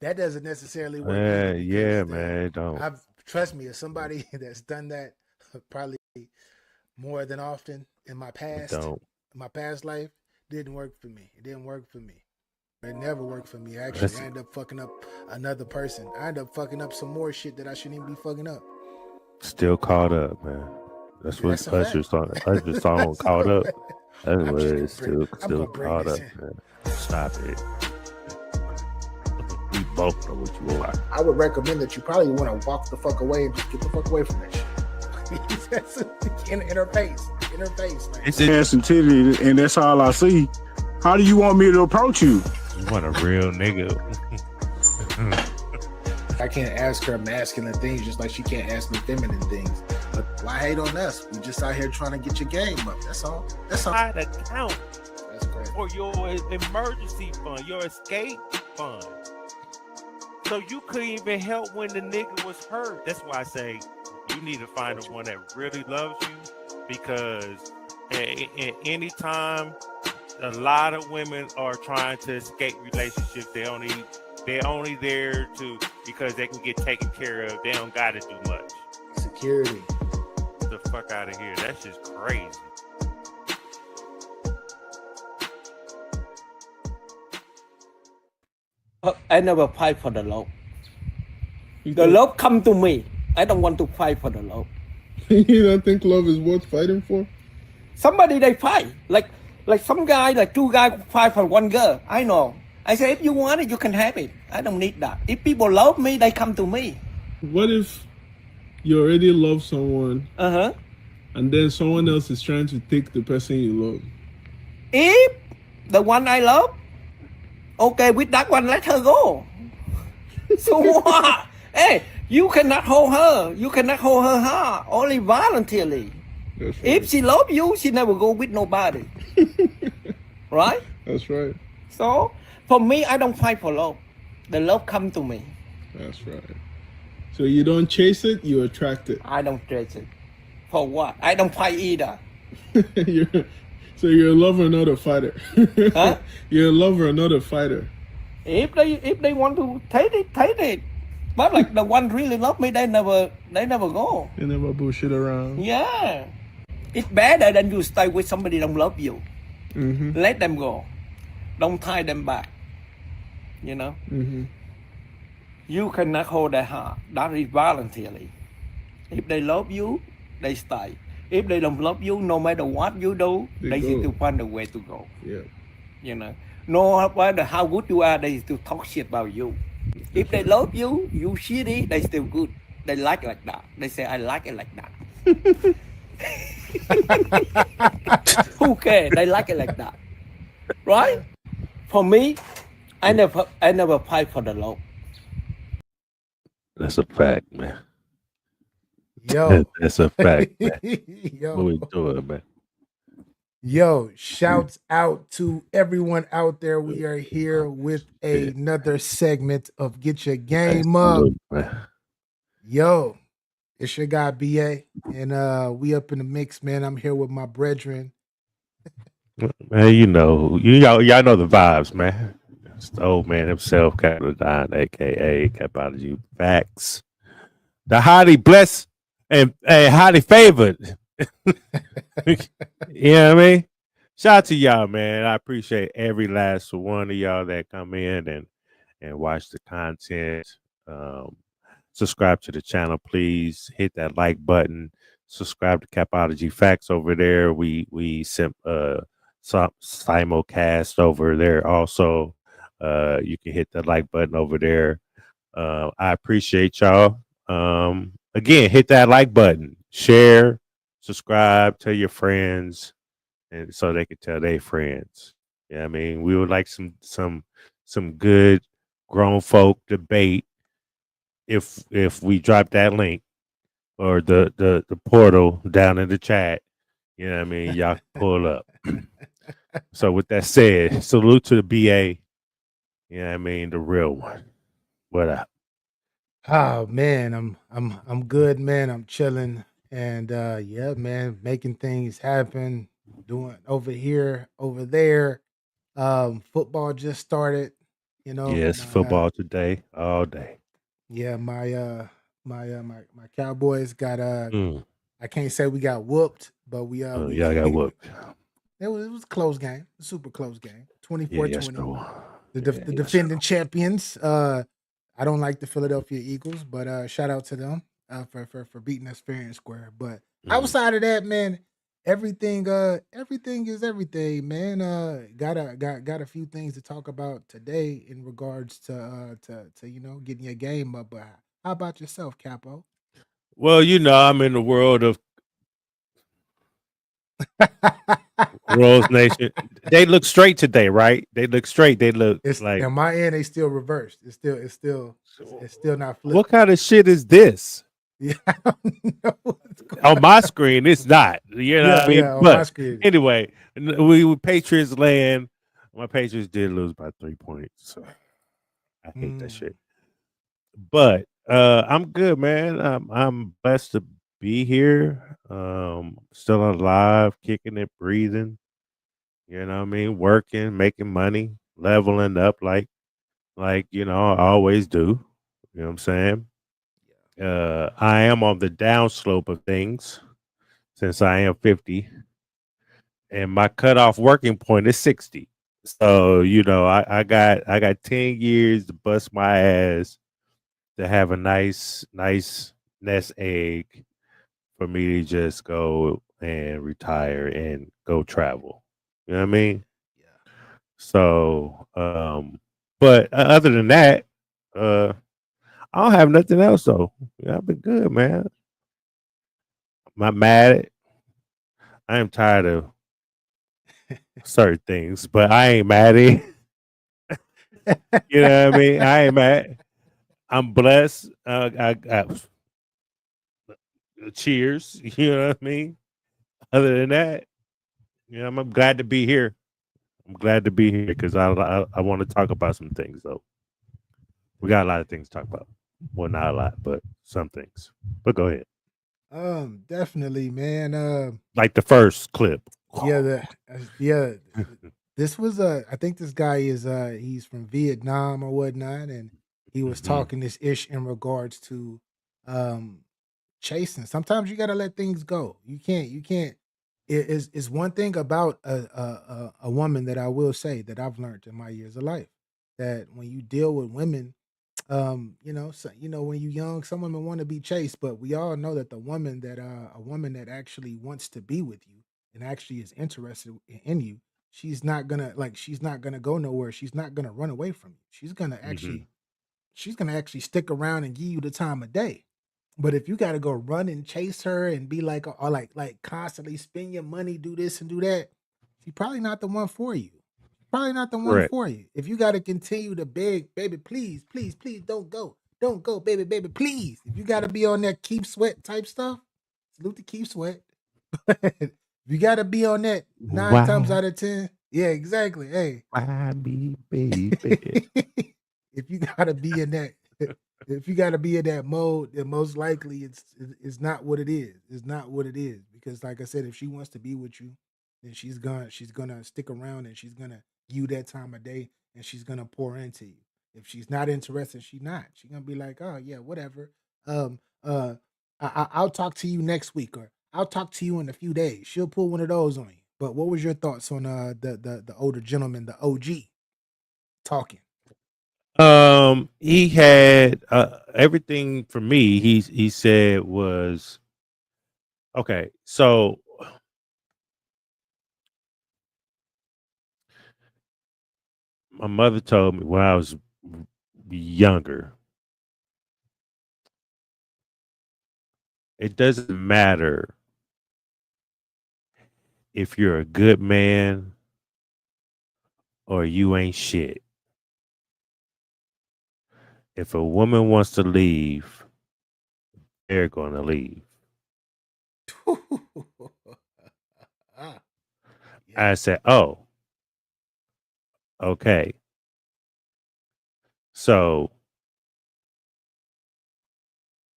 that doesn't necessarily work either Yeah, because man. Don't I've trust me, as somebody that's done that probably more than often don't. in my past life, didn't work for me. It didn't work for me. It never worked for me. Actually, That's I ended up fucking up another person. I ended up fucking up some more shit that I shouldn't even be fucking up. still caught up, man. That's what That's a fact. Usher's song. Usher's song That's a caught up. fact. That's I'm what just it gonna is. bring. I'm Still gonna bring caught this up, in. man. Stop it. We both know what you are. I would recommend that you probably want to walk the fuck away and just get the fuck away from that shit. That's interface. Interface. Like, Is it? Ass and titty, and that's all I see. How do you want me to approach you? You want a real nigga? I can't ask her masculine things just like she can't ask me feminine things. But why hate on us? We just out here trying to get your game up. That's all. That's all. Try to count That's crazy. for your emergency fund, your escape fund. So you couldn't even help when the nigga was hurt. That's why I say you need to find the one that really loves you, because any time a lot of women are trying to escape relationships, they're only there to because they can get taken care of. They don't got to do much. Security. Get the fuck out of here. That's just crazy. I never fight for the love. You The think, love come to me. I don't want to fight for the love. you don't think love is worth fighting for? Somebody they fight. Like some guy, like two guys fight for one girl. I know. I say if you want it, you can have it. I don't need that. If people love me, they come to me. What if you already love someone Uh-huh. and then someone else is trying to take the person you love? If the one I love, okay, with that one, let her go. So what? Hey, you cannot hold her. You cannot hold her heart. Only voluntarily. That's right. If she love you, she never go with nobody. Right? That's right. So for me, I don't fight for love. The love come to me. That's right. So you don't chase it, you attract it. I don't chase it. For what? I don't fight either. So you're a lover, not a fighter. Huh? You're a lover, not a fighter. If they want to take it, take it. But like the one really love me, they never go. You never bullshit around. Yeah. It's better than you stay with somebody don't love you. Mm-hmm. Let them go. Don't tie them back. You know? Mm-hmm. You cannot hold their heart. That is voluntarily. If they love you, they stay. If they don't love you, no matter what you do, They they go. still find a way to go. Yeah. You know? No matter how good you are, they still talk shit about you. If they love you, you shitty, they still good. They like that. They say, I like it like that. Who cares? They like it like that. Right? For me, I never fight for the love. That's a fact, man. Yo. That's a fact, man. What Yo. we doing, man? Yo, shouts out to everyone out there. We are here with another segment of Get Your Game Up. Salute, man. Yo, it's your guy BA, and we up in the mix, man. I'm here with my brethren. Man, y'all know the vibes, man. It's the old man himself, Capital Don, aka Capology Facts. The highly blessed and highly favored. You know what I mean? Shout out to y'all, man. I appreciate every last one of y'all that come in and watch the content. Subscribe to the channel, please. Hit that like button. Subscribe to Capology Facts over there. We simulcast over there also. You can hit the like button over there. I appreciate y'all. Again, hit that like button, share, subscribe, tell your friends, and so they can tell their friends. Yeah, I mean, we would like some good grown folk debate if we drop that link or the portal down in the chat. You know what I mean? Y'all pull up. So with that said, salute to the BA. You know what I mean? The real one. What up? Oh man, I'm good, man. I'm chilling, and yeah, man, making things happen. Doing over here, over there. Football just started. You know, Yes, football today, all day. yeah, my Cowboys got Mm. I can't say we got whooped, but we Yeah, I got whooped. it was a close game, a super close game. Yeah, 24-20. true. The Yeah, the defending champions. I don't like the Philadelphia Eagles, but shout out to them for beating us fair and square. But outside of that, man, everything is everything, man. Got a few things to talk about today in regards to getting your game up. But how about yourself, Capo? Well, I'm in the world of Rose Nation. They look straight today, right? They look straight. They look It's like. on my end. They still reversed. It's still not flipped. What kind of shit is this? Yeah, I don't know what's going On my screen, it's not. You know what I mean? yeah, on my But screen. anyway, we Patriots land. My Patriots did lose by 3 points. So I hate that shit. But I'm good, man. I'm blessed to be here. Still alive, kicking it, breathing. You know what I mean? Working, making money, leveling up like I always do. You know what I'm saying? I am on the downslope of things since I am 50, and my cutoff working point is 60. So I got 10 years to bust my ass to have a nice nest egg for me to just go and retire and go travel. You know what I mean? Yeah. So, but other than that, I don't have nothing else though. Yeah, I've been good, man. I'm not mad. I am tired of certain things, but I ain't mad at it. You know what I mean? I ain't mad. I'm blessed. I cheers. You know what I mean? Other than that, I'm glad to be here. I'm glad to be here because I want to talk about some things though. We got a lot of things to talk about. Well, not a lot, but some things. But go ahead. Definitely, man. Like the first clip. Yeah. This was I think this guy is he's from Vietnam or whatnot, and he was talking this ish in regards to um chasing. Sometimes you gotta let things go. You can't. Is one thing about a woman that I will say that I've learned in my years of life, that when you deal with women, when you're young, some women want to be chased, but we all know that a woman that actually wants to be with you and actually is interested in you, she's not gonna go nowhere. She's not gonna run away from you. She's gonna actually stick around and give you the time of day. But if you got to go run and chase her and be like, or like constantly spend your money, do this and do that, she's probably not the one for you. Probably not the one Correct. for you. If you got to continue to beg, baby, please, please, please, don't go, baby, baby, please. If you got to be on that keep sweat type stuff, salute to keep sweat. If you got to be on that 9 times out of 10, yeah, exactly. Hey, Why me, baby? if you got to be in that if you got to be in that mode, then most likely it's not what it is. It's not what it is, because, like I said, if she wants to be with you, then she's gonna stick around and she's gonna give you that time of day and she's gonna pour into you. If she's not interested, she's not. She's gonna be like, oh yeah, whatever. Um, uh, I'll talk to you next week, or I'll talk to you in a few days. She'll pull one of those on you. But what was your thoughts on the older gentleman, the OG, talking? He had everything for me. He said was okay. So my mother told me when I was younger, it doesn't matter if you're a good man or you ain't shit. If a woman wants to leave, they're gonna leave. I said, oh, okay. So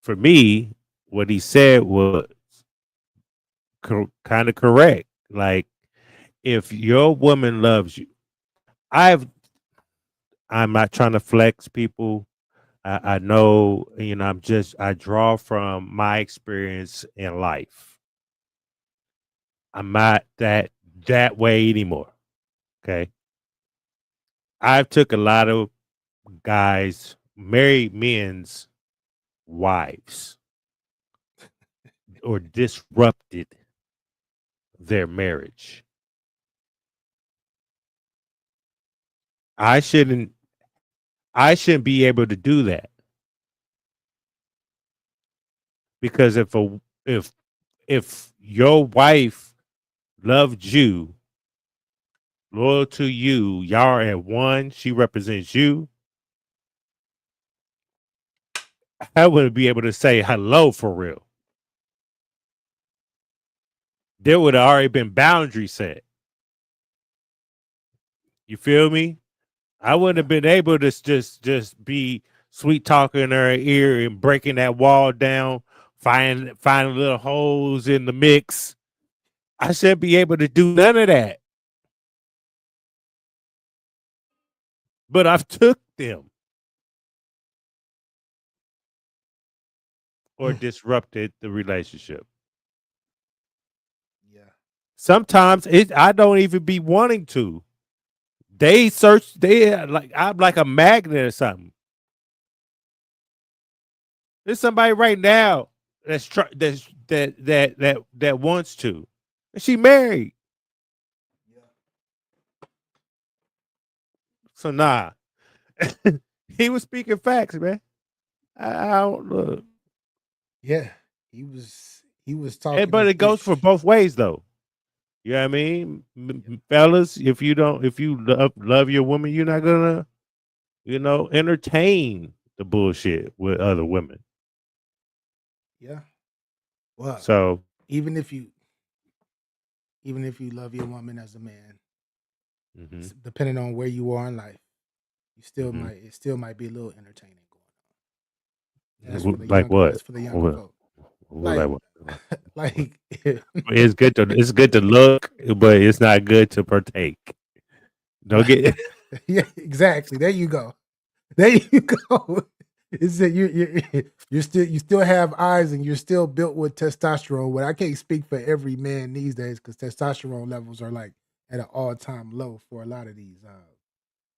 for me, what he said was kind of correct. Like, if your woman loves you, I've I'm not trying to flex people. I know, I draw from my experience in life. I'm not that way anymore. Okay. I've took a lot of guys, married men's wives, or disrupted their marriage. I shouldn't be able to do that, because if your wife loved you, loyal to you, y'all are at one, she represents you, I wouldn't be able to say hello for real. There would have already been boundaries set. You feel me? I wouldn't have been able to just be sweet talking in her ear and breaking that wall down, finding little holes in the mix. I shouldn't be able to do none of that. But I've took them or disrupted the relationship. Yeah. Sometimes I don't even be wanting to. They search. I'm like a magnet or something. There's somebody right now that wants to. And she married. Yeah. So nah. He was speaking facts, man. I don't look. Yeah. He was talking But his it goes for ish. both ways though. You know what I mean? Fellas, if you love your woman, you're not gonna, entertain the bullshit with other women. Yeah. Well, So even if you love your woman as a man, mhm, depending on where you are in life, you still mhm. might it still might be a little entertaining going on. And Like what? that's for the younger What? folk. Like Like what? like It's good to look, but it's not good to partake. Don't get yeah, exactly. There you go. There you go. It's that you still have eyes and you're still built with testosterone. But I can't speak for every man these days because testosterone levels are like at an all time low for a lot of these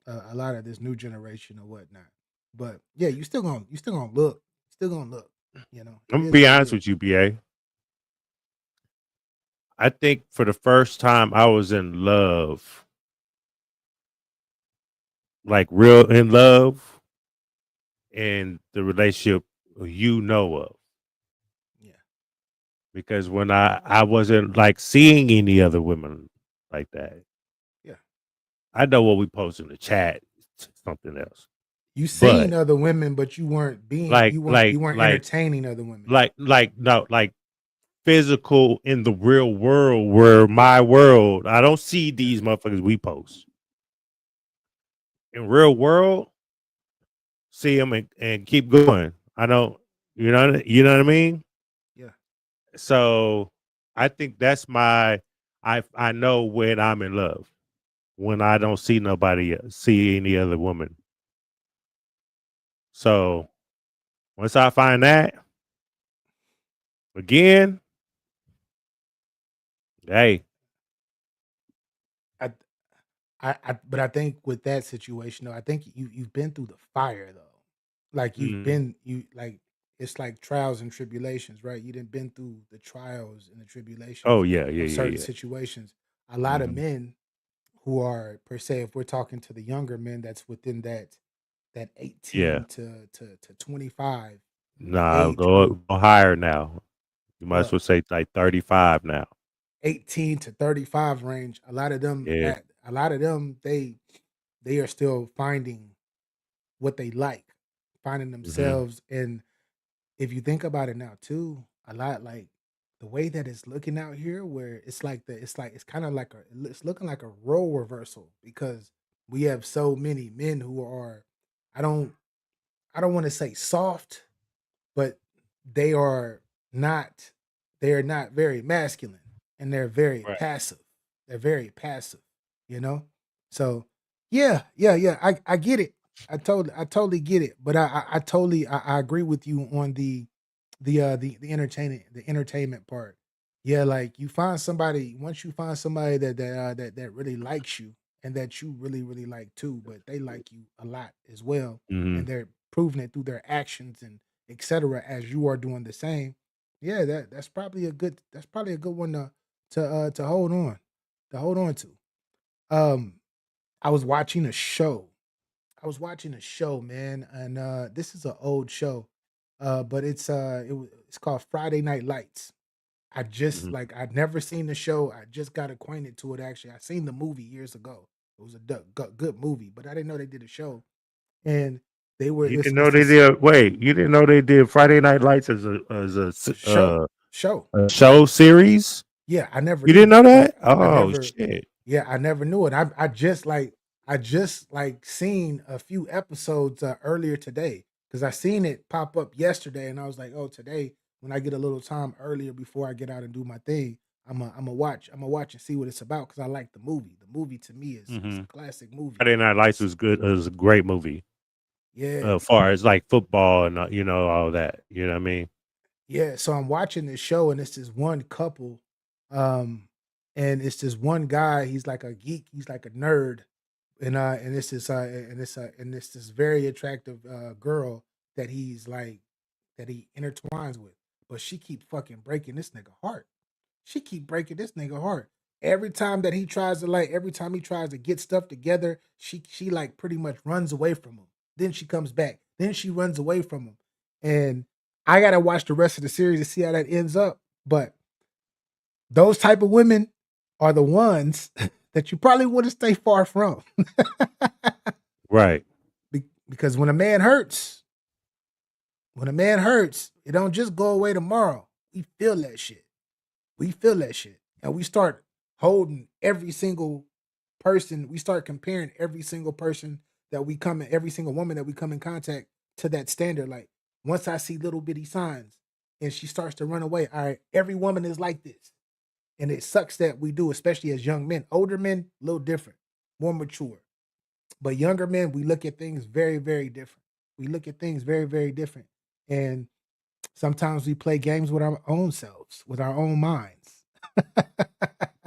a lot of this new generation or whatnot. But yeah, you still gonna look. Still gonna look. You know, I'm it gonna is be what it honest is. with you, BA. I think for the first time I was in love, like real in love, in the relationship you know of. Yeah. Because when I wasn't like seeing any other women like that. Yeah. I know what we post in the chat, something else. You But seen other women, but you weren't being like you like weren't like entertaining other women. no, like physical in the real world, where my world, I don't see these motherfuckers we post. In real world, see them and keep going. I don't, you know what I mean? Yeah. So I think that's I know when I'm in love, when I don't see any other woman. So once I find that again, hey, I but I think with that situation though, I think you've been through the fire though. Like mm, it's like trials and tribulations, right? You didn't been through the trials and the oh tribulations yeah, yeah, of certain yeah, yeah. situations. A lot of Mm-hmm. men who are per se, if we're talking to the younger men that's within that Yeah. 18 to 25 Nah, age group, go higher now. You might as well, well say like 35 now. 18 to 35 range, a lot of them Yeah. they are still finding what they like, finding Mm-hmm. themselves. And if you think about it now too, a lot like the way that it's looking out here, where it's kind of like it's looking like a role reversal because we have so many men who are, I don't I don't want to say soft, but they are not they are not very masculine and they're very Right. passive. They're very passive, you know? So yeah, I get it. I totally get it, but I totally I agree with you on the entertainment part. Yeah, like you find somebody once you find somebody that really likes you and that you really like too, but they like you a lot as well, Hmm. and they're proving it through their actions and etc. as you are doing the same. Yeah, that's probably a good one to hold on to. Um, I was watching a show man, and this is an old show, but it's called Friday Night Lights. I just Hmm. like I'd never seen the show. I just got acquainted to it actually. I seen the movie years ago. It was a good movie, but I didn't know they did a show. And they were You didn't it's know they this did. Wait, you didn't know they did Friday Night Lights as show show. a show series? Yeah, I never You didn't knew. know Like that? I Oh never shit! yeah, I never knew it. I just like seen a few episodes earlier today because I seen it pop up yesterday and I was like, "Oh, today when I get a little time earlier before I get out and do my thing, I'm a watch and see what it's about because I like the movie. The movie to me is Hmm. a classic movie. Friday Night Lights It's was good. It was a great movie. yeah. Far as like football and all that. You know what I mean? Yeah, so I'm watching this show and it's this one couple, um, and it's this one guy. He's like a geek. He's like a nerd, and it's this very attractive girl that he intertwines with, but she keeps fucking breaking this nigga heart. She keep breaking this nigga heart. Every time he tries to get stuff together, she like pretty much runs away from him. Then she comes back. Then she runs away from him. And I gotta watch the rest of the series to see how that ends up. But those type of women are the ones that you probably want to stay far from. Right. Because when a man hurts, it don't just go away tomorrow. We feel that shit. We feel that shit. And we start holding every single person, we start comparing every single person every single woman that we come in contact to that standard. Like once I see little bitty signs and she starts to run away, all right, every woman is like this. And it sucks that we do, especially as young men. Older men, a little different, more mature. But younger men, we look at things very, very different. We look at things very, very different. And sometimes we play games with our own selves, with our own minds.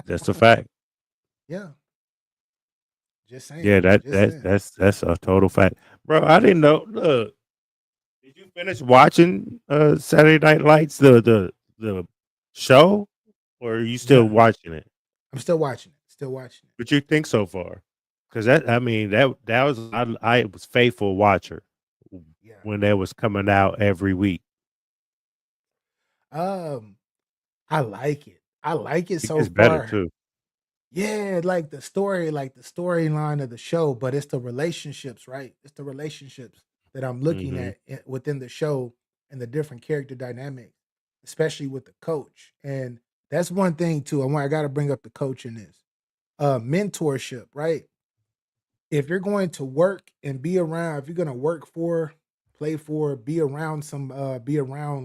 That's a fact. Yeah, just saying. Yeah, Just saying. that's a total fact, bro. I didn't know. Look, did you finish watching Saturday Night Lights the show, or are you still Yeah, watching it? I'm still watching it. Still watching What you think so far? Because that was I was faithful watcher it. Yeah. when that was coming out every week. Um, I like it. I like it It so gets better far. too. Yeah, like the storyline of the show, but it's the relationships, right? It's the relationships that I'm looking Hmm. at within the show and the different character dynamics, especially with the coach. And that's one thing too. I got to bring up the coach in this. Mentorship, right? If you're going to work and be around, if you're going to work for, play for, be around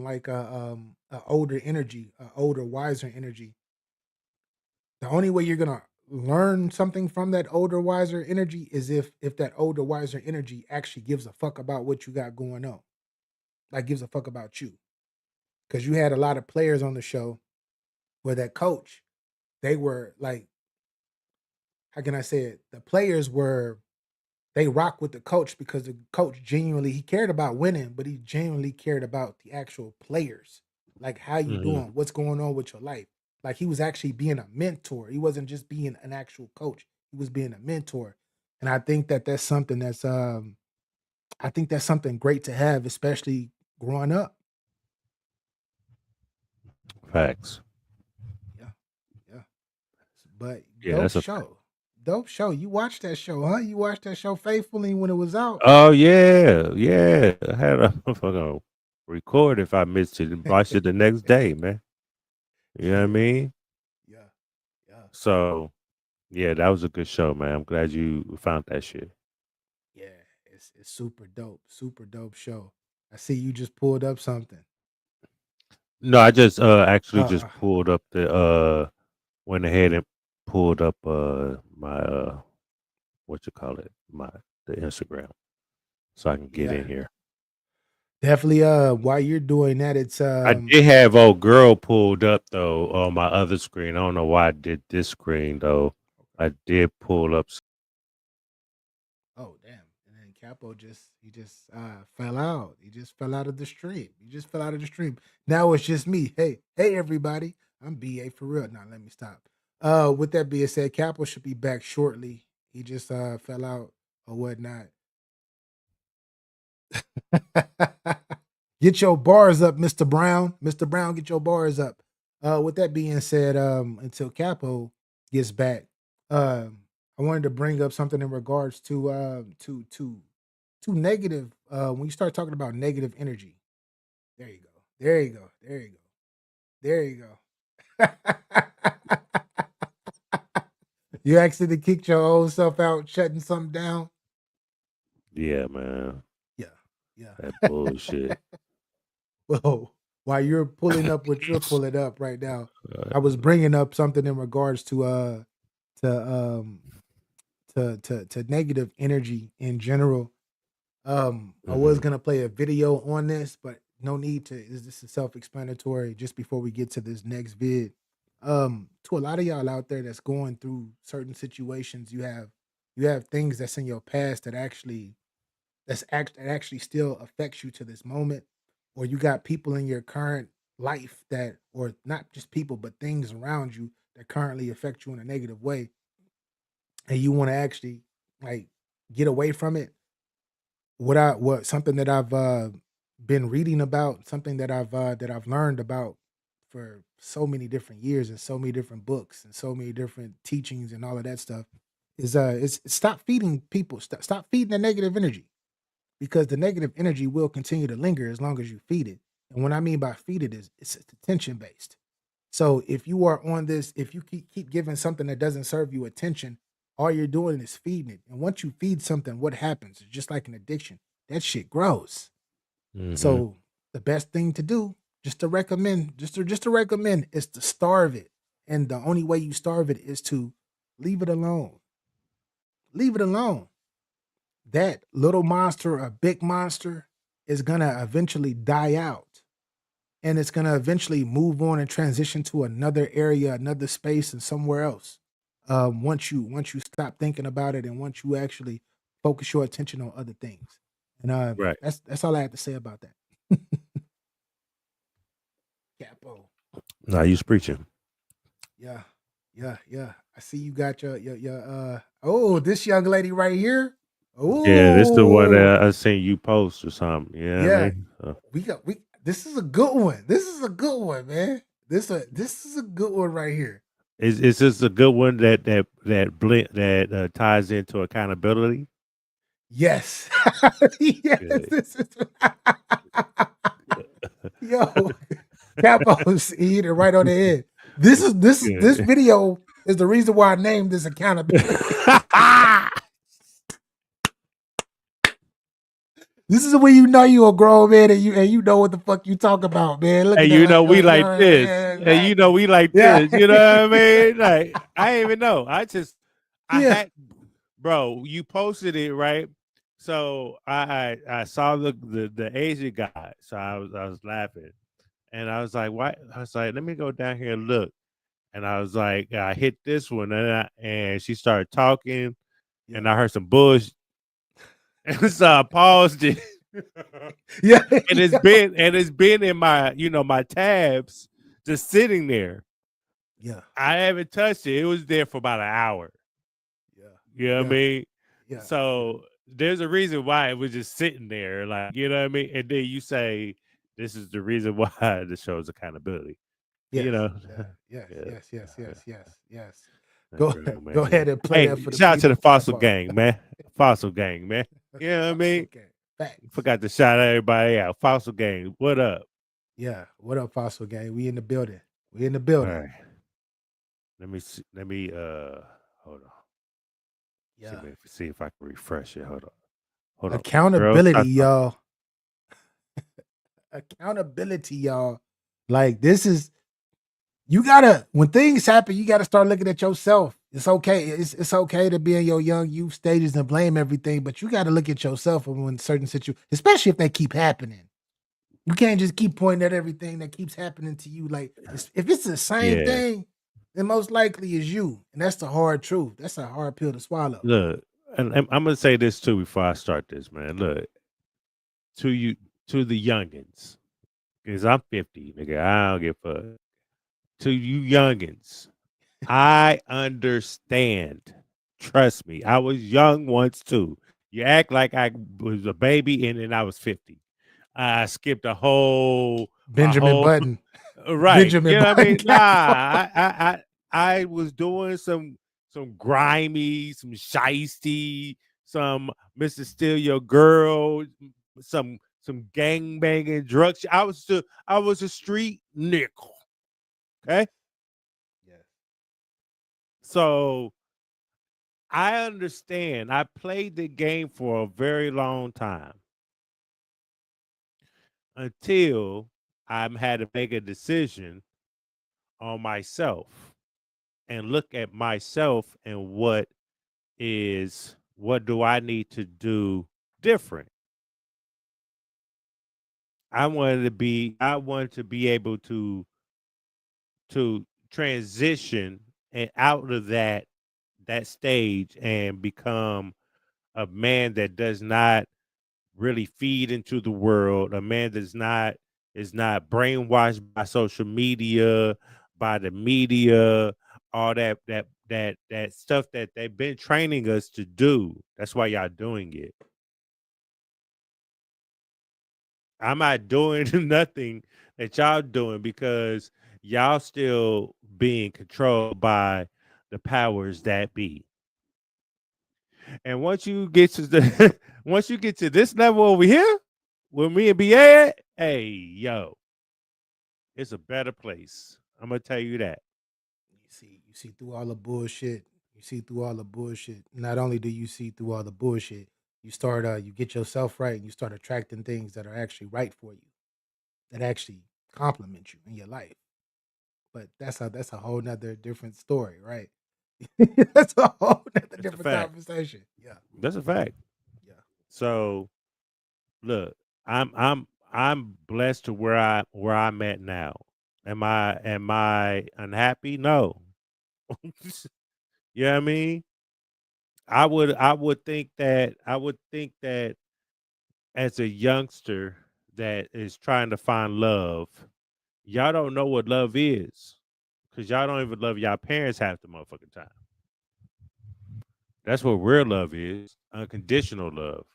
like a older energy, a older, wiser energy, the only way you're gonna learn something from that older, wiser energy is if that older, wiser energy actually gives a fuck about what you got going on, like gives a fuck about you. Because you had a lot of players on the show where that coach, they were like, how can I say it? The players were they rock with the coach because the coach genuinely he cared about winning, but he genuinely cared about the actual players. Like how you Hmm. doing, what's going on with your life. Like he was actually being a mentor. He wasn't just being an actual coach. He was being a mentor. And I think that that's something that's I think that's something great to have, especially growing up. Facts. Yeah. Yeah. But Yeah, that's a fact. Dope show. You watched that show, huh? You watched that show faithfully when it was out. Oh yeah, yeah. I had a motherfucker record if I missed it and watch it the next day, man. You know what I Yeah. mean? Yeah. Yeah. So yeah, that was a good show, man. I'm glad you found that shit. Yeah, it's super dope show. I see you just pulled up something. No, I just actually just Uh, pulled up the went ahead and pulled up my what you call it, my the Instagram. so I can get Yeah. in here. Definitely. While you're doing that, it's I did have old girl pulled up though on my other screen. I don't know why I did this screen though. I did pull up. Oh damn! And then Capo he just fell out. He just fell out of the stream. He just fell out of the stream. Now it's just me. Hey everybody. I'm BA for real. Now let me stop. With that being said, Capo should be back shortly. He just fell out or whatnot. Get your bars up, Mr. Brown. Mr. Brown, get your bars up. With that being said, until Capo gets back, I wanted to bring up something in regards to negative. When you start talking about negative energy, there you go. There you go. There you go. There you go. You actually kicked your own self out, shutting something down. Yeah, man. Yeah. That bullshit. Well, while you're pulling up what you're pulling up right now, I was bringing up something in regards to negative energy in general. I was gonna play a video on this, but no need to. This is self-explanatory. Just before we get to this next vid, to a lot of y'all out there that's going through certain situations, you have things that's in your past that actually still affects you to this moment, or you got people in your current life that, or not just people, but things around you that currently affect you in a negative way, and you want to actually like get away from it. What something that I've been reading about, something that I've learned about for so many different years and so many different books and so many different teachings and all of that stuff is it's stop feeding people, stop feeding the negative energy, because the negative energy will continue to linger as long as you feed it. And what I mean by feed it is it's attention based. So if you are on this, if you keep giving something that doesn't serve you attention, all you're doing is feeding it. And once you feed something, what happens? It's just like an addiction. That shit grows. So the best thing to do, just to recommend, is to starve it. And the only way you starve it is to leave it alone. Leave it alone. That little monster, a big monster, is gonna eventually die out. And it's gonna eventually move on and transition to another area, another space, and somewhere else. Once you stop thinking about it, and once you actually focus your attention on other things. And Right. that's all I have to say about that. Capo. Nah, you was preaching. Yeah. I see you got your oh, this young lady right here. Oh Yeah, this is the one that I seen you post or something. Yeah, yeah. I mean? We this is a good one. This is a good one, man. This is a good one right here. Is this a good one that blend that ties into accountability? Yes. Yes. Good. This is yo. Capo's hit it right on the head. This video is the reason why I named this accountability. This is when you know you a grown man and you know what the fuck you talk about, man. Look Hey, at you that, know we like yeah, this. yeah, Hey, you know we like yeah. this. You know what I mean? Like I didn't even know. I Yeah. had, bro. You posted it right, so I saw the Asian guy, so I was laughing, and I was like, why? I was like, let me go down here and look, and I was like, I hit this one, and she started talking, and I heard some bullshit, and so I paused it. Yeah. And it's been in my my tabs just sitting there. Yeah. I haven't touched it. It was there for about an hour. Yeah. You know what I mean? Yeah. So there's a reason why it was just sitting there, like, you know what I mean? And then you say this is the reason why the show's accountability. Yes. You know. Yes. Go ahead and play that for the shout out to the people. Fossil Gang, man. Fossil Gang, man. You know what I mean? Facts. Forgot to shout everybody out. Fossil Gang, what up? Yeah. What up, Fossil Gang? We in the building. All right. Let me hold on. Yeah. See if I can refresh it. Hold on. Accountability, y'all. Accountability, y'all. Like this is, you gotta, when things happen, you gotta start looking at yourself. It's okay. It's okay to be in your young youth stages and blame everything, but you got to look at yourself when certain situations, especially if they keep happening. You can't just keep pointing at everything that keeps happening to you. Like if it's the same Yeah. thing, then most likely is you, and that's the hard truth. That's a hard pill to swallow. Look, and I'm gonna say this too before I start this, man. Look, to the youngins, because I'm 50, nigga. I don't give a fuck. To you youngins, I understand. Trust me, I was young once too. You act like I was a baby and then I was 50. I skipped a whole Benjamin Button. right. Benjamin You know what I mean? Button. Nah, I was doing some grimy, some shiesty, some Mr. Steal Your Girl, some gang banging drugs. I was a street nickel. Okay. Yeah. So I understand. I played the game for a very long time until I had to make a decision on myself and look at myself and what do I need to do different. I wanted to be able to transition and out of that stage and become a man that does not really feed into the world, a man that's not is not brainwashed by social media, by the media, all that stuff that they've been training us to do. That's why y'all doing it. I'm not doing nothing that y'all doing because y'all still being controlled by the powers that be. And once you get to this level over here, where me and BA at, hey, yo, it's a better place. I'm gonna tell you that. You see through all the bullshit. You see through all the bullshit. Not only do you see through all the bullshit, you start you get yourself right and you start attracting things that are actually right for you, that actually complement you in your life. But that's a whole nother different story, right? That's a whole nother different conversation. Yeah. That's a fact. Yeah. So look, I'm blessed to where I'm at now. Am I unhappy? No. You know what I mean? I would think that as a youngster that is trying to find love, y'all don't know what love is. Cause y'all don't even love y'all parents half the motherfucking time. That's what real love is. Unconditional love.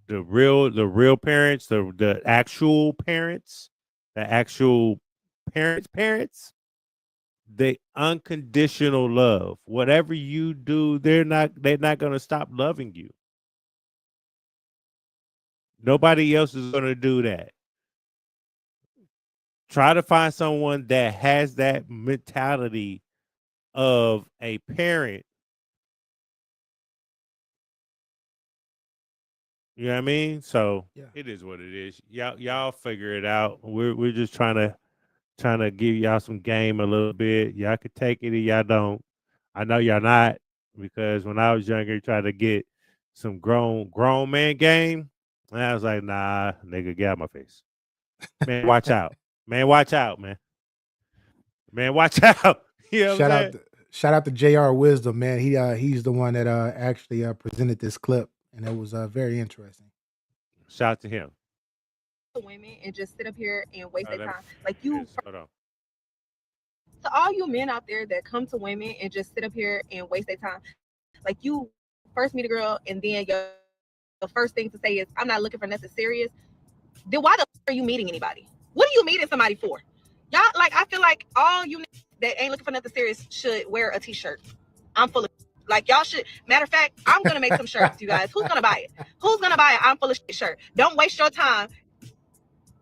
The real parents, the actual parents, the actual parents, the unconditional love. Whatever you do, they're not gonna stop loving you. Nobody else is gonna do that. Try to find someone that has that mentality of a parent. You know what I mean? So It is what it is. Y'all figure it out. We're just trying to give y'all some game a little bit. Y'all could take it or y'all don't. I know y'all not, because when I was younger, tried to get some grown man game. And I was like, nah, nigga, get out of my face. Man, watch out. Man, watch out, man. Man, watch out. You know what I'm saying? Shout out to JR Wisdom, man. He's the one that actually presented this clip, and it was very interesting. Shout out to him. Women and just sit up here and waste their time. Like hold on. To all you men out there that come to women and just sit up here and waste their time, like you first meet a girl and then the first thing to say is, I'm not looking for nothing serious. Then why the fuck are you meeting anybody? What are you meeting somebody for? Y'all, like, I feel like all you that ain't looking for nothing serious should wear a t-shirt. I'm full of like, y'all should. Matter of fact, I'm gonna make some shirts, you guys. Who's gonna buy it? Who's gonna buy it? I'm full of shit shirt. Don't waste your time.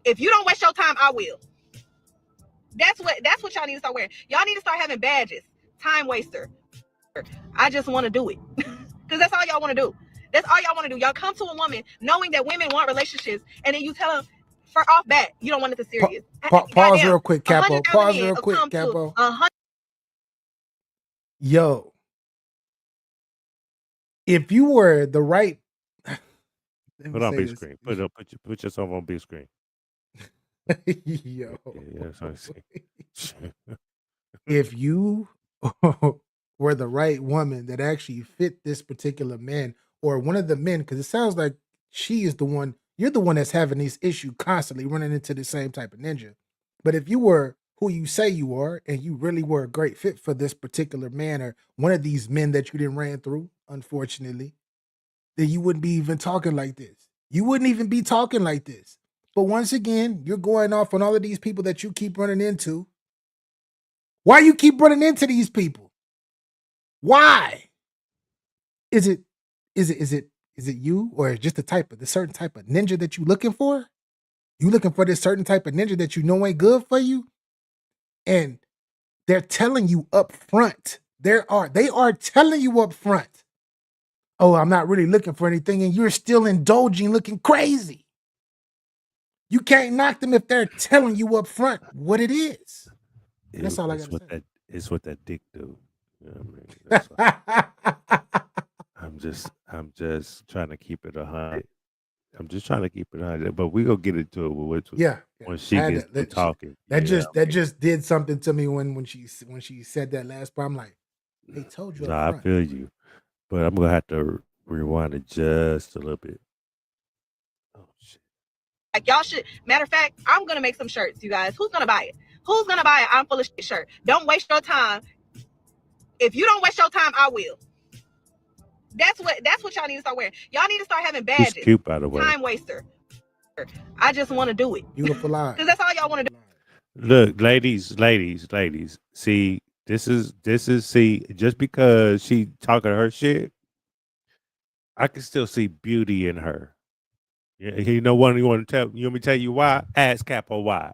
If you don't waste your time, I will. That's what y'all need to start wearing. Y'all need to start having badges. Time waster. I just want to do it. Because that's all y'all want to do. That's all y'all want to do. Y'all come to a woman knowing that women want relationships, and then you tell them for off bat, you don't want it to serious. Pause real quick, Capo. Pause real quick, Capo. Yo, if you were the right, let me Put on say big this. screen. Put yourself on big screen. Yo. Yeah, that's what I see. If you were the right woman that actually fit this particular man or one of the men, because it sounds like she is the one, you're the one that's having this issue constantly running into the same type of ninja. But if you were who you say you are and you really were a great fit for this particular man or one of these men that you didn't ran through, unfortunately, then you wouldn't be even talking like this. You wouldn't even be talking like this. But once again, you're going off on all of these people that you keep running into. Why you keep running into these people? Why? Is it is it you or just the certain type of ninja that you looking for? You looking for this certain type of ninja that you know ain't good for you? And they're telling you up front. They are telling you up front. Oh, I'm not really looking for anything, and you're still indulging looking crazy. You can't knock them if they're telling you up front what it is. And that's all I It's gotta what say. it's what that dick do. You know what I mean? That's all. I'm just trying to keep it 100. I'm just trying to keep it 100. But we gonna get into it Yeah, when I she had gets to through talking. that Yeah. just did something to me when she said that last part. I'm like, they told you up Nah, I front. feel you. But I'm gonna have to rewind it just a little bit. Oh shit. Like y'all should. Matter of fact, I'm gonna make some shirts, you guys. Who's gonna buy it? Who's gonna buy it? I'm full of shit shirt. Don't waste your time. If you don't waste your time, I will. That's what y'all need to start wearing. Y'all need to start having She's badges. cute, by the way. Time waster. I just want to do it. Beautiful eyes. Because that's all y'all want to do. Look, ladies. See, this is see, just because she talking her shit, I can still see beauty in her. You know what you want to tell? You want me to tell you why? Ask Capo why.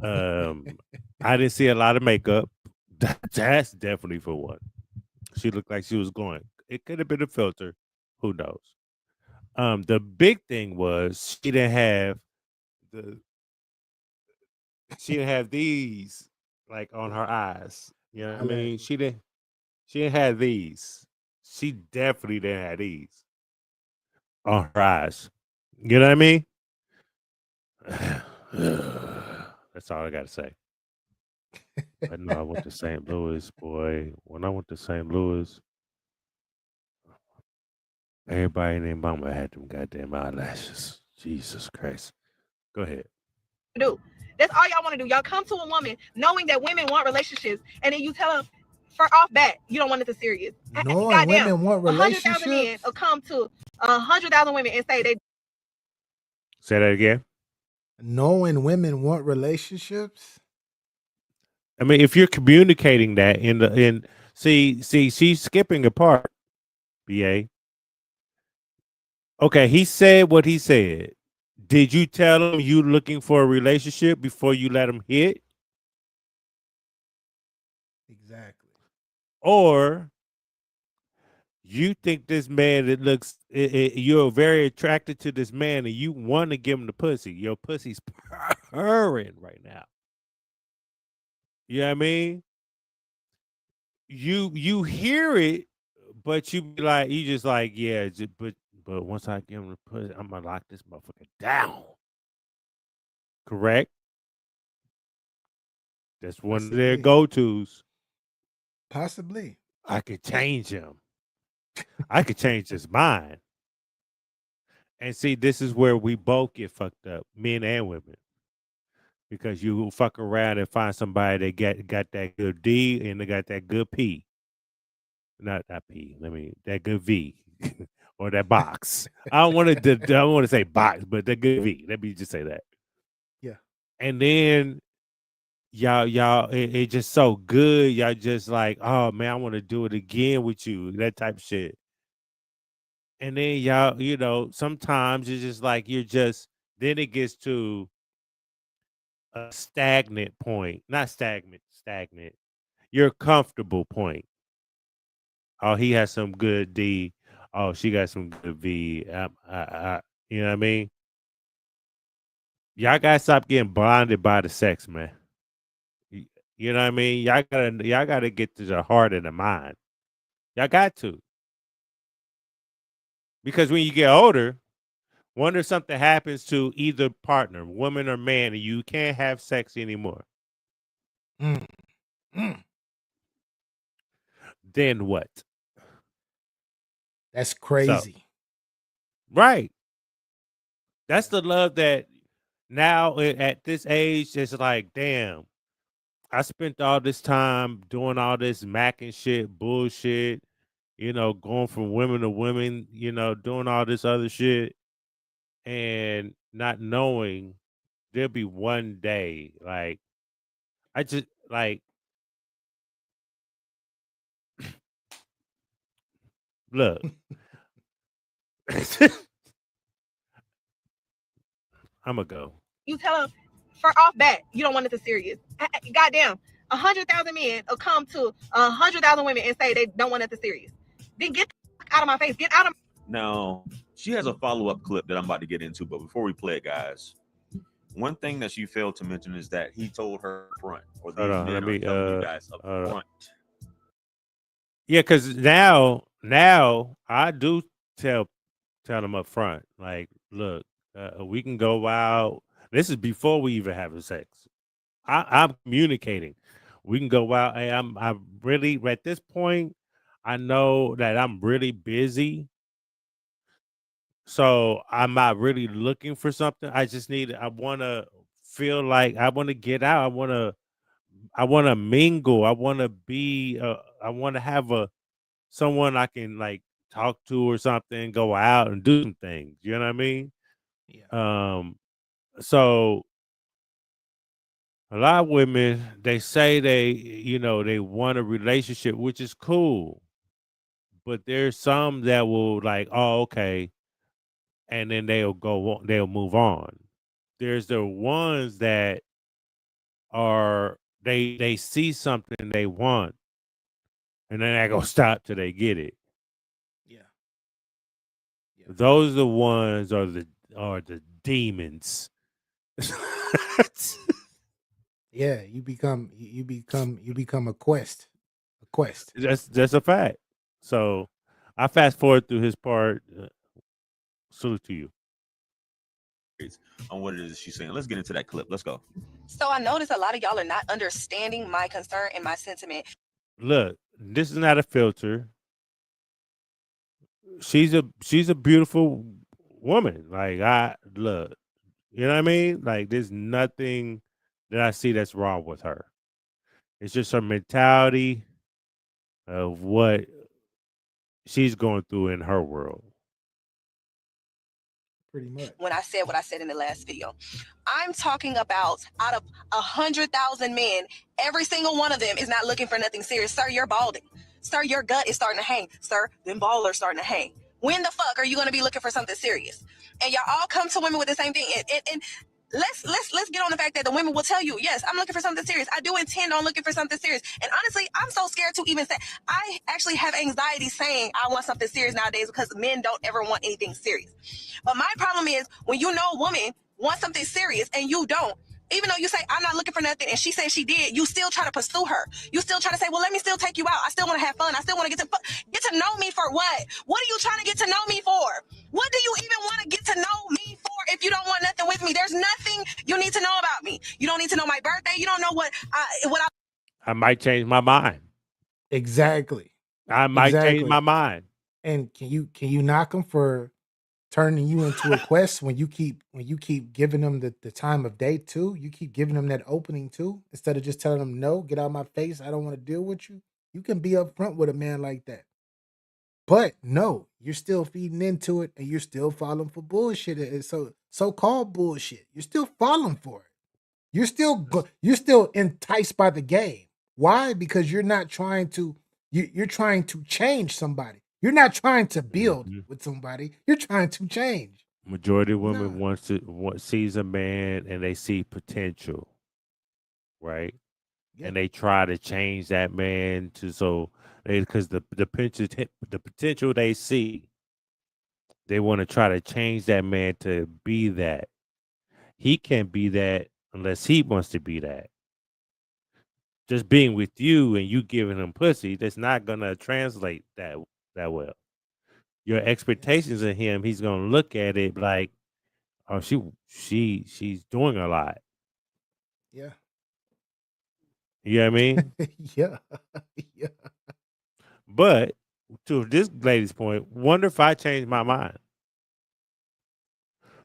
I didn't see a lot of makeup. That's definitely for one. She looked like she was glowing. It could have been a filter. Who knows? The big thing was the she didn't have these like on her eyes. You know what I mean? She didn't have these. She definitely didn't have these on her eyes. You know what I mean? That's all I gotta say. But no, I went to St. Louis, boy. When I went to St. Louis, everybody and their mama had them goddamn eyelashes. Jesus Christ. Go ahead. Do. That's all y'all want to do. Y'all come to a woman knowing that women want relationships, and then you tell them for off bat you don't want it to serious. Knowing Goddamn, women want 100,000 men relationships. will come to 100,000 women and say they Say that again. Knowing women want relationships. I mean, if you're communicating that see, she's skipping a part, BA. Okay, he said what he said. Did you tell him you looking for a relationship before you let him hit? Exactly. Or you think this man that looks you're very attracted to this man and you want to give him the pussy. Your pussy's purring right now. You know what I mean? You hear it, but you be like, you just like, yeah, but once I give him the pussy, I'm gonna lock this motherfucker down. Correct? That's one of their Possibly. go-tos. Possibly. I could change him. I could change his mind. And see, this is where we both get fucked up, men and women. Because you fuck around and find somebody that got that good D and they got that good P. Not P. That good V. Or that box. I don't want to say box, but that good V. Let me just say that. Yeah. And then y'all, it just so good. Y'all just like, oh man, I want to do it again with you. That type of shit. And then y'all, sometimes it's just like then it gets to a stagnant point. Not stagnant. Your comfortable point. Oh, he has some good D. Oh, she got some good V. You know what I mean? Y'all gotta stop getting blinded by the sex, man. You know what I mean? Y'all gotta get to the heart and the mind. Y'all got to. Because when you get older, wonder if something happens to either partner, woman or man, and you can't have sex anymore. Mm. Mm. Then what? That's So, crazy. right. That's the love that now at this age, it's like, damn, I spent all this time doing all this macking shit, bullshit, going from women to women, doing all this other shit and not knowing there'll be one day, like, I just, like, look, I'm going to go. You tell them for off bat, you don't want nothing serious. Goddamn, 100,000 men will come to 100,000 women and say they don't want nothing serious. Then get the out of my face. Get out of. Now, she has a follow-up clip that I'm about to get into, but before we play it, guys, one thing that she failed to mention is that he told her up front, or these Hold on, men let are me, telling you guys up front. Yeah, because now I do tell them up front, like, look, we can go out. This is before we even having sex. I'm communicating. We can go out. Hey, I'm really at this point. I know that I'm really busy, so I'm not really looking for something. I just need. I want to feel like I want to get out. I want to mingle. I want to be. I want to have someone I can like talk to or something. Go out and do some things. You know what I mean? Yeah. So a lot of women, they say they want a relationship, which is cool. But there's some that will like, oh, okay, and then they'll move on. There's the ones that are they see something they want, and then they gonna stop till they get it. Yeah. Those are the ones are the demons. Yeah, you become a quest. A quest. That's a fact. So I fast forward through his part. Salute to you. On what it is she's saying. Let's get into that clip. Let's go. So I notice a lot of y'all are not understanding my concern and my sentiment. Look, this is not a filter. She's a beautiful woman. Like, I look, you know what I mean? Like, there's nothing that I see that's wrong with her. It's just her mentality of what she's going through in her world. Pretty much. When I said what I said in the last video, I'm talking about out of 100,000 men, every single one of them is not looking for nothing serious. Sir, you're balding. Sir, your gut is starting to hang. Sir, them balls are starting to hang. When the fuck are you going to be looking for something serious? And y'all all come to women with the same thing. And let's get on the fact that the women will tell you, yes, I'm looking for something serious. I do intend on looking for something serious. And honestly, I'm so scared to even say. I actually have anxiety saying I want something serious nowadays because men don't ever want anything serious. But my problem is when you know a woman wants something serious and you don't, even though you say, I'm not looking for nothing, and she said she did, you still try to pursue her. You still try to say, well, let me still take you out. I still want to have fun. I still want to get to know me for what? What are you trying to get to know me for? What do you even want to get to know me for if you don't want nothing with me? There's nothing you need to know about me. You don't need to know my birthday. You don't know what I might change my mind. Exactly. I might change my mind. And can you knock them for turning you into a quest when you keep giving them the time of day too? You keep giving them that opening too, instead of just telling them no, get out of my face, I don't want to deal with you. You can be upfront with a man like that. But no, you're still feeding into it and you're still falling for bullshit. It's so-called bullshit. You're still falling for it. You're still enticed by the game. Why? Because you're not trying to you're trying to change somebody. You're not trying to build with somebody. You're trying to change. Majority of women sees a man and they see potential, right? Yeah. And they try to change that man because the potential they see, they want to try to change that man to be that. He can't be that unless he wants to be that. Just being with you and you giving him pussy, that's not gonna translate that well. your expectations of him, he's gonna look at it like, oh, she's doing a lot. Yeah. You know what I mean? Yeah. Yeah. But to this lady's point, wonder if I changed my mind.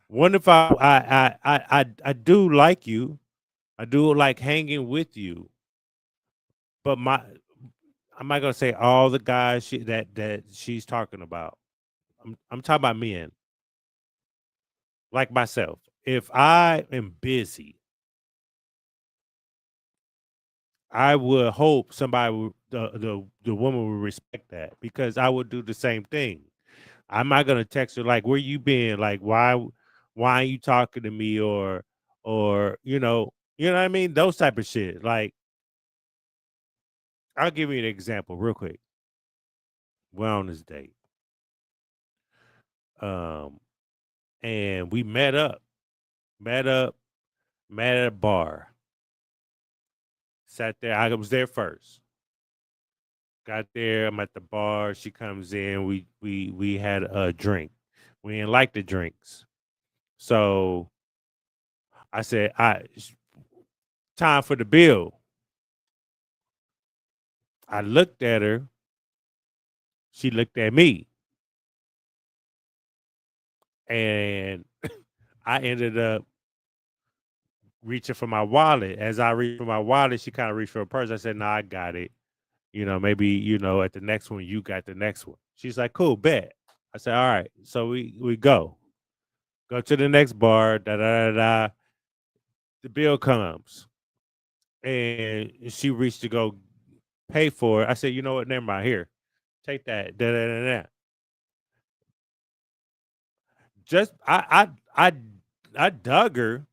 Wonder if I do like you. I do like hanging with you. But I'm not gonna say all the guys that she's talking about. I'm talking about men like myself. If I am busy, I would hope somebody would, the woman would respect that, because I would do the same thing. I'm not gonna text her like, "Where you been? Like, why are you talking to me?" Or you know what I mean? Those type of shit. Like, I'll give you an example real quick. We're on this date, um, and we met up, met at a bar. Sat there. I was there first. Got there. I'm at the bar. She comes in. We had a drink. We didn't like the drinks, so I said, time for the bill." I looked at her. She looked at me, and I ended up reaching for my wallet. As I reached for my wallet, she kind of reached for her purse. I said, "No, I got it. Maybe at the next one, you got the next one." She's like, "Cool, bet." I said, "All right." So we go to the next bar. Da da da da. The bill comes, and she reached to go pay for it. I said, "You know what? Never mind. Here, take that." Da da da da. Just I dug her,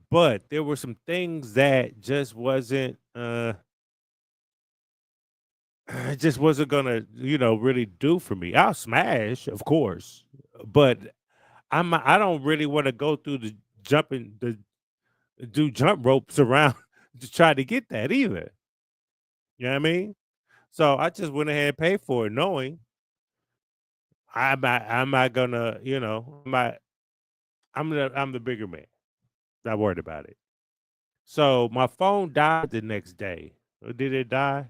but there were some things that just wasn't it just wasn't gonna really do for me. I'll smash, of course, but I don't really want to go through the jumping the do jump ropes around to try to get that either. You know what I mean? So I just went ahead and paid for it, knowing I'm not gonna, I'm the bigger man. Not worried about it. So my phone died the next day. Or did it die?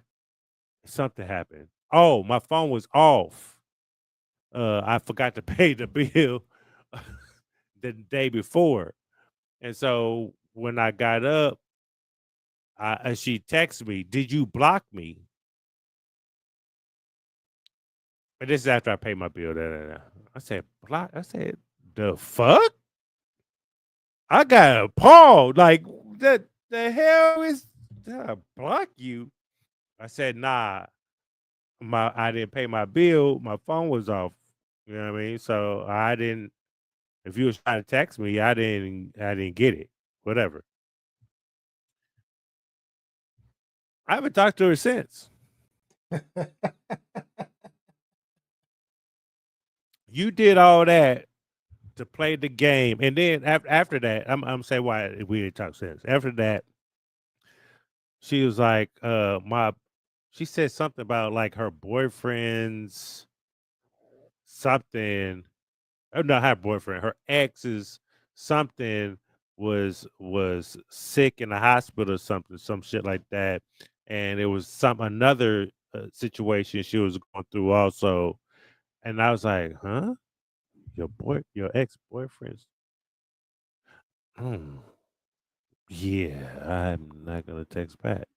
Something happened. Oh, my phone was off. I forgot to pay the bill the day before. And so when I got up, she texted me, "Did you block me?" And this is after I paid my bill. Da, da, da. I said, "Block?" I said, "The fuck?" I got appalled. Like, the hell is did I block you? I said, "Nah, I didn't pay my bill. My phone was off." You know what I mean? So I didn't. If you was trying to text me, I didn't get it. Whatever. I haven't talked to her since. You did all that to play the game, and then after that, I'm saying why we didn't talk since. After that, she was like, she said something about like her boyfriend's something. Oh, not her boyfriend, her ex's something was sick in the hospital or something, some shit like that, and it was another situation she was going through also, and I was like, huh, your ex boyfriend's, hmm, yeah, I'm not gonna text back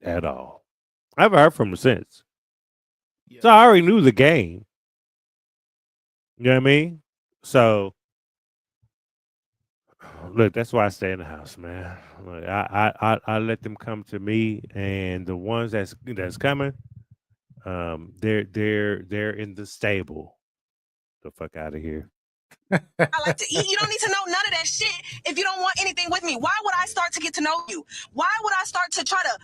at all. I haven't heard from her since, Yeah. so I already knew the game. You know what I mean? So look, that's why I stay in the house, man. Like, I let them come to me, and the ones that's coming, they're in the stable. The fuck out of here. I like to eat. You don't need to know none of that shit if you don't want anything with me. Why would I start to get to know you? Why would I start to try to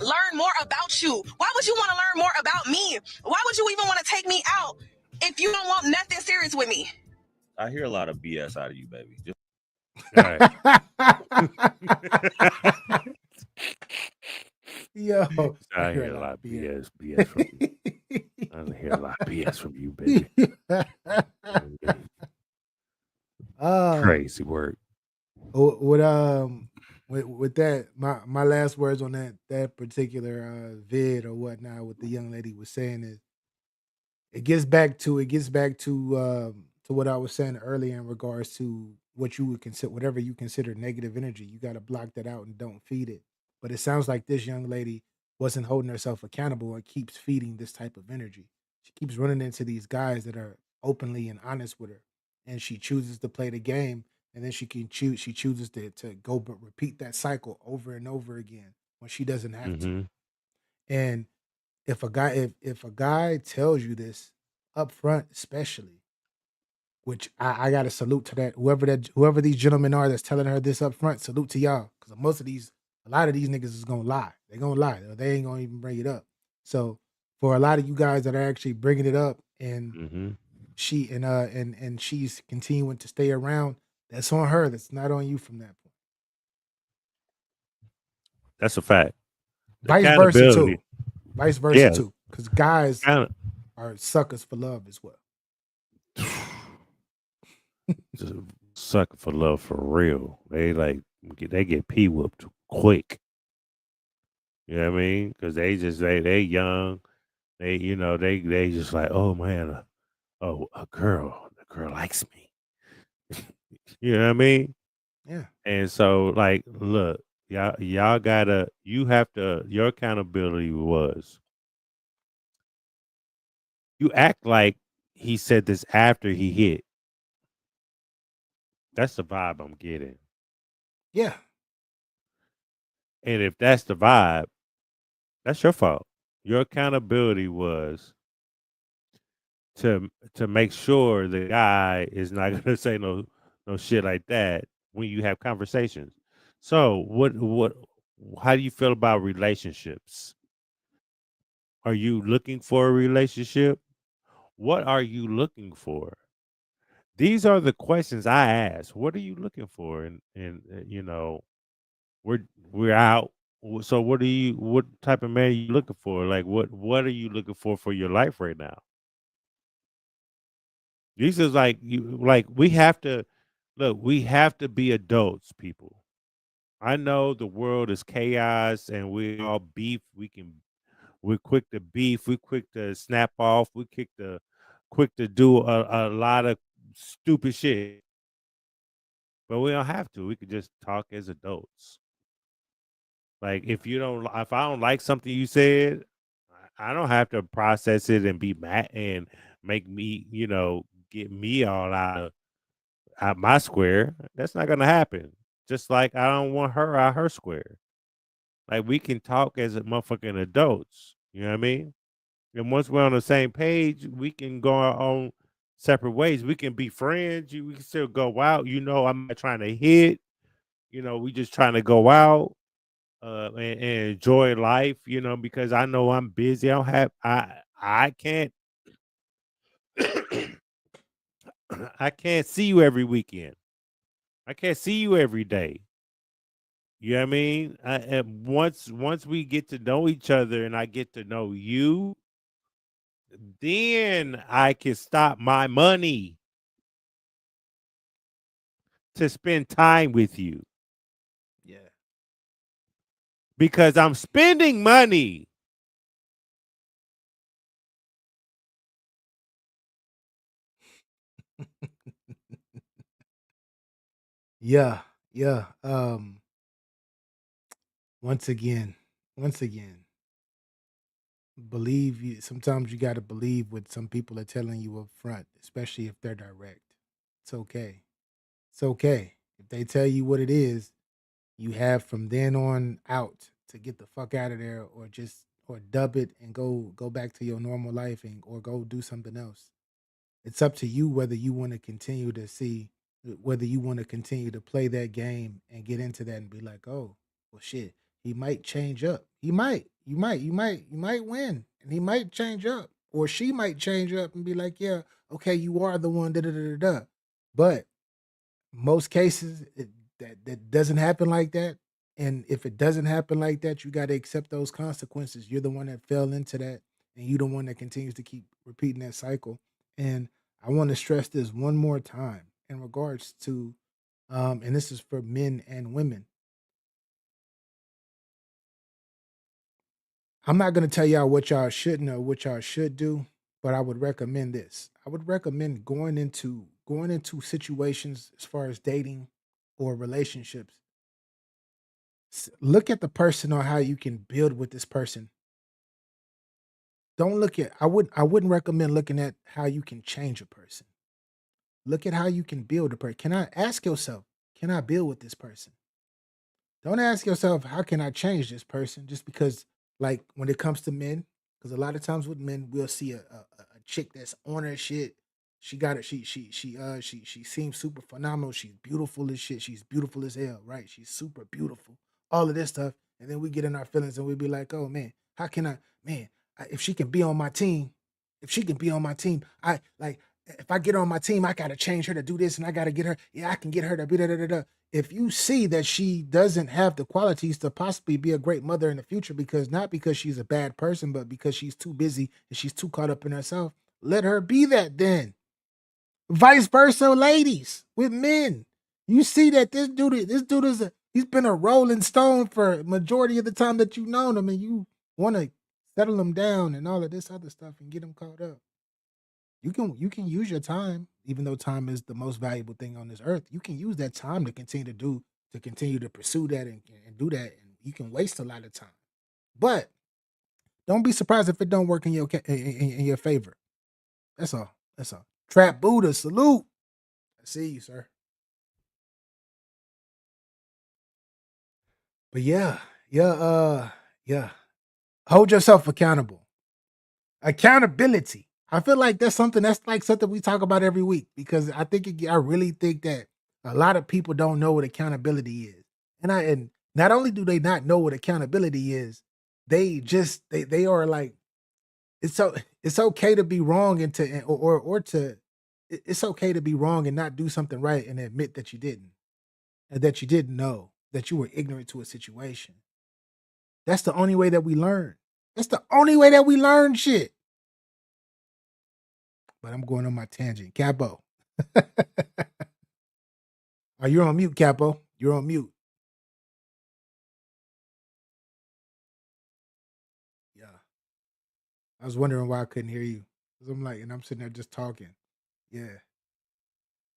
learn more about you? Why would you want to learn more about me? Why would you even want to take me out if you don't want nothing serious with me? I hear a lot of BS out of you, baby. Just All right. Yo, I hear a lot of BS from you. I don't hear a lot of BS from you, baby. Crazy work. With that, my last words on that particular vid or whatnot, what the young lady was saying is, it gets back to what I was saying earlier in regards to what you would consider, whatever you consider negative energy. You got to block that out and don't feed it. But it sounds like this young lady wasn't holding herself accountable and keeps feeding this type of energy. She keeps running into these guys that are openly and honest with her, and she chooses to play the game, and then she chooses to go but repeat that cycle over and over again when she doesn't have to. Mm-hmm. And if a guy tells you this up front, especially, which I gotta salute to whoever these gentlemen are that's telling her this up front, salute to y'all. Because a lot of these niggas is gonna lie. They're gonna lie. They ain't gonna even bring it up. So for a lot of you guys that are actually bringing it up, and Mm-hmm. and she's continuing to stay around, that's on her. That's not on you from that point. That's a fact. Vice versa Accountability. too. Vice versa Yeah. too. Because guys Account- are suckers for love as well. Just sucker for love for real. They get pee whooped quick. You know what I mean? Because they young. They just like, oh man, a girl likes me. You know what I mean? Yeah. And so like, look, y'all gotta, your accountability was, you act like he said this after he hit. That's the vibe I'm getting. Yeah. And if that's the vibe, that's your fault. Your accountability was to make sure the guy is not gonna say no shit like that when you have conversations. So how do you feel about relationships? Are you looking for a relationship? What are you looking for? These are the questions I ask. What are you looking for? And we're we're out. So what type of man are you looking for? Like what are you looking for your life right now? These is we have to look, we have to be adults, people. I know the world is chaos and we all beef. We're quick to beef, we're quick to snap off, quick to do a lot of stupid shit. But we don't have to. We could just talk as adults. Like if I don't like something you said, I don't have to process it and be mad and make me, get me all out my square. That's not gonna happen. Just like I don't want her out her square. Like we can talk as a motherfucking adults. You know what I mean? And once we're on the same page, we can go our own separate ways. We can be friends. We can still go out. I'm not trying to hit. We just trying to go out and enjoy life. Because I know I'm busy. I can't I can't see you every weekend. I can't see you every day. You know what I mean? And once we get to know each other and I get to know you, then I can stop my money to spend time with you. Yeah. Because I'm spending money. Yeah. Yeah. Once again, believe you. Sometimes you got to believe what some people are telling you up front, especially if they're direct. It's okay. It's okay. If they tell you what it is, you have from then on out to get the fuck out of there, or dub it and go back to your normal life, or go do something else. It's up to you whether you want to continue to whether you want to continue to play that game and get into that and be like, oh, well, shit, he might change up. He might. You might win, and he might change up, or she might change up and be like, yeah, okay, you are the one. Da da da da da. But most cases, that doesn't happen like that. And if it doesn't happen like that, you got to accept those consequences. You're the one that fell into that, and you the one that continues to keep repeating that cycle. And I want to stress this one more time in regards to, and this is for men and women. I'm not going to tell y'all what y'all shouldn't or what y'all should do, but I would recommend this. I would recommend going into situations as far as dating or relationships. Look at the person or how you can build with this person. Don't look at I wouldn't recommend looking at how you can change a person. Look at how you can build a person. Can I ask yourself, can I build with this person? Don't ask yourself, how can I change this person? Just because, like, when it comes to men, because a lot of times with men, we'll see a chick that's on her shit. She got it. She seems super phenomenal. She's beautiful as shit. She's beautiful as hell, right? She's super beautiful. All of this stuff, and then we get in our feelings and we be like, oh man, how can if she can be on my team, if she can be on my team, I like. If I get her on my team, I gotta change her to do this, and I gotta get her. Yeah, I can get her to be da da da da. If you see that she doesn't have the qualities to possibly be a great mother in the future, because not because she's a bad person, but because she's too busy and she's too caught up in herself, let her be that then. Vice versa, ladies, with men. You see that this dude he's been a rolling stone for majority of the time that you've known him, and you want to settle him down and all of this other stuff and get him caught up. You can use your time, even though time is the most valuable thing on this earth. You can use that time to continue to pursue that and do that, and you can waste a lot of time. But don't be surprised if it don't work in your favor. That's all. That's all. Trap Buddha, salute. I see you, sir. But yeah. Hold yourself accountable. Accountability. I feel like that's like something we talk about every week, because I really think that a lot of people don't know what accountability is. And not only do they not know what accountability is, they are like, it's okay to be wrong and to or to it's okay to be wrong and not do something right and admit that you didn't, and that you didn't know, that you were ignorant to a situation. That's the only way that we learn. That's the only way that we learn shit. But I'm going on my tangent. Capo. Oh, you're on mute, Capo. You're on mute. Yeah. I was wondering why I couldn't hear you. 'Cause I'm sitting there just talking. Yeah.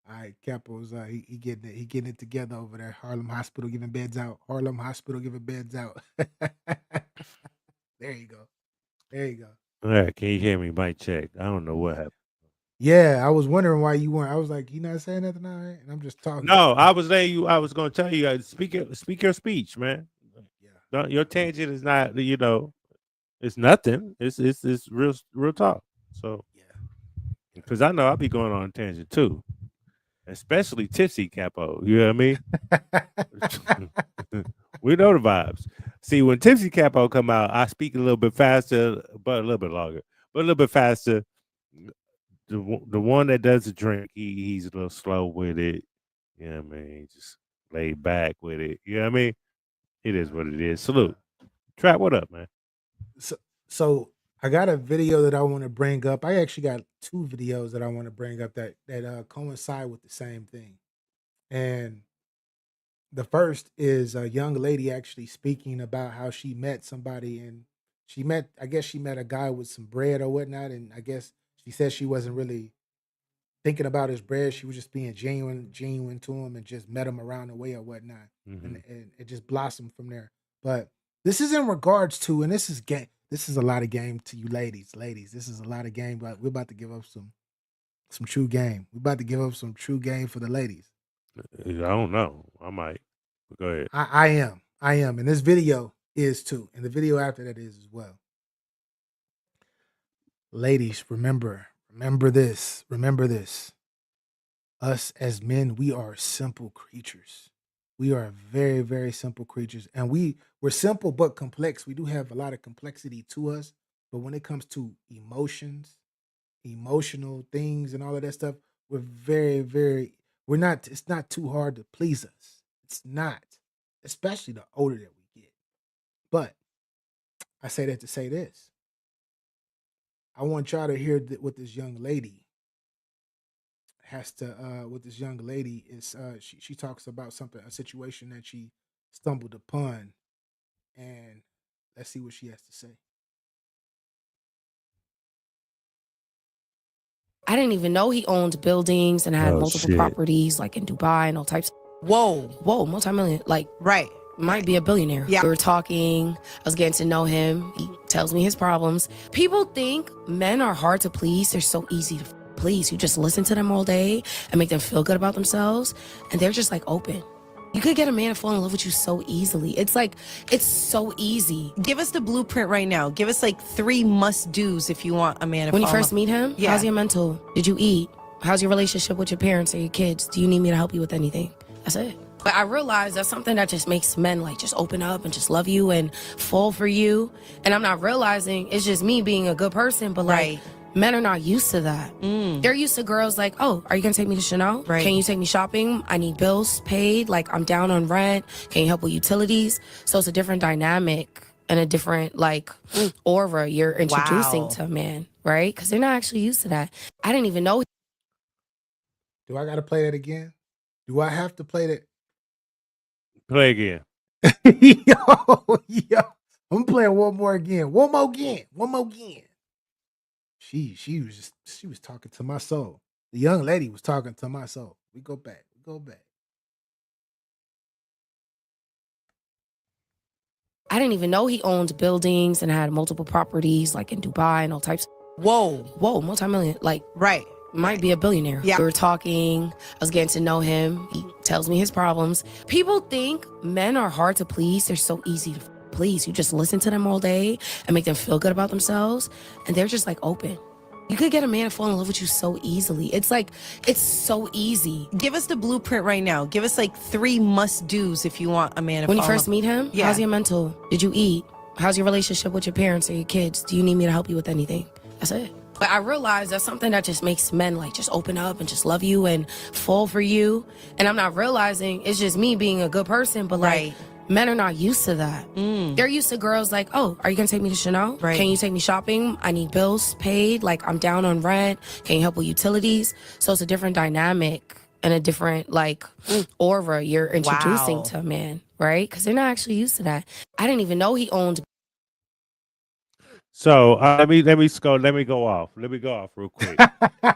All right, Capo's he getting it together over there. Harlem Hospital giving beds out. Harlem Hospital giving beds out. There you go. There you go. All right, can you hear me? Mic check. I don't know what happened. Yeah, I was wondering why you weren't. I was like, you not saying nothing, all right? And I'm just talking. No, I was letting you. I was going to tell you. Speak your speech, man. Yeah. Your tangent is not. It's nothing. It's real talk. So, Yeah. because I know I'll be going on a tangent too, especially tipsy Capo. You know what I mean? We know the vibes. See, when tipsy Capo come out, I speak a little bit faster, but a little bit longer, but a little bit faster. The one that doesn't drink, he's a little slow with it. You know what I mean? Just laid back with it. You know what I mean? It is what it is. Salute. Trap, what up, man? So I got a video that I want to bring up. I actually got two videos that I want to bring up that coincide with the same thing. And the first is a young lady actually speaking about how she met somebody, and I guess she met a guy with some bread or whatnot, and I guess she said she wasn't really thinking about his bread. She was just being genuine to him, and just met him around the way or whatnot. And it just blossomed from there. But this is in regards to, and this is game. This is a lot of game to you ladies. Ladies, this is a lot of game, but we're about to give up some true game. We're about to give up some true game for the ladies. I don't know. I might. Go ahead. I am. And this video is too. And the video after that is as well. Ladies, remember this. Remember this. Us as men, we are simple creatures. We are very, very simple creatures. And we're simple but complex. We do have a lot of complexity to us. But when it comes to emotions, emotional things and all of that stuff, we're very, very, it's not too hard to please us. It's not. Especially the older that we get. But I say that to say this. I want y'all to hear what this young lady has to. What this young lady is. She talks about a situation that she stumbled upon, and let's see what she has to say. I didn't even know he owned buildings and had multiple properties like in Dubai and all types. Whoa, multi-million, like might be a billionaire. Yeah. We were talking, I was getting to know him. He tells me his problems. People think men are hard to please. They're so easy to please. You just listen to them all day and make them feel good about themselves, and they're just like open. You could get a man to fall in love with you so easily. It's so easy. Give us the blueprint right now. Give us like 3 must-dos if you want a man to When you fall in first love. meet him, Yeah. how's your mental? Did you eat? How's your relationship with your parents or your kids? Do you need me to help you with anything? That's it. But I realize that's something that just makes men like just open up and just love you and fall for you. And I'm not realizing it's just me being a good person, but like men are not used to that. They're used to girls like, oh, are you gonna take me to Chanel? Right. Can you take me shopping? I need bills paid. Like I'm down on rent. Can you help with utilities? So it's a different dynamic and a different like aura you're introducing Wow. to a man, right? Because they're not actually used to that. I didn't even know. Do I got to play that again? Do I have to play that? Play again. yo, I'm playing one more again. One more again. She was talking to my soul. The young lady was talking to my soul. We go back. I didn't even know he owned buildings and had multiple properties like in Dubai and all types. Whoa, multi-million, like might be a billionaire. Yeah. We were talking, I was getting to know him. He tells me his problems. People think men are hard to please. They're so easy to please. You just listen to them all day and make them feel good about themselves, and they're just like open. You could get a man to fall in love with you so easily. It's so easy. Give us the blueprint right now. Give us like 3 must-dos if you want a man to When you fall in first love. meet him, Yeah. how's your mental? Did you eat? How's your relationship with your parents or your kids? Do you need me to help you with anything? That's it. But I realize that's something that just makes men like just open up and just love you and fall for you. And I'm not realizing it's just me being a good person, but like men are not used to that. They're used to girls like, oh, are you gonna take me to Chanel? Right. Can you take me shopping? I need bills paid. Like I'm down on rent. Can you help with utilities? So it's a different dynamic and a different like aura you're introducing Wow. to a man, right? Because they're not actually used to that. I didn't even know he owned. So let me go off. Let me go off real quick.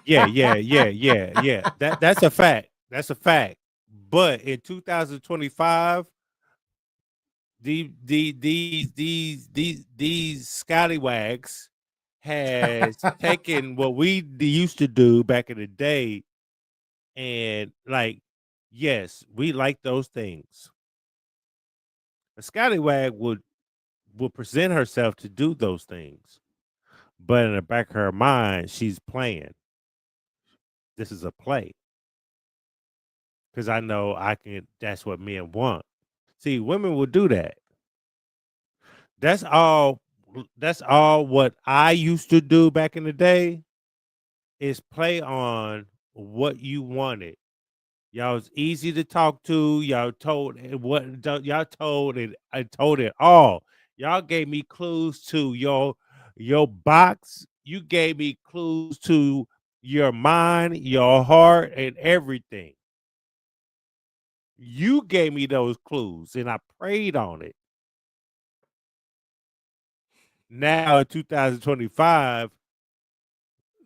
Yeah. That's a fact. That's a fact. But in 2025, these scallywags has taken what we used to do back in the day, and like, yes, we like those things. A scallywag would present herself to do those things, but in the back of her mind, she's playing. This is a play because I know I can. That's what men want. See, women will do that. That's all. That's all what I used to do back in the day is play on what you wanted. Y'all was easy to talk to. Y'all told y'all told it. I told it all. Y'all gave me clues to your box. You gave me clues to your mind, your heart, and everything. You gave me those clues, and I prayed on it. Now in 2025,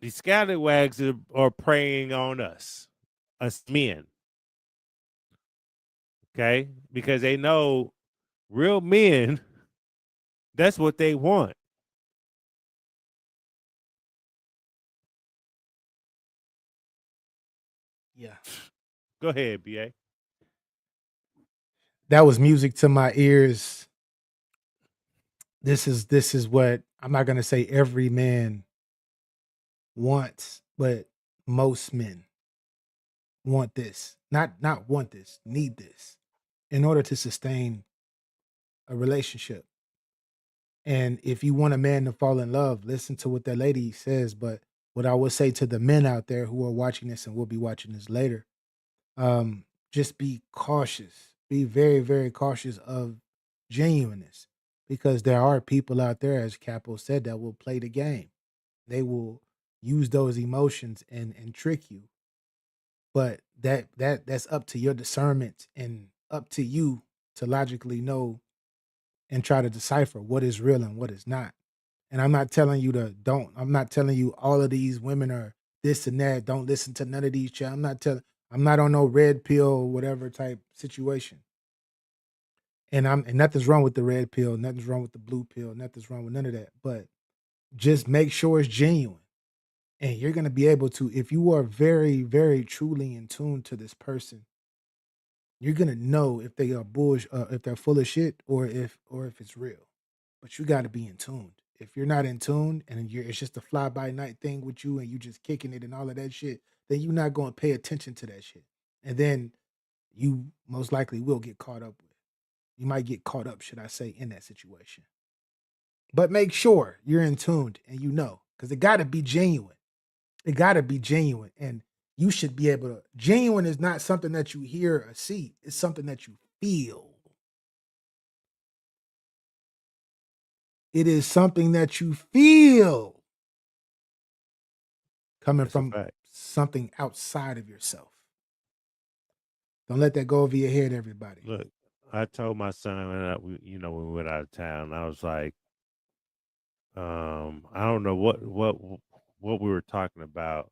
the scallywags are preying on us men. Okay, because they know real men. That's what they want. Yeah. Go ahead, BA. That was music to my ears. This is what I'm not gonna say every man wants, but most men want this. Not want this, need this in order to sustain a relationship. And if you want a man to fall in love, listen to what that lady says. But what I would say to the men out there who are watching this and will be watching this later, just be cautious. Be very, very cautious of genuineness because there are people out there, as Capo said, that will play the game. They will use those emotions and trick you. But that's up to your discernment and up to you to logically know and try to decipher what is real and what is not. And I'm not telling you to don't. I'm not telling you all of these women are this and that. Don't listen to none of these. I'm not telling. I'm not on no red pill whatever type situation. And nothing's wrong with the red pill. Nothing's wrong with the blue pill. Nothing's wrong with none of that. But just make sure it's genuine. And you're gonna be able to, if you are very, very truly in tune to this person, you're gonna know if they are if they're full of shit, or if it's real. But you got to be in tune. If you're not in tune and it's just a fly by night thing with you and you just kicking it and all of that shit, then you're not going to pay attention to that shit. And then you most likely will get caught up with. You might get caught up, should I say, in that situation. But make sure you're in tune and you know, because it got to be genuine. It got to be genuine. And you should be able to. Genuine is not something that you hear or see, it's something that you feel. It is something that you feel coming That's a from fact. something outside of yourself. Don't let that go over your head, everybody. Look, I told my son when we went out of town, I was like, I don't know what we were talking about.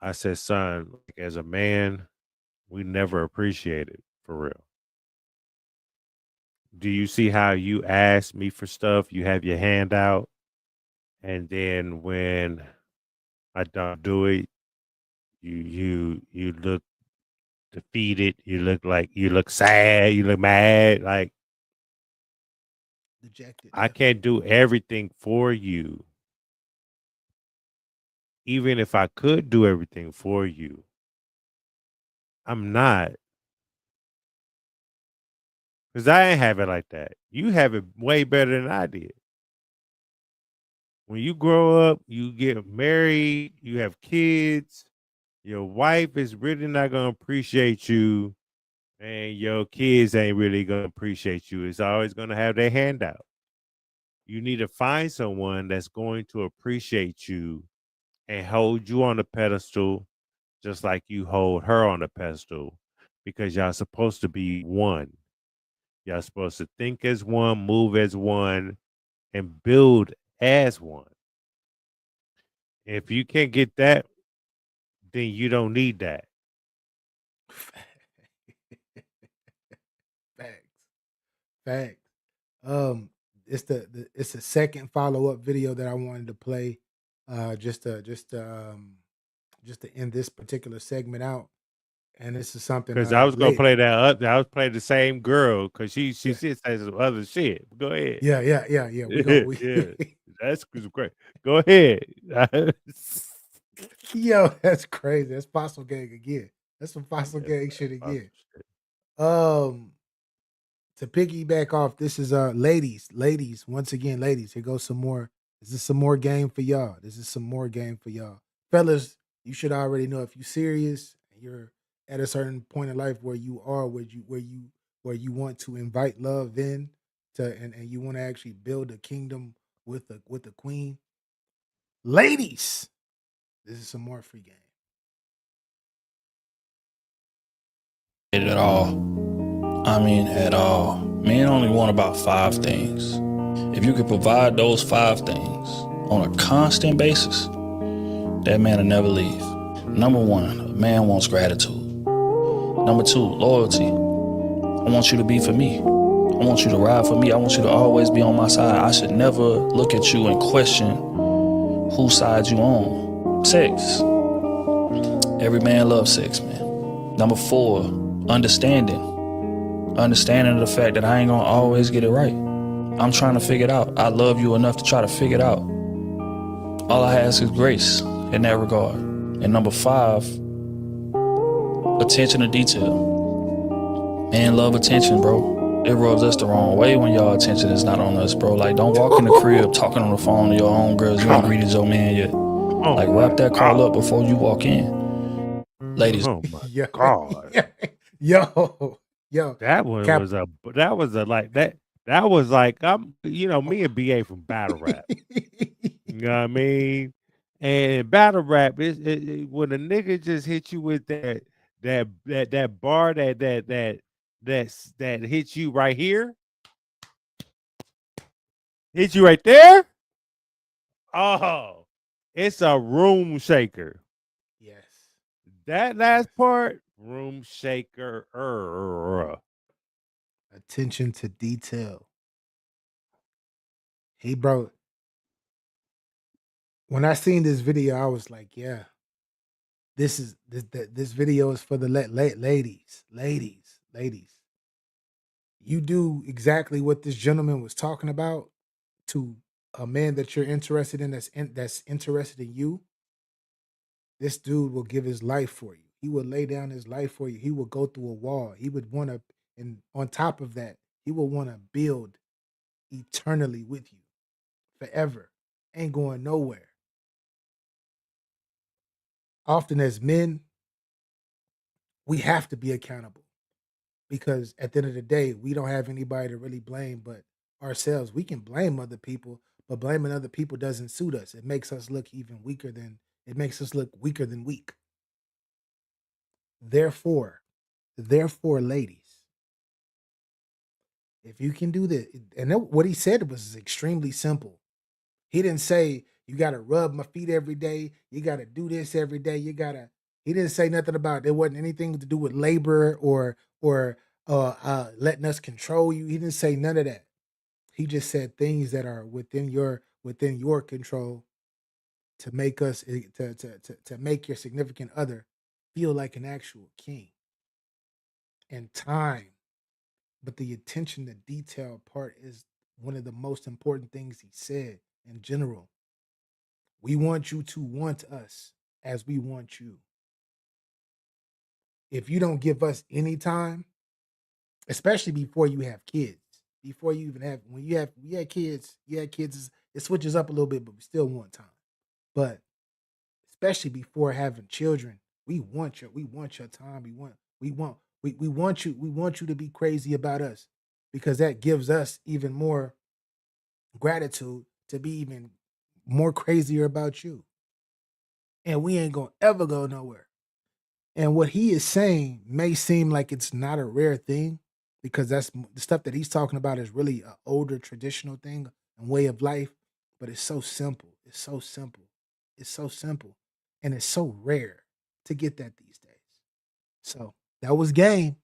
I said, son, like, as a man, we never appreciate it for real. Do you see how you ask me for stuff? You have your hand out, and then when I don't do it, you look defeated. You look sad. You look mad. Like, Dejected. I can't do everything for you. Even if I could do everything for you, I'm not. Because I ain't have it like that. You have it way better than I did. When you grow up, you get married, you have kids, your wife is really not going to appreciate you, and your kids ain't really going to appreciate you. It's always going to have their hand out. You need to find someone that's going to appreciate you and hold you on a pedestal just like you hold her on a pedestal, because y'all supposed to be one. Y'all supposed to think as one, move as one, and build as one. If you can't get that, then you don't need that. Facts. It's it's the second follow-up video that I wanted to play, just to end this particular segment out. And this is something Because I was gonna late. play that. I was playing the same girl because she Yeah. says some other shit. Go ahead. Yeah. Yeah, that's great. Go ahead. Yo, that's crazy. That's fossil gang again. That's some fossil gang shit again. To piggyback off, this is ladies, once again, ladies, here goes some more. This is some more game for y'all. Fellas, you should already know, if you're serious and you're at a certain point in life where you are, where you want to invite love in to, and you want to actually build a kingdom with the queen. Ladies, this is some more free game. At all. I mean, at all. Men only want about 5 things. If you could provide those 5 things on a constant basis, that man will never leave. Number 1, a man wants gratitude. Number 2, loyalty. I want you to be for me. I want you to ride for me. I want you to always be on my side. I should never look at you and question whose side you on. Sex. Every man loves sex, man. Number 4, understanding. Understanding the fact that I ain't gonna always get it right. I'm trying to figure it out. I love you enough to try to figure it out. All I ask is grace in that regard. And number 5, attention to detail. Men love attention, bro. It rubs us the wrong way when y'all attention is not on us, bro. Like, don't walk in the crib talking on the phone to your own girls. You ain't greeted your man yet. Like, wrap that call up before you walk in. Ladies. Oh my God. Yo. That one was that was like, me and BA from battle rap. You know what I mean? And battle rap when a nigga just hit you with that bar that hits you right here, hits you right there. Oh, it's a room shaker. Yes. That last part, room shaker. Attention to detail. He bro. When I seen this video, I was like, yeah, this video is for the ladies. You do exactly what this gentleman was talking about to a man that you're interested in that's interested in you. This dude will give his life for you. He will lay down his life for you. He will go through a wall. He would want to, and on top of that, he will want to build eternally with you forever. Ain't going nowhere. Often as men, we have to be accountable because at the end of the day, we don't have anybody to really blame but ourselves. We can blame other people, but blaming other people doesn't suit us. It makes us look even weaker than weaker than weak. Therefore, ladies, if you can do this, and what he said was extremely simple. He didn't say you got to rub my feet every day. You got to do this every day. He didn't say nothing about there wasn't anything to do with labor or letting us control you. He didn't say none of that. He just said things that are within your control to make us to make your significant other feel like an actual king. And time, but the attention to detail part is one of the most important things he said in general. We want you to want us as we want you. If you don't give us any time, especially before you have kids, before you even have when you had kids, it switches up a little bit, but we still want time. But especially before having children, we want your time. We want you to be crazy about us because that gives us even more gratitude to be even more crazier about you. And we ain't gonna ever go nowhere. And what he is saying may seem like it's not a rare thing because that's the stuff that he's talking about is really an older traditional thing and way of life, but it's so simple. It's so simple. It's so simple. And it's so rare to get that these days. So that was game.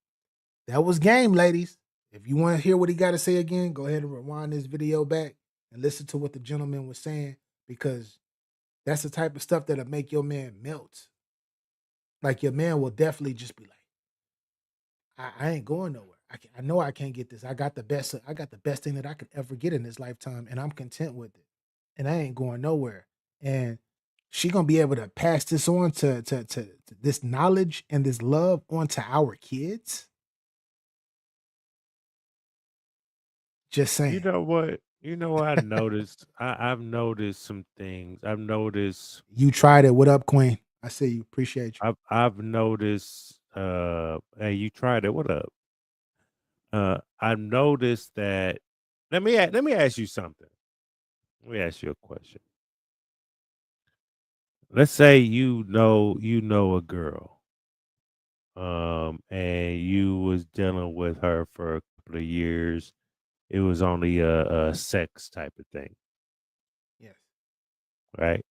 That was game, ladies. If you want to hear what he got to say again, go ahead and rewind this video back and listen to what the gentleman was saying because that's the type of stuff that'll make your man melt. Like your man will definitely just be like, I ain't going nowhere. I know I can't get this. I got the best thing that I could ever get in this lifetime, and I'm content with it. And I ain't going nowhere. And she gonna be able to pass this on to this knowledge and this love on to our kids. Just saying. You know what? I noticed. I've noticed some things. I've noticed. You tried it. What up, Queen? I see you. Appreciate you. I've noticed. Hey, you tried it. What up? I've noticed that. Let me ask you something. Let me ask you a question. Let's say you know a girl, and you was dealing with her for a couple of years. It was only a sex type of thing. Yes. Right.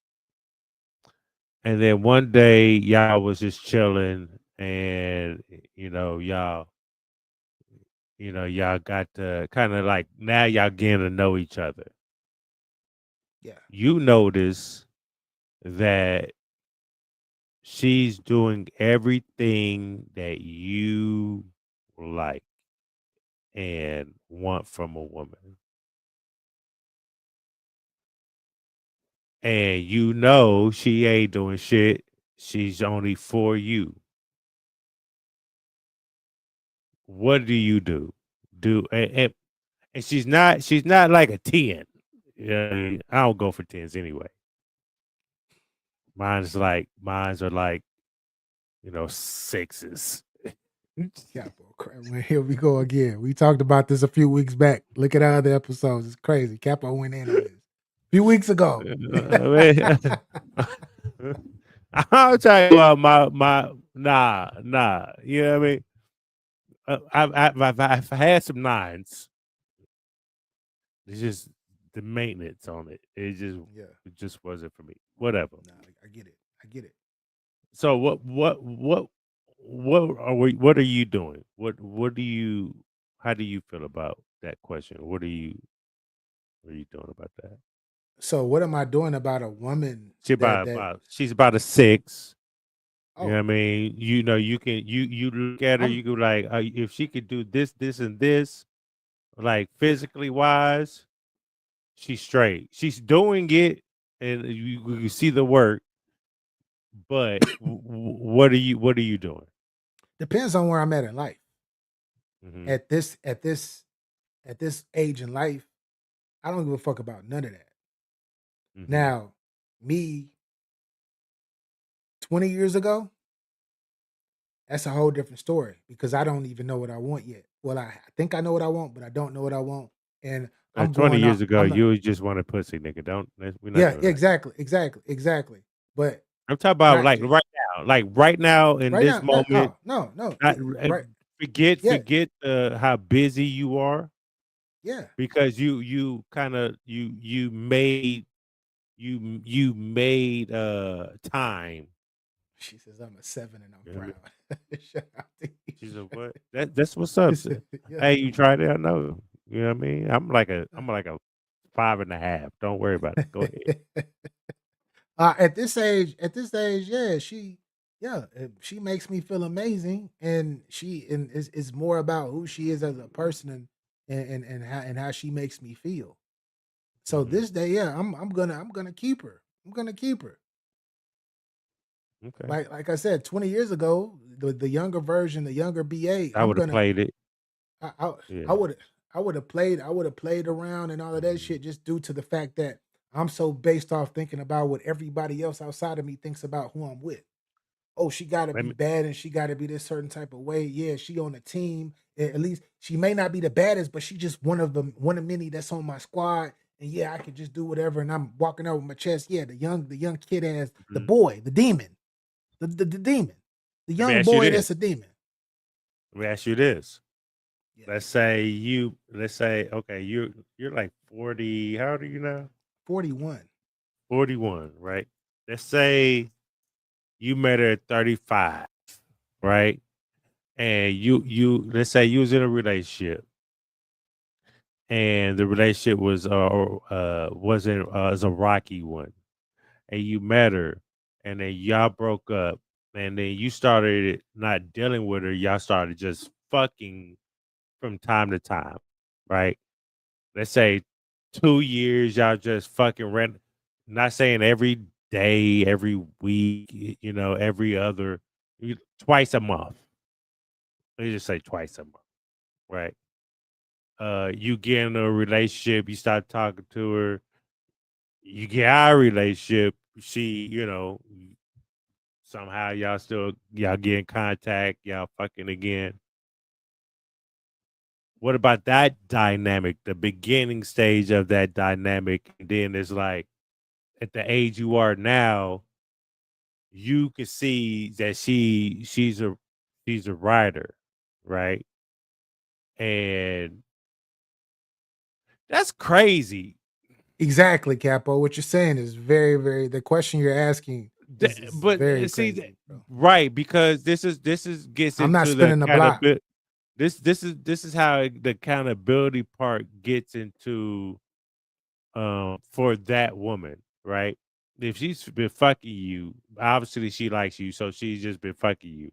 And then one day y'all was just chilling and y'all got to kind of like now y'all getting to know each other. Yeah. You notice that she's doing everything that you like and want from a woman. And she ain't doing shit. She's only for you. What do you do? And she's not like a 10. Yeah, I don't go for 10s anyway. Mine's are like, 6s. Capo, here we go again. We talked about this a few weeks back. Look at our other episodes. It's crazy. Capo went in on this. few weeks ago. I'm talking about my nah. You know what I mean? I've had some 9s. It's just the maintenance on it. It Yeah. just wasn't for me. Whatever. Nah, I get it. I get it. So what are you doing? What do you how do you feel about that question? What are you doing about that? So what am I doing about a woman She that she's about a 6. You know what I oh mean? You know, you look at her, I'm you go like, if she could do this, and this, like physically wise, she's straight. She's doing it, and you see the work. But what are you doing? depends on where I'm at in life. Hmm. At this age in life, I don't give a fuck about none of that. Hmm. Now, me 20 years ago, that's a whole different story because I don't even know what I want yet. Well, I think I know what I want, but I don't know what I want. And I'm 20 going years out. ago, you would just want a pussy, nigga. We're not Yeah, doing that. exactly. But I'm talking when about like right now in right this now, no, moment. no, Not, right, yeah, forget how busy you are, yeah. because you kind of you made time. She says I'm a 7 and I'm You know what I mean? proud. Shout out to you. She's a what? That's what's up. Sis. Yeah. Hey, you tried it? I know. You know what I mean? I'm like a 5.5. Don't worry about it. Go ahead. At this age, yeah, she makes me feel amazing, and it's more about who she is as a person and how she makes me feel. So Hmm. this day, yeah, I'm gonna keep her. I'm gonna keep her. Okay. Like I said, 20 years ago, the younger version, the younger BA, I would have played it. I I I Yeah. would I would have played around and all of that shit just due to the fact that I'm so based off thinking about what everybody else outside of me thinks about who I'm with. Oh, she got to Let be me. bad and she got to be this certain type of way. Yeah, she on the team. At least she may not be the baddest, but she just one of many that's on my squad. And yeah, I can just do whatever. And I'm walking out with my chest. Yeah, the young kid as the Mhm. boy, the demon, the demon, the Let me young ask you boy this. that's a demon. Let me ask you this. Yeah, Let's say okay, you're like 40. How old are you now? 41. 41, right? Let's say you met her at 35, right? And you let's say you was in a relationship, and the relationship wasn't was a rocky one, and you met her, and then y'all broke up, and then you started not dealing with her, y'all started just fucking from time to time, right? Let's say 2 years, y'all just fucking rent. Not saying every day, every week, every other, twice a month. Let me just say twice a month, right? You get in a relationship, you start talking to her, you get out of a relationship, she, somehow y'all get in contact, y'all fucking again. What about that dynamic, the beginning stage of that dynamic? And then it's like at the age you are now, you can see that she's a writer, right? And that's crazy. Exactly, Capo. What you're saying is very, very. The question you're asking is But very see, crazy, bro. right? Because this is gets I'm not into the spinning the block. accountability. This is how the accountability part gets into for that woman, right? If she's been fucking you, obviously she likes you, so she's just been fucking you.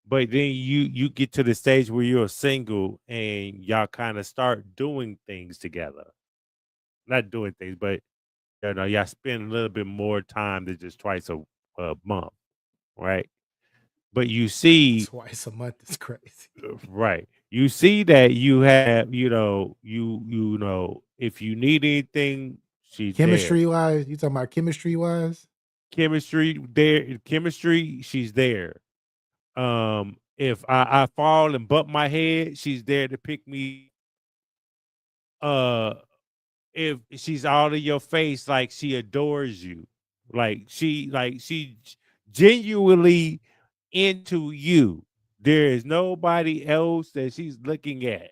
But then you get to the stage where you're single and y'all kind of start doing things together. Not doing things, but y'all spend a little bit more time than just twice a month, right? But you see, Twice a month is crazy. right? You see that you have, if you need anything, she's there. Chemistry wise, you talking about chemistry wise? Chemistry, she's there. If I fall and bump my head, she's there to pick me. Uh, if she's all in your face, like she adores you, like she genuinely into you. There is nobody else that she's looking at.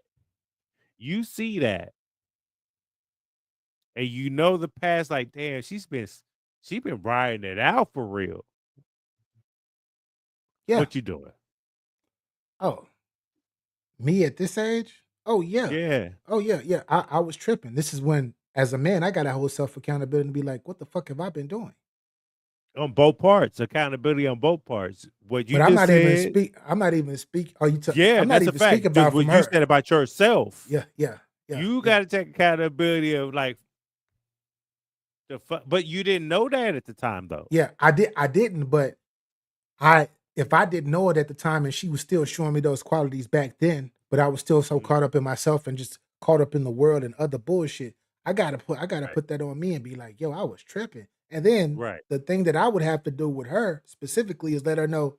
You see that, and you know the past. Like, damn, she's been riding it out for real. Yeah. What you doing? Oh, me at this age? Oh yeah. Yeah, Oh yeah, yeah. I was tripping. This is when, as a man, I got to hold self accountability and be like, what the fuck have I been doing? on both parts, accountability on both parts. What you But I'm just not even said, speak. I'm not even speak. Oh, yeah, I'm not that's a even speaking fact. Just about from what you her. said about yourself. Yeah, yeah, yeah, You yeah. got to take accountability of like but you didn't know that at the time, though. Yeah, I didn't, but I if I didn't know it at the time and she was still showing me those qualities back then, but I was still so Mhm. caught up in myself and just caught up in the world and other bullshit. I gotta Right, put that on me and be like, yo, I was tripping. And then right. the thing that I would have to do with her specifically is let her know,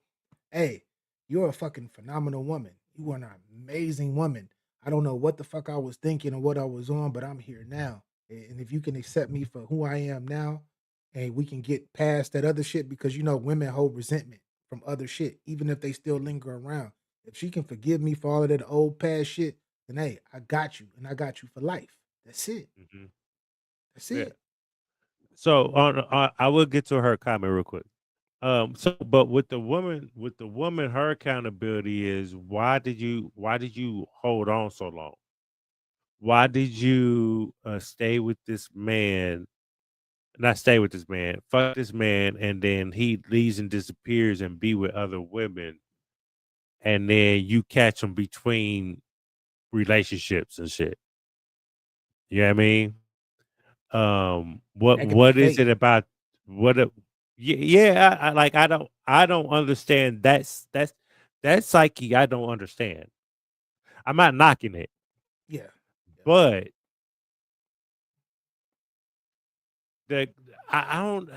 hey, you're a fucking phenomenal woman. You are an amazing woman. I don't know what the fuck I was thinking or what I was on, but I'm here now. And if you can accept me for who I am now, and we can get past that other shit, because you know women hold resentment from other shit, even if they still linger around. If she can forgive me for all of that old past shit, then hey, I got you, and I got you for life. That's it. Mhm. That's Yeah. it. So I will get to her comment real quick. So but with the woman, her accountability is why did you hold on so long? Why did you stay with this man? Not stay with this man, fuck this man, and then he leaves and disappears and be with other women, and then you catch him between relationships and shit. You know what I mean? That could be What is fate. it about what a, yeah, I don't understand that psyche. I don't understand. I'm not knocking it, Yeah. but the I don't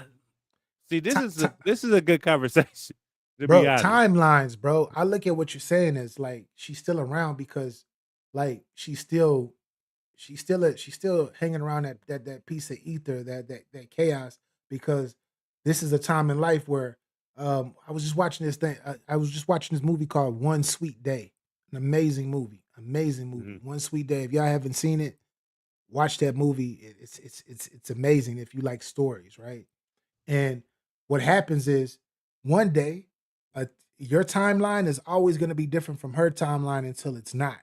see Ti ti this is a good conversation, to be Bro, honest. timelines, bro. I look at what you're saying as like she's still around because like she's still hanging around that piece of ether, that chaos, because this is a time in life where I was just watching this thing. I was just watching this movie called One Sweet Day. An amazing movie. Amazing movie. Mhm. One Sweet Day. If y'all haven't seen it, watch that movie. It's amazing if you like stories, right? And what happens is one day, uh, your timeline is always going to be different from her timeline until it's not,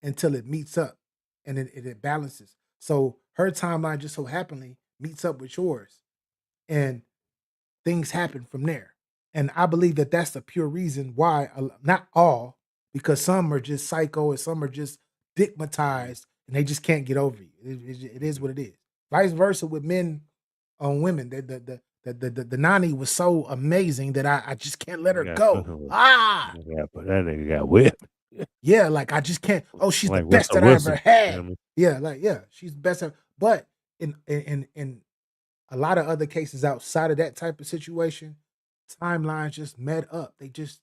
until it meets up and it balances. So her timeline just so happenly meets up with yours, and things happen from there. And I believe that that's the pure reason why, not all, because some are just psycho and some are just Mhm. stigmatized and they just can't get over you. It is Mhm. what it is. Vice versa with men on women. The Nani was so amazing that I just can't let her Yeah, go. Ah, yeah, but that nigga got whipped. yeah, like I just can't. Oh, she's the Like best Russell that I ever Wilson. You know what had. I mean? Yeah, like yeah, she's the best. But in a lot of other cases outside of that type of situation, timelines just met up. They just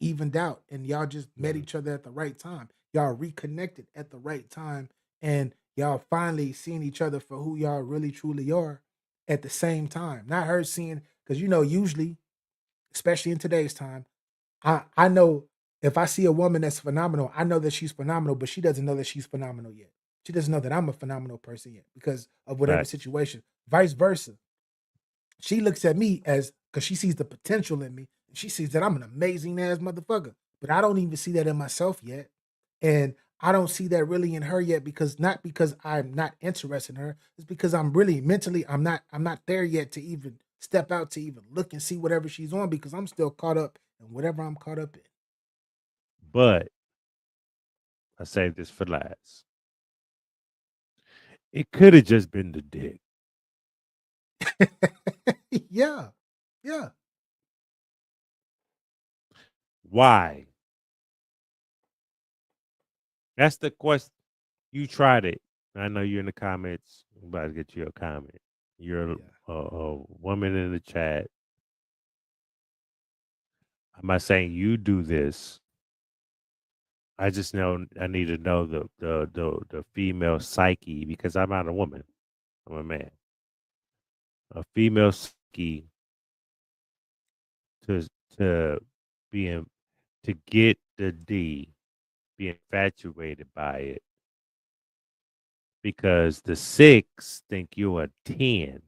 evened out, and y'all just met Mhm. each other at the right time. Y'all reconnected at the right time, and y'all finally seeing each other for who y'all really truly are at the same time. Not her seeing, because you know usually, especially in today's time, I know if I see a woman that's phenomenal, I know that she's phenomenal, but she doesn't know that she's phenomenal yet. She doesn't know that I'm a phenomenal person yet because of whatever Facts. situation. Vice versa, she looks at me as, because she sees the potential in me. She sees that I'm an amazing ass motherfucker, but I don't even see that in myself yet, and I don't see that really in her yet, because not because I'm not interested in her, it's because I'm really mentally I'm not there yet to even step out to even look and see whatever she's on, because I'm still caught up in whatever I'm caught up But I saved this for last. It could have just been the dick. in. Yeah, yeah. Why? That's the question. You tried it. I know you're in the comments. I'm about to get you a comment. You're Yeah. a woman in the chat. I'm not saying you do this. I just know I need to know the female psyche because I'm not a woman. I'm a man. A female psyche to to being to get the D, be infatuated by it because the 6 think you're a 10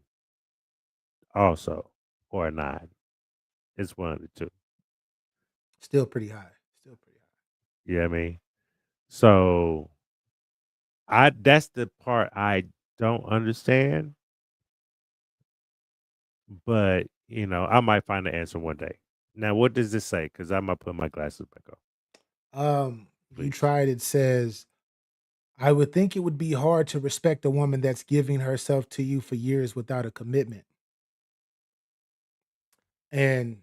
also or a 9. It's one of the two. Still pretty high. Still pretty high. You know what I mean? So that's the part I don't understand, but I might find the answer one day. Now, what does this say? Because I'm gonna put my glasses back on. You Please. tried it says, I would think it would be hard to respect a woman that's giving herself to you for years without a commitment. And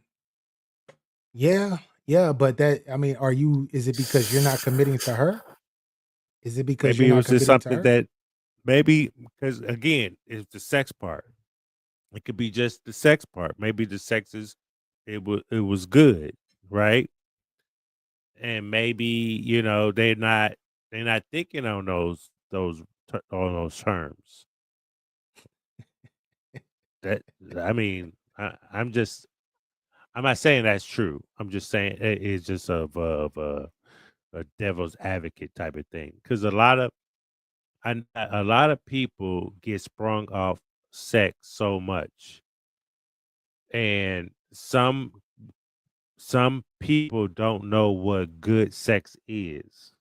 yeah, but is it because you're not committing to her? Is it because you're Maybe it not was just committing to something her? that maybe because again, it's the sex part. It could be just the sex part. Maybe the sex it was good, right? And maybe they're not thinking on on those terms. That I mean, I'm not saying that's true. I'm just saying it's just of a devil's advocate type of thing because a lot of people get sprung off sex so much, and some people don't know what good sex is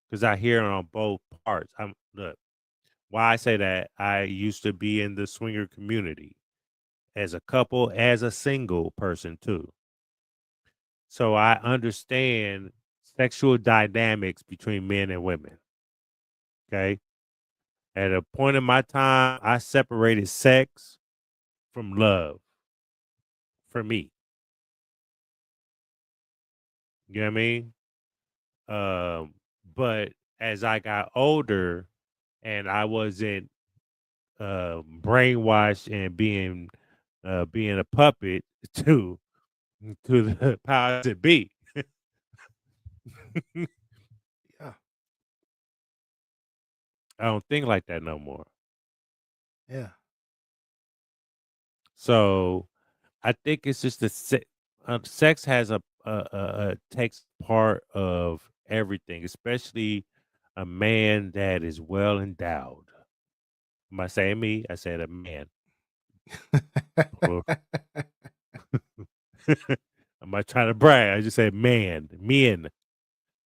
because I hear it on both parts. Look, why I say that, I used to be in the swinger community as a couple, as a single person too. So I understand sexual dynamics between men and women. Okay. At a point in my time, I separated sex from love for me. You know what I mean? But as I got older and I wasn't brainwashed and being a puppet to the powers that be. Yeah. I don't think like that no more. Yeah. So I think it's just sex has a takes part of everything, especially a man that is well endowed. Am I saying me? I said a man. Or- I'm not trying to brag. I just said man, men.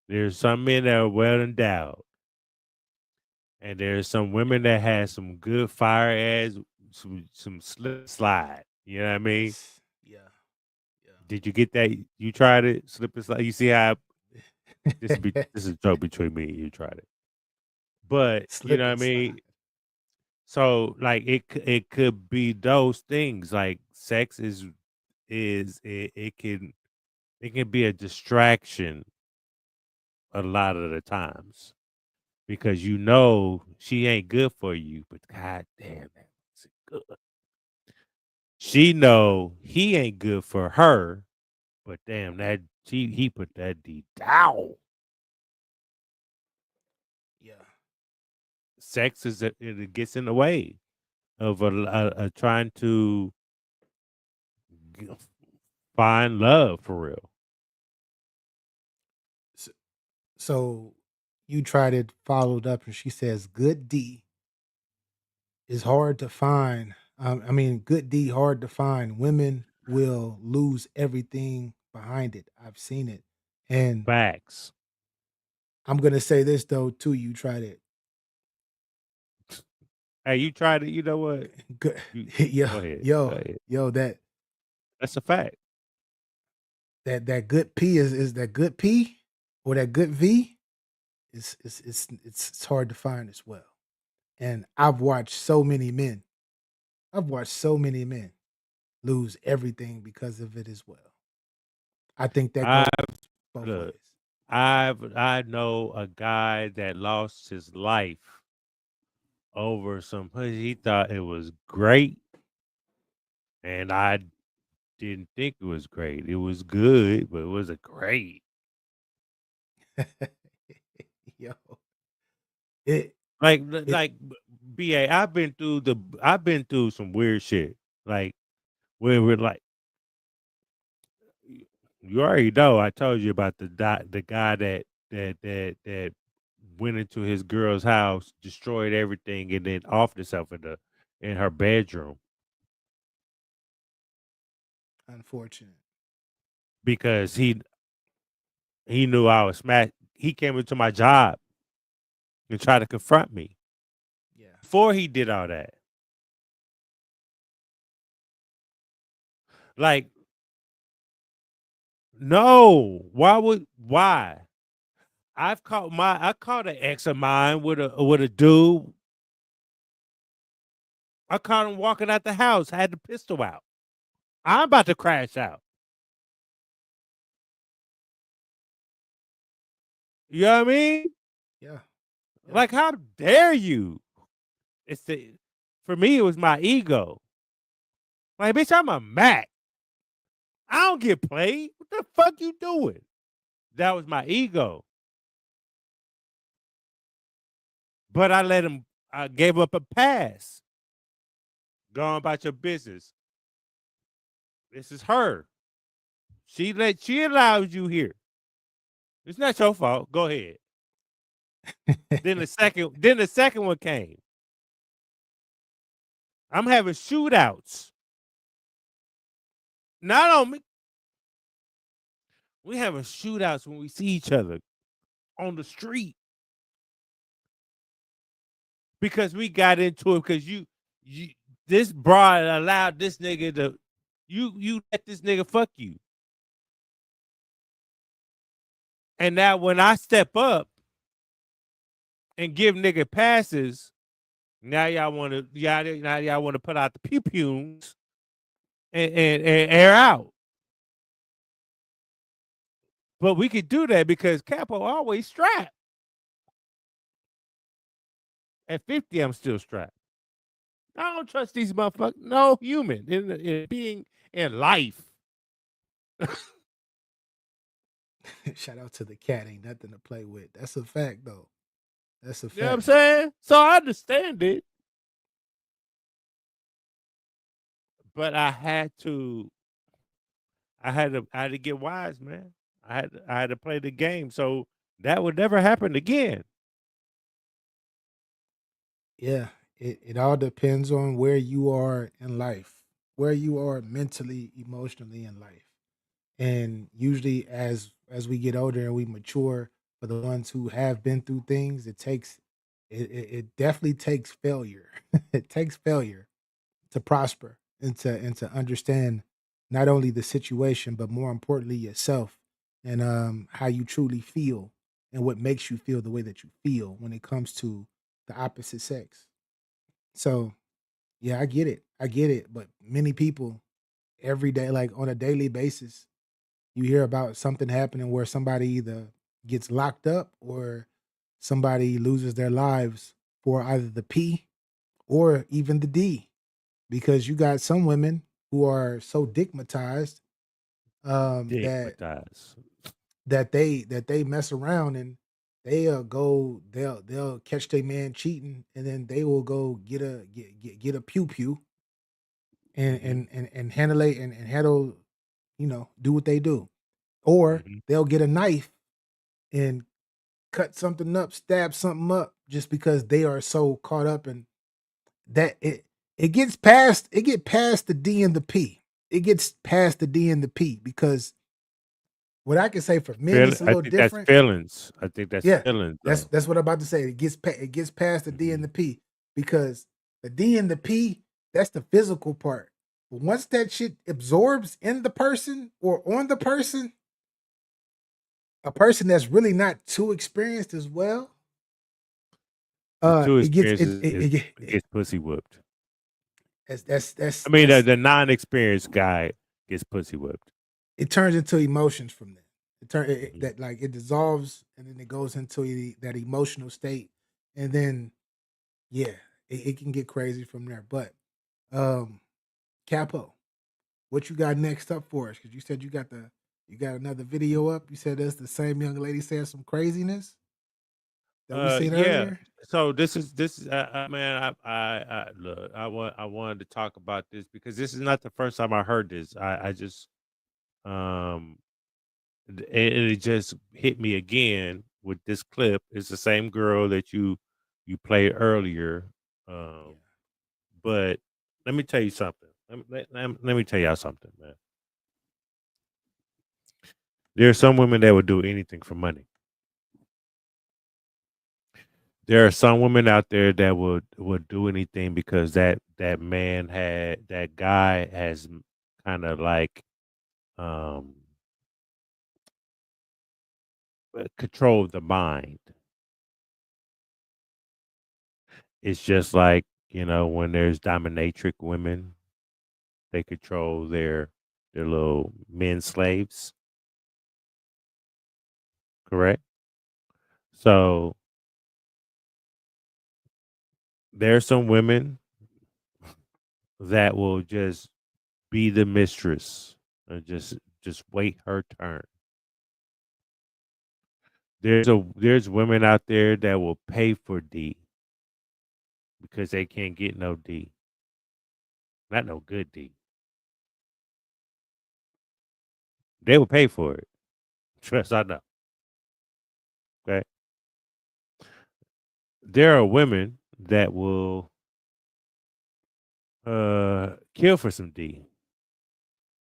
There's some men that are well endowed. And there's some women that has some good fire ass, some slip slide. You know what I mean? Yeah. Did you get that? You tried it, slip and slide. You see how this is a joke between me and you. Tried it, but you Slip know what I and slide. mean. So like it could be those things. Like sex it can be a distraction a lot of the times because she ain't good for you, but god damn that's good. She know he ain't good for her, but damn that he put that D down. Yeah. Sex it gets in the way of a trying to g- find love for real. So you tried it, followed up, and she says, "Good D is hard to find." Good D hard to find. Women will lose everything behind it. I've seen it, and Facts. I'm gonna say this though too. You tried it. Hey, you tried it. You know what? Good. You yo, go ahead. Go yo, ahead. yo. That's a fact. That good P is that good P or that good V. It's hard to find as well. And I've watched so many men. I've watched so many men lose everything because of it as well. I think that I goes both ways. look. I know a guy that lost his life over some pussy. He thought it was great, and I didn't think it was great. It was good, but it wasn't great. Yo, it Like it like BA, I've been through some weird shit. Like where we're like, you already know. I told you about the guy that went into his girl's house, destroyed everything, and then offed himself in her bedroom unfortunate. because he knew I was smacked. He came into my job and tried to confront me Yeah. before he did all that. Like, no, why? I caught an ex of mine with a dude. I caught him walking out the house, had the pistol out. I'm about to crash out. You know what I mean? Yeah. Yeah. Like, how dare you? For me, it was my ego. Like, bitch, I'm a Mac. I don't get played. What the fuck you doing? That was my ego. But I gave up a pass. Go on about your business. This is her. She allows you here. It's not your fault. Go ahead. Then the second one came. I'm having shootouts. Not on me. We having shootouts when we see each other on the street because we got into it because you this broad allowed this nigga to you let this nigga fuck you. And now when I step up and give nigga passes, now y'all want to put out the pew pews and air out. But we could do that because Capo always strapped. At 50, I'm still strapped. I don't trust these motherfuckers. No human in being in life. Shout out to the cat. Ain't nothing to play with. That's a fact, though. That's a You know what I'm fact. saying? So I understand it. But I had to get wise, man. I had to play the game. So that would never happen again. Yeah. It all depends on where you are in life, where you are mentally, emotionally in life. And usually as we get older and we mature, for the ones who have been through things, it definitely takes failure. It takes failure to prosper and to understand not only the situation, but more importantly yourself and how you truly feel and what makes you feel the way that you feel when it comes to the opposite sex. So yeah, I get it. I get it. But many people every day, like on a daily basis, you hear about something happening where somebody either gets locked up or somebody loses their lives for either the P or even the D. Because you got some women who are so digmatized that Stigmatized. they mess around and they'll catch their man cheating and then they will go get a pew pew and Mhm. handle it and handle, do what they do. Or Mhm. they'll get a knife and cut something up, stab something up just because they are so caught up in that it get past the D and the P. It gets past the D and the P because what I can say for men it's a I little think that's different. feelings. I think that's Yeah, feelings that's though. that's what I'm about to say. It gets past the D and Mhm. the P because the D and the P, that's the physical part. But once that shit absorbs in the person or on the person, a person that's really not too experienced as well, The two it gets experiences it, is it, it gets pussy whooped. that's I mean, that's the non-experienced guy gets pussy whipped. it turns into emotions from there. Mhm. That like it dissolves and then it goes into that emotional state, and then yeah, it can get crazy from there. But um, Capo, what you got next up for us? Because you said You got another video up. You said that's the same young lady saying some craziness that we seen Yeah. earlier. So this is man. I look. I wanted to talk about this because this is not the first time I heard this. I just it just hit me again with this clip. It's the same girl that you played earlier. But let me tell you something. Let me tell y'all something, man. There are some women that would do anything for money. There are some women out there that would do anything because that guy has kind of like control the mind. It's just like, when there's dominatrix women, they control their little men slaves. Correct? So there's some women that will just be the mistress and just wait her turn. There's women out there that will pay for D because they can't get no D. Not no good D. They will pay for it. Trust I know. Okay. There are women that will kill for some D.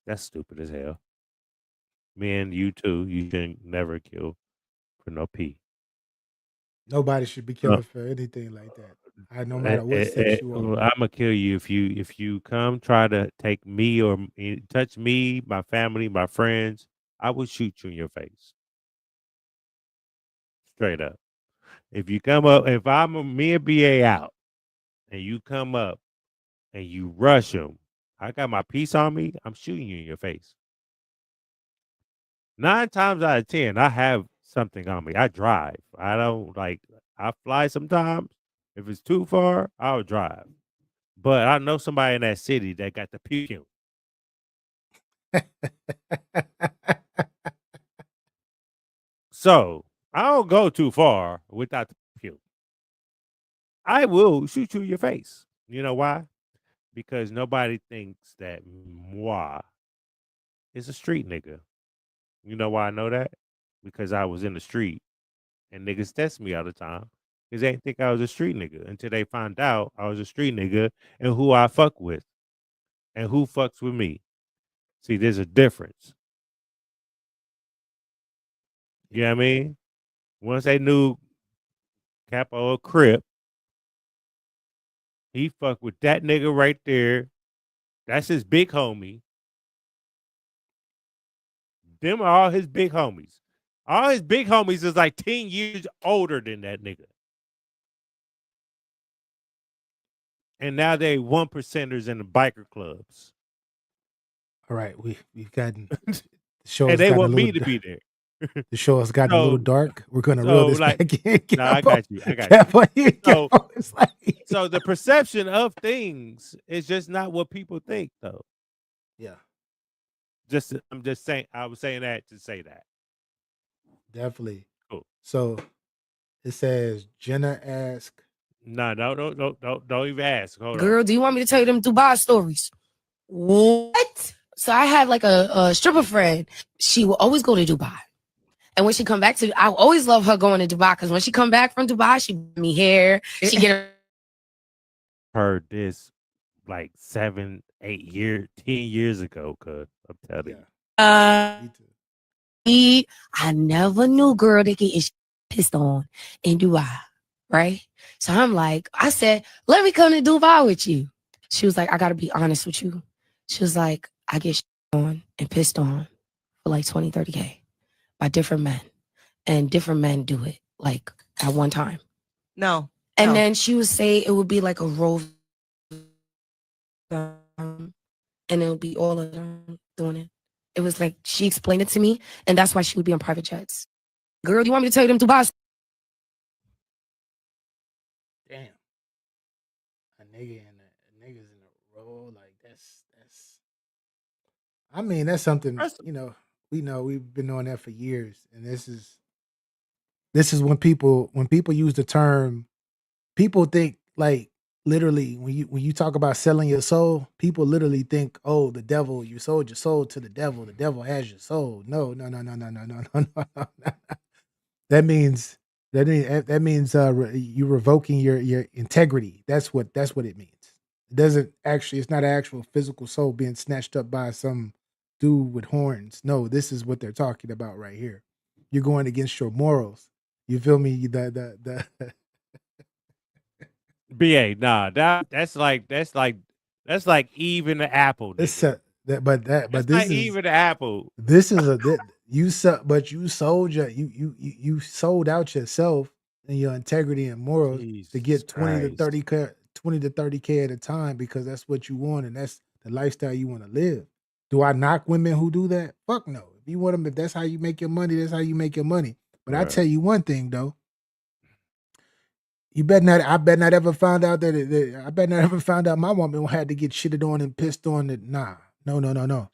That's stupid as hell. Men, you too. You shouldn't never kill for no P. Nobody should be killing for anything like that. No matter what sex you are. I'm gonna kill you if you come try to take me or touch me, my family, my friends. I will shoot you in your face. Straight up. If you come up, if me and BA out, and you come up and you rush him, I got my piece on me. I'm shooting you in your face. 9 times out of 10, I have something on me. I drive. I don't I fly sometimes. If it's too far, I'll drive. But I know somebody in that city that got the pew. So I don't go too far without the pew. I will shoot you in your face. You know why? Because nobody thinks that moi is a street nigga. You know why I know that? Because I was in the street and niggas test me all the time. Because they didn't think I was a street nigga until they find out I was a street nigga and who I fuck with and who fucks with me. See, there's a difference. You know what I mean? Once they knew Capo Crip, he fucked with that nigga right there. That's his big homie. Them are all his big homies. All his big homies is like 10 years older than that nigga. And now they 1%ers in the biker clubs. All right, we've gotten the show and has they gotten want a me little to be there. the show has gotten a little dark. We're gonna reel this back in. No, I got you. So the perception of things is just not what people think, though. Yeah. I'm just saying. I was saying that to say that. Definitely. Cool. So it says Jenna asked. No, don't even ask. Hold Girl, on. do you want me to tell you them Dubai stories? What? So I had like a stripper friend. She will always go to Dubai. And when she come back I always love her going to Dubai because when she come back from Dubai, she give me hair. She get heard this like 7, 8 years, 10 years ago, cuz I'm telling you. I never knew, girl, they getting pissed on in Dubai, right? So I'm like, I said, let me come to Dubai with you. She was like, I gotta be honest with you. She was like, I get on and pissed on for like 20, 30K by different men. And different men do it like at one time. No. And then she would say it would be like a role and it would be all of them doing it. It was like she explained it to me, and that's why she would be on private jets. Girl, do you want me to tell you them Dubai? Damn. Niggas in a role like that's I mean, that's something, we know we've been on that for years, and this is when people use the term, people think like literally when you talk about selling your soul, people literally think, oh, the devil, you sold your soul to the devil has your soul. No, no, no, no, no, no, no, no, no, no. That means you revoking your integrity. That's what it means. It doesn't actually. It's not an actual physical soul being snatched up by some dude with horns. No, this is what they're talking about right here. You're going against your morals. You feel me? The BA, nah, that's like Eve and the apple, it's nigga. but That's this like Eve is and the apple. this is but you sold you sold out yourself and your integrity and morals to Jesus get 20 to Christ. 30K at a time because that's what you want and that's the lifestyle you want to live. Do I knock women who do that? Fuck no. If you want them, if that's how you make your money, that's how you make your money. But I Right. tell you one thing though, you better not. I bet not ever found out I bet not ever found out my woman had to get shitted on and pissed on. That nah, no.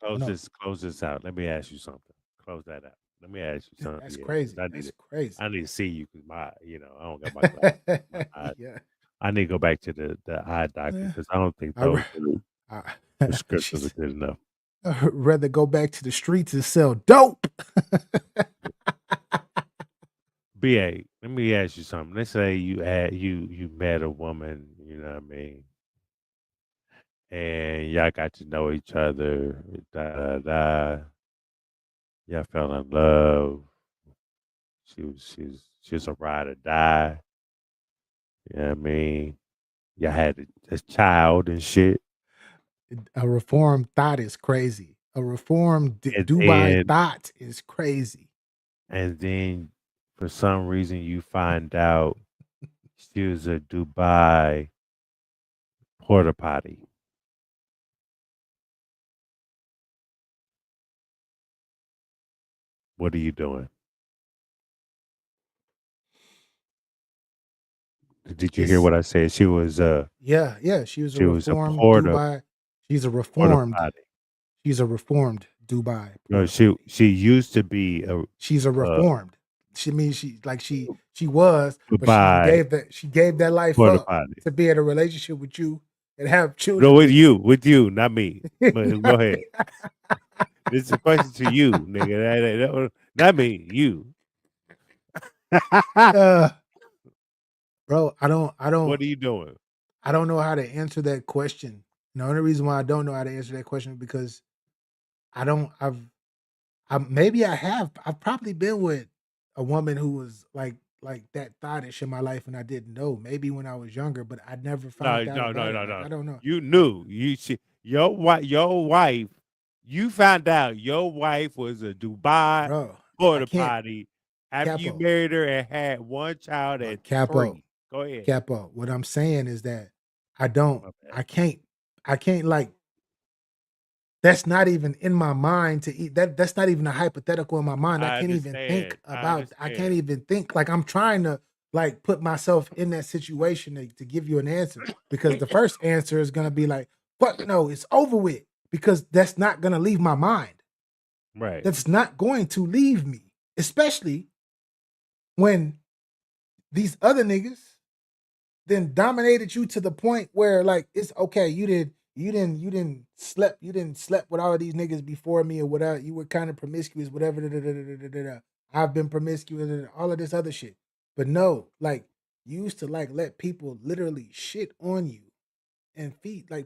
Close this out. Let me ask you something. Close that out. Let me ask you something. That's BA, 'cause crazy. I need That's it. crazy. I need to see you because I don't got my glasses. My eye. Yeah. I need to go back to the eye doctor Yeah. because I don't think I, those I, prescriptions are good enough. I'd rather go back to the streets and sell dope. BA, let me ask you something. Let's say you met a woman, you know what I mean, and y'all got to know each other, y'all fell in love. She was a ride or die. You know what I mean? Y'all had a child and shit. A reformed thought is crazy. A reformed And Dubai then thought is crazy. and then for some reason you find out she was a Dubai porta potty. What are you doing? Did you hear It's what I said? She was yeah. She was a she was a reformed Dubai. She's a porta reformed. potty. She's a reformed Dubai No, porta potty. she used to be a She's a uh, reformed. She means she was, but Dubai she gave that life porta up potty. to be in a relationship with you and have No, children with you, not me. But go ahead. This is a question to you, nigga. Not me, you. uh, bro, What are you doing? I don't know how to answer that question. And the only reason why I don't know how to answer that question is because I don't. Maybe I have. I've probably been with a woman who was like that thottish in my life, and I didn't know. Maybe when I was younger, but I never No, found out no, no, about it. no, Like no. I don't know. You knew. Your wife. You found out your wife was a Dubai Bro, I porta can't. potty after you Capo, married her and had one child at capo, 3. Go ahead. capo. What I'm saying is that I don't. My bad. I can't like. That's not even in my mind to eat. That's not even a hypothetical in my mind. I I can't even think understand. I about. I can't understand. even think. Like I'm trying to like put myself in that situation to give you an answer because the first answer is gonna be like, "Fuck no, it's over with," because that's not gonna leave my mind. Right. That's not going to leave me, especially when these other niggas then dominated you to the point where like it's okay, you didn't slept with all of these niggas before me or whatever. You were kind of promiscuous, whatever. Da, da, da, da, da, da, da. I've been promiscuous and all of this other shit. But no, like you used to like let people literally shit on you and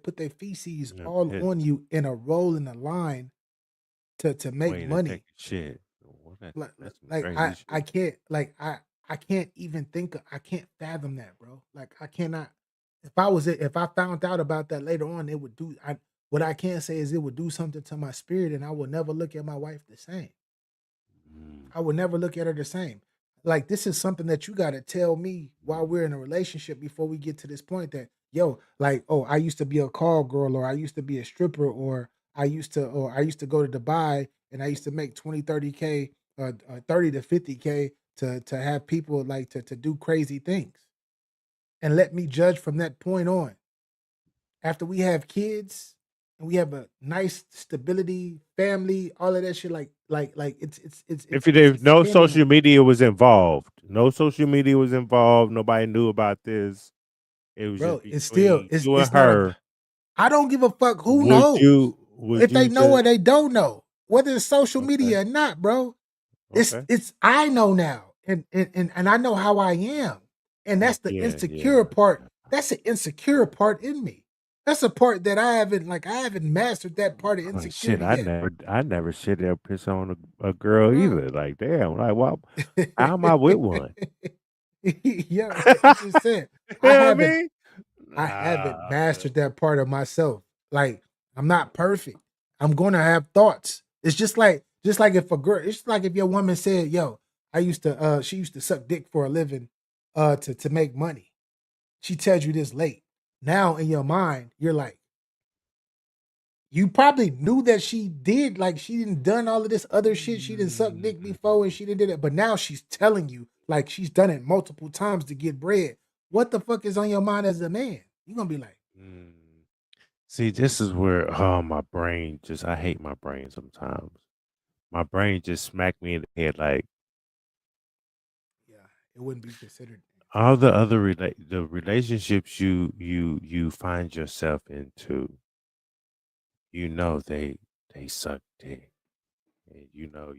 put their feces Yeah, all piss. on you in a roll in a line to make Wait, they money. take shit. Well, Like that's some like crazy shit. I can't like I can't even I can't fathom that, bro. Like I cannot. If I found out about that later on, it would do. What I can say is it would do something to my spirit, and I will never look at my wife the same. Mm. I would never look at her the same. Like this is something that you got to tell me while we're in a relationship before we get to this point that yo, like, oh, I used to be a call girl or I used to be a stripper or I used to go to Dubai and I used to make 20, 30K 30 to 50K to have people like to do crazy things. And let me judge from that point on. After we have kids and we have a nice stability, family, all of that shit. Like it's If no extending. social media was involved, nobody knew about this. It was Bro, just it's still between you and it's not a. her. I don't give a fuck who Would knows. If they you know or just they don't know, whether it's social okay? media or not, bro. Okay. It's I know now, and I know how I am, and that's the Yeah, insecure yeah. part. That's the insecure part in me. That's a part that I haven't mastered that part of Oh, shit, insecurity yet, I never shit that piss on a girl bro. either. Like, damn, like, well, how am I with one? Yeah, I'm just saying. You I know what I haven't mean? I haven't Nah, mastered that part of myself. Like I'm not perfect. I'm gonna have thoughts. It's just like if a girl, it's like if your woman said, "Yo, she used to suck dick for a living, to make money." She tells you this late. Now in your mind, you're like, you probably knew that she did, like she didn't done all of this other shit. She didn't suck dick before and she didn't do that. But now she's telling you like she's done it multiple times to get bread. What the fuck is on your mind as a man? You're gonna be like, mm. See, this is where my brain I hate my brain sometimes. My brain just smacked me in the head like yeah, it wouldn't be considered. all the other the relationships you find yourself into, they suck dick. And you know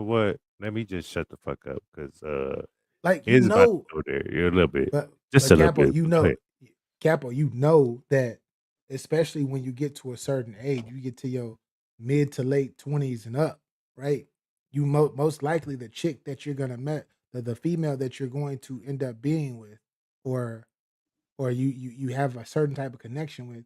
what? Let me just shut the fuck up because Like it's about to go there. You're a little bit. but Just but a little Capo, bit. Go ahead. You know that especially when you get to a certain age, you get to your mid to late 20s and up, right? You most likely the chick that you're gonna met, the female that you're going to end up being with, or you have a certain type of connection with,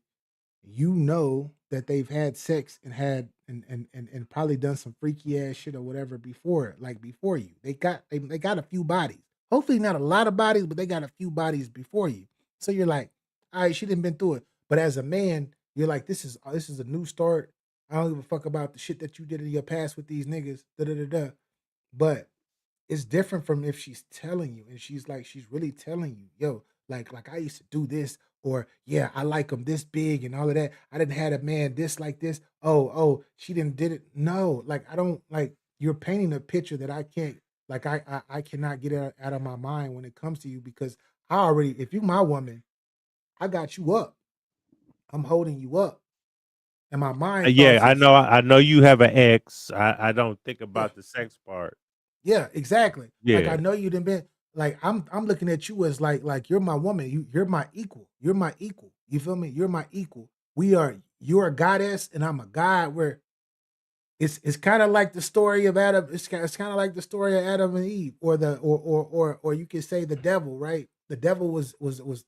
you know that they've had sex and had and probably done some freaky ass shit or whatever before, like before you. They got a few bodies. Hopefully not a lot of bodies, but they got a few bodies before you. So you're like, all right, she didn't been through it. But as a man, you're like, this is a new start. I don't give a fuck about the shit that you did in your past with these niggas. Da da da da. But it's different from if she's telling you and she's really telling you, yo, like I used to do this, or yeah, I like them this big and all of that. I didn't have a man this like this. Oh, she didn't did it. No, like I don't like you're painting a picture that I can't like I cannot get out of my mind when it comes to you because I already if you my woman, I got you up. I'm holding you up. And my mind Yeah, thoughts I is know. I know you have an ex. I don't think yeah. about the sex part. Yeah, exactly. Like I Yeah. know you didn't been like I'm looking at you as like you're my woman. You're my equal. You're my equal. You feel me? You're my equal. You're a goddess and I'm a god. Where it's kind of like the story of Adam. It's kind of like the story of Adam and Eve, or or you could say the devil, right? The devil was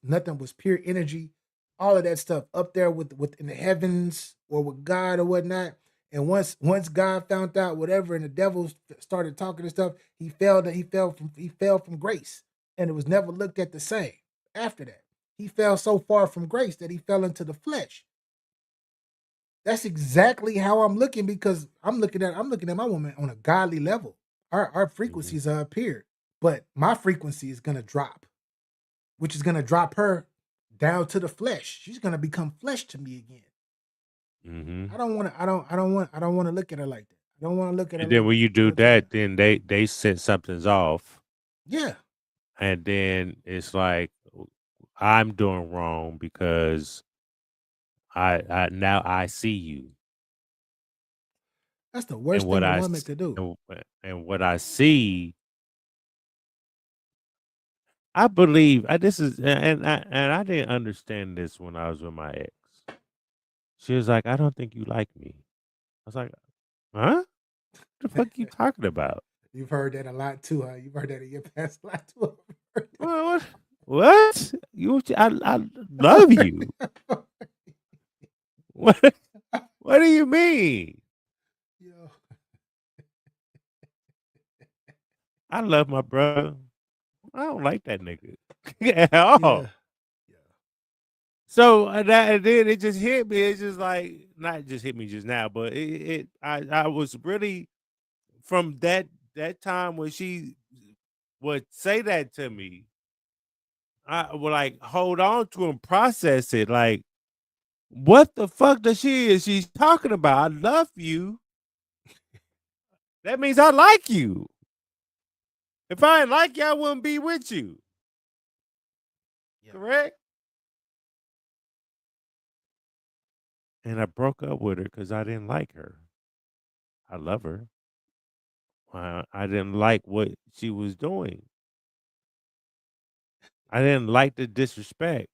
nothing, was pure energy, all of that stuff up there with in the heavens or with God or whatnot. And once God found out whatever, and the devil started talking and stuff, he fell from grace, and it was never looked at the same after that. He fell so far from grace that he fell into the flesh. That's exactly how I'm looking because I'm looking at my woman on a godly level. Our Mhm. frequencies are up here, but my frequency is gonna drop, which is gonna drop her down to the flesh. She's gonna become flesh to me again. Mhm. I don't want to look at her like that. I don't want to look at her And then like when that. you You know do what I'm saying? that, then they set something's off, Yeah, and then it's like I'm doing wrong because I now I see you, that's the and worst thing a woman could do. and what I see. I believe this is and I didn't understand this when I was with my ex. She was like, "I don't think you like me." I was like, "Huh? The fuck you talking about? You've heard that a lot too, huh? You've heard that in your past a lot too. What? What? I love you. What? What do you mean? Yo, I love my brother. I don't like that nigga at yeah, all." yeah. So and then it just hit me. It's just like not just hit me just now, but I was really from that time when she would say that to me. I will like hold on to and process it. Like, what the fuck does she's talking about? I love you. That means I like you. If I didn't like you, I wouldn't be with you. Yeah. Correct? And I broke up with her because I didn't like her. I love her. I didn't like what she was doing. I didn't like the disrespect.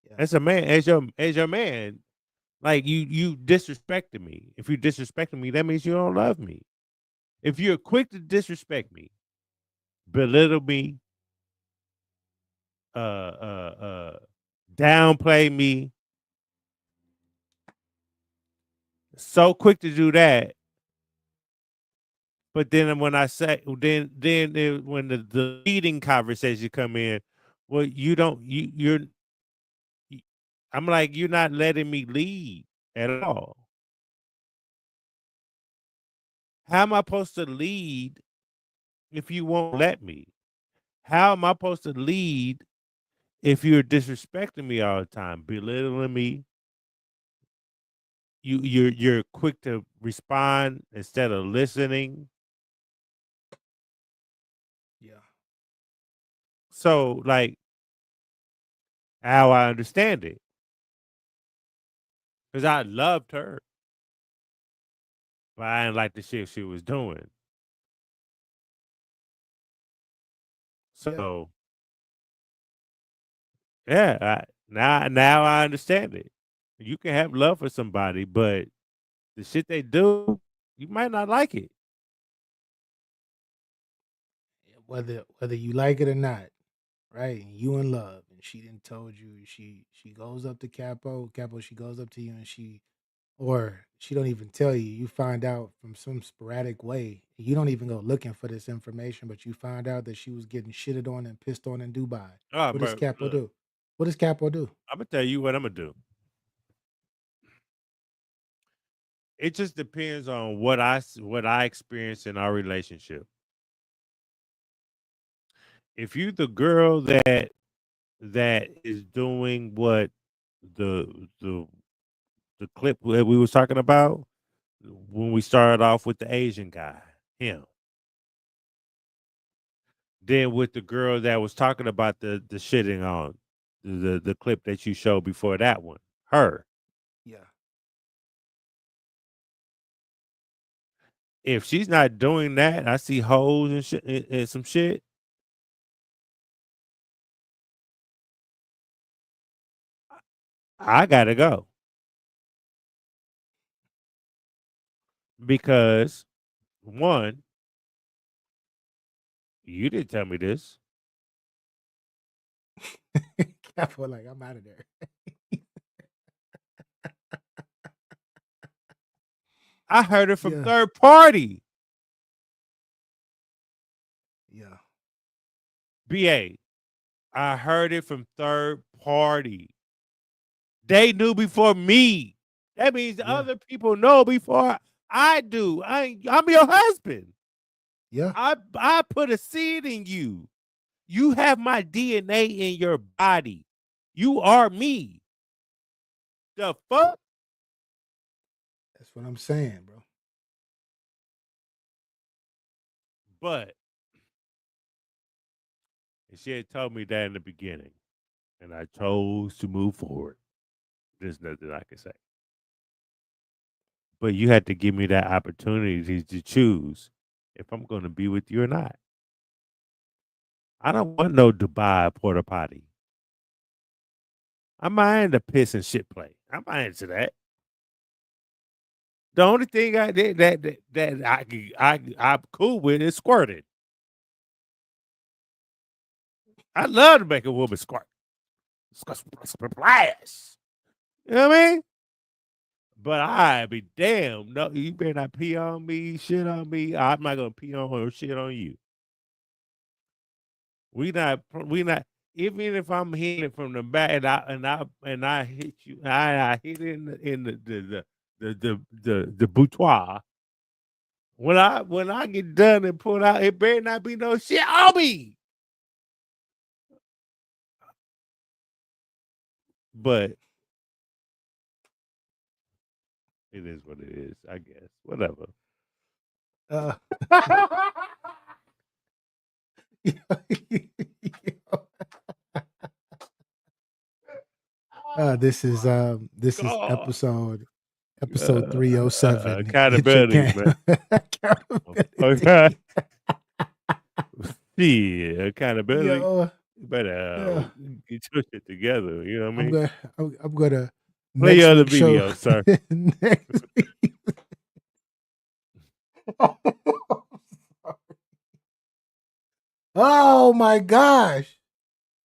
Yeah. As a man, as your man, like you disrespected me. If you disrespected me, that means you don't love me. If you're quick to disrespect me, belittle me, uh, downplay me, so quick to do that. But then when I say, when the leading conversation come in, well, you don't, I'm like, you're not letting me lead at all. How am I supposed to lead if you won't let me? How am I supposed to lead if you're disrespecting me all the time, belittling me? You're quick to respond instead of listening. Yeah. So like, how I understand it, because I loved her, but I didn't like the shit she was doing. So yeah, now I understand it. You can have love for somebody, but the shit they do, you might not like it. Whether you like it or not, right? And you in love, and she didn't told you. She goes up to Capo. She goes up to you, and or she don't even tell you. You find out from some sporadic way. You don't even go looking for this information, but you find out that she was getting shitted on and pissed on in Dubai. Oh, What does bro, Capo look, do? What does Capo do? I'm gonna tell you what I'm gonna do. It just depends on what I experience in our relationship. If you the girl that is doing what the the the clip that we was talking about when we started off with the Asian guy, him. Then with the girl that was talking about the shitting on the clip that you showed before that one, her. Yeah. If she's not doing that, I see hoes and shit and some shit. I gotta go because one, you didn't tell me this. Capo, like, I'm out of there. I heard it from Yeah. third party. Yeah. BA, I heard it from third party. They knew before me. That means Yeah. other people know before I do. I'm your husband. Yeah. I put a seed in you. You have my DNA in your body. You are me. The fuck? That's what I'm saying, bro. But she had told me that in the beginning, and I chose to move forward. There's nothing I can say. But you had to give me that opportunity to choose if I'm going to be with you or not. I don't want no Dubai porta potty. I'm not into piss and shit play. I'm not into that. The only thing I did I'm cool with is squirting. I love to make a woman squirt. Splash. You know what I mean? But I be damn. No, you better not pee on me, shit on me. I'm not gonna pee on or shit on you. We not. Even if I'm hitting it from the back and I hit you, I hit it in the boutoir. When I get done and pull out, it better not be no shit on me. But it is what it is, I guess. Whatever. This is episode 307. Accountability, man. Accountability. Yeah, accountability. Yo, You better get your shit together. You know what I mean? I'm gonna play your other week show- video, sir. next week. Oh my gosh.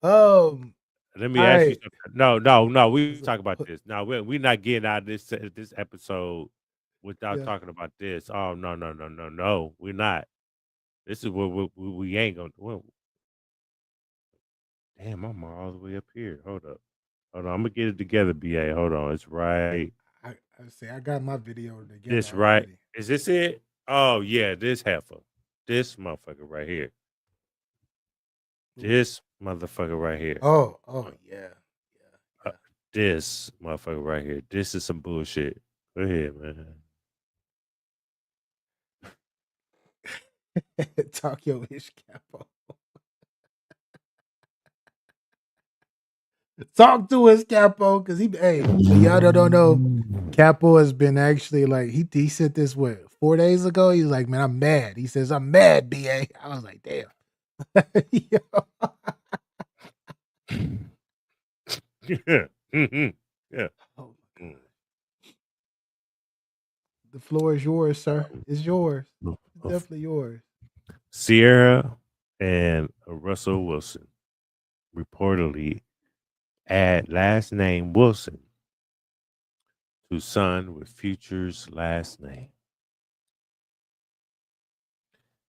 Let me ask you right. something. No. We talk about this. No, we're not getting out of this episode without talking about this. Oh no. We're not. This is what we ain't gonna. Well, damn, I'm all the way up here. Hold on. I'm gonna get it together, BA. Hold on. It's right. I say I got my video together. This right. already. Is this it? Oh yeah, this heifer. This motherfucker right here. This motherfucker right here. Oh yeah. This motherfucker right here. This is some bullshit. Go ahead, man. Talk your ish, Capo. Talk to us, Capo, because y'all that don't know, Capo has been actually like he said this 4 days ago. He was like, man, I'm mad. He says, I'm mad, BA. I was like, damn. Yeah. Oh my God. The floor is yours, sir. It's yours. It's definitely yours. Sierra and Russell Wilson reportedly add last name Wilson to son with Future's last name.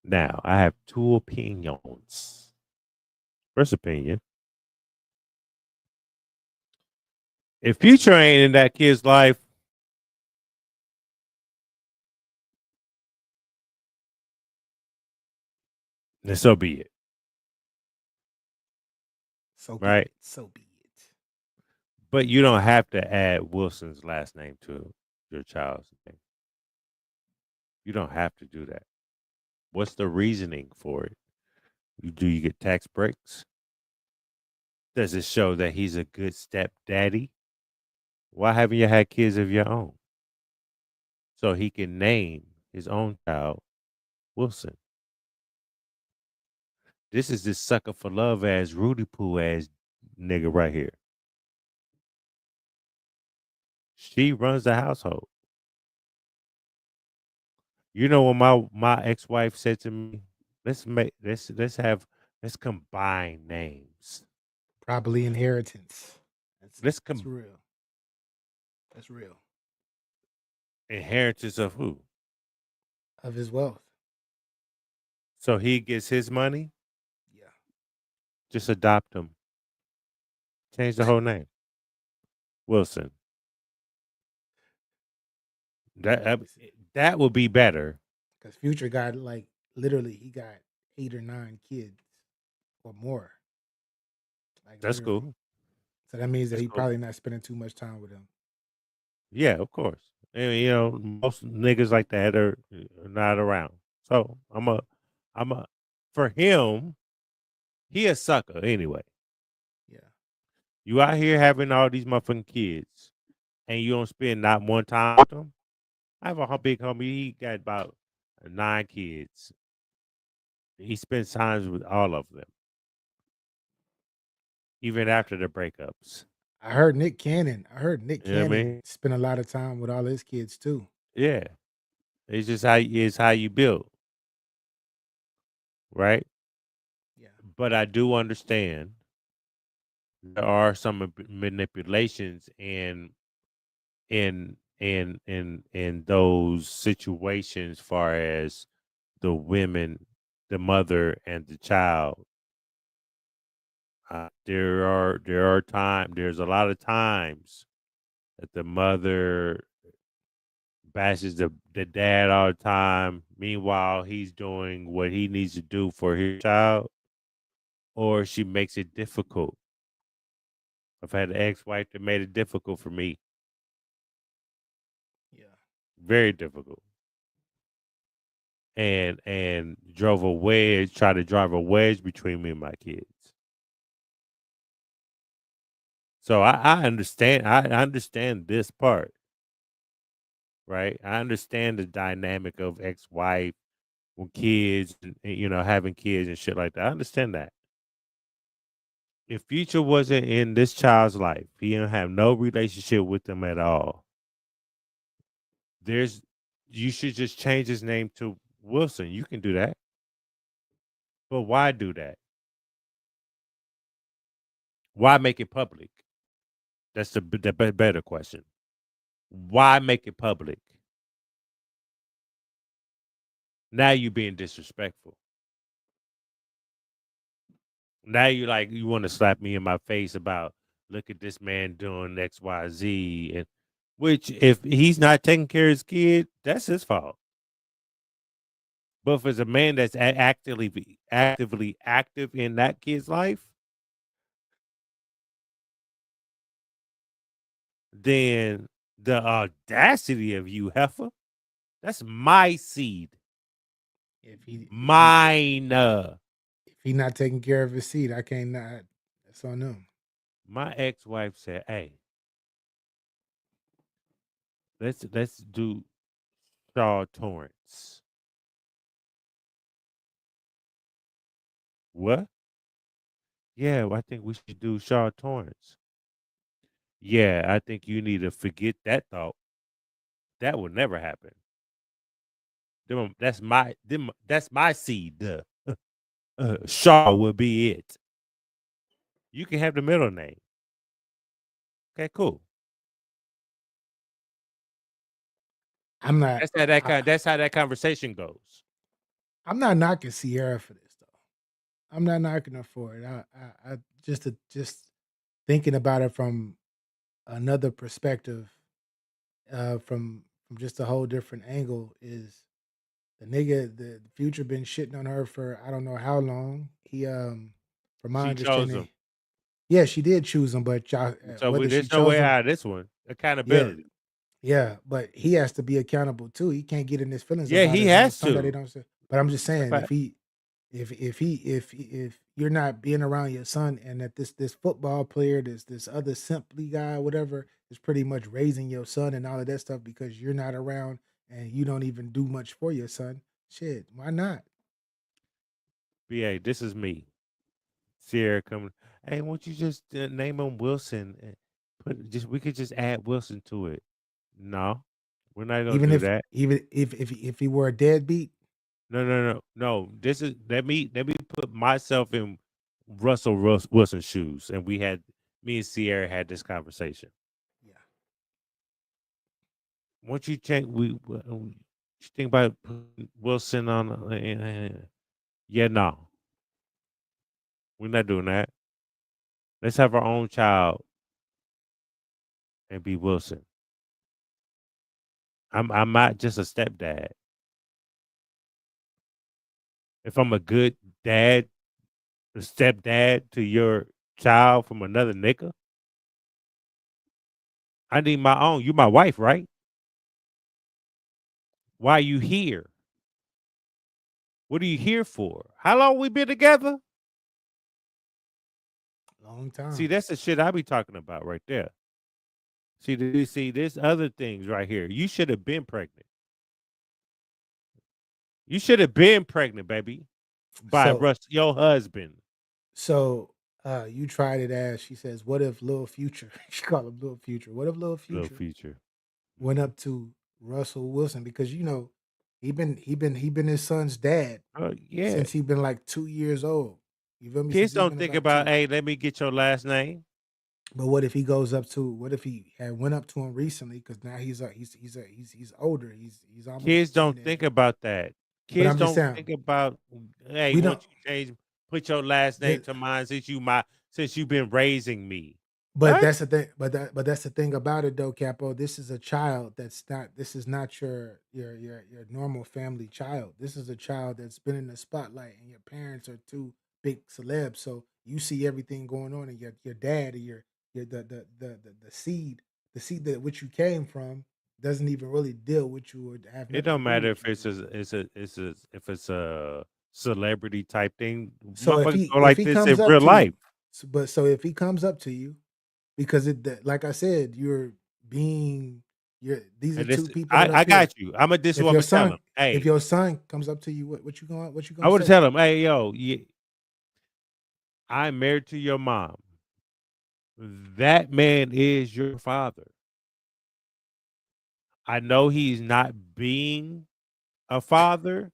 Now, I have two opinions. First opinion. If Future ain't in that kid's life, then so be it. Right? So be it. But you don't have to add Wilson's last name to your child's name. You don't have to do that. What's the reasoning for it? Do you get tax breaks? Does it show that he's a good stepdaddy? Why haven't you had kids of your own? So he can name his own child Wilson. This is this sucker for love ass Rudy Poo ass nigga right here. She runs the household. You know what my ex-wife said to me? Let's combine names. Probably inheritance. That's real. That's real. Inheritance of who? Of his wealth. So he gets his money? Yeah. Just adopt him. Change the whole name. Wilson. That would be better. Because Future got literally he got 8 or 9 kids or more. That's literally. cool. So that means that That's he cool. probably not spending too much time with him. Yeah, of course. And, most niggas like that are not around. So for him, he a sucker anyway. Yeah. You out here having all these motherfucking kids, and you don't spend not one time with them. I have a big homie. He got about 9 kids. He spends time with all of them, even after the breakups. I heard Nick Cannon. You know what I mean? Spent a lot of time with all his kids too. Yeah, it's just how you build, right? Yeah. But I do understand there are some manipulations in those situations, far as the women, the mother, and the child. There's a lot of times that the mother bashes the dad all the time. Meanwhile, he's doing what he needs to do for his child, or she makes it difficult. I've had an ex-wife that made it difficult for me. Yeah. Very difficult. And tried to drive a wedge between me and my kids. So I understand I understand this part, right? I understand the dynamic of ex-wife with kids and having kids and shit like that. I understand that. If Future wasn't in this child's life, he didn't have no relationship with them at all. You should just change his name to Wilson. You can do that. But why do that? Why make it public? That's the better question. Why make it public? Now you being disrespectful. Now you want to slap me in my face about look at this man doing X, Y, Z, and which if he's not taking care of his kid, that's his fault. But if it's a man that's actively active in that kid's life, then the audacity of you, heifer, that's my seed. Mine. If he not taking care of his seed, I can't not. That's on them. My ex-wife said, "Hey, let's do Shaw Torrance." What? Yeah, well, I think we should do Shaw Torrance. Yeah, I think you need to forget that thought. That would never happen. That's my seed. Shaw will be it. You can have the middle name. Okay, cool. I'm not. That's how that conversation goes. I'm not knocking Sierra for this though. I'm not knocking her for it. I just thinking about it from another perspective, from just a whole different angle is the Future been shitting on her for I don't know how long. From my She chose understanding, him. yeah, she did choose him, but y'all, So whether she there's no chose way him, out of this one. yeah, Accountability. yeah, but he has to be accountable too. He can't get in his feelings Yeah, about he it on has somebody to. don't say. But I'm just saying, But if you're not being around your son, and that this football player, this other simply guy, whatever, is pretty much raising your son and all of that stuff because you're not around and you don't even do much for your son, shit, why not? BA, this is me. Sierra coming. Hey, won't you just name him Wilson? And we could just add Wilson to it. No, we're not gonna Even do if that. if he were a deadbeat, No. This is let me put myself in Russell Wilson's shoes, and me and Sierra had this conversation. yeah, Once you check, you think about putting Wilson on. Yeah, no, we're not doing that. Let's have our own child and be Wilson. I'm not just a stepdad. If I'm a good dad, a stepdad to your child from another nigga, I need my own. You my wife, right? Why are you here? What are you here for? How long we been together? long time. See, that's the shit I be talking about right there. See, there's other things right here. You should have been pregnant. You should have been pregnant, baby, by So your husband. so you tried it as she says, what if Lil Future? She called him Lil Future. What if Lil Little Future future. went up to Russell Wilson because he been his son's dad Oh yeah. since he been like 2 years old. You feel me? Kids Since he don't been think about about, two. hey, let me get your last name. But what if he goes up to? What if he had went up to him recently? Because now he's older. He's almost Kids a don't think teenager. about that. But Kids I'm just don't saying think about, hey, we don't. once you put your last name That, to mine since you've been raising me. but What? that's the thing. But that's the thing about it, though, Capo. This is a child that's not. This is not your normal family child. This is a child that's been in the spotlight, and your parents are two big celebs. So you see everything going on, and your dad or The seed, that which you came from doesn't even really deal with you or have It nothing to don't do matter with if you. if it's a celebrity type thing. So Motherfuckers go if like he this comes in up real to you, life. so if he comes up to you, because like I said, these are And this, two people that I up here. got you. I'm this is If what I'm your gonna tell son, him. Hey, if your son comes up to you, what you I gonna would say? tell him, hey, yo, I'm married to your mom. That man is your father. I know he's not being a father,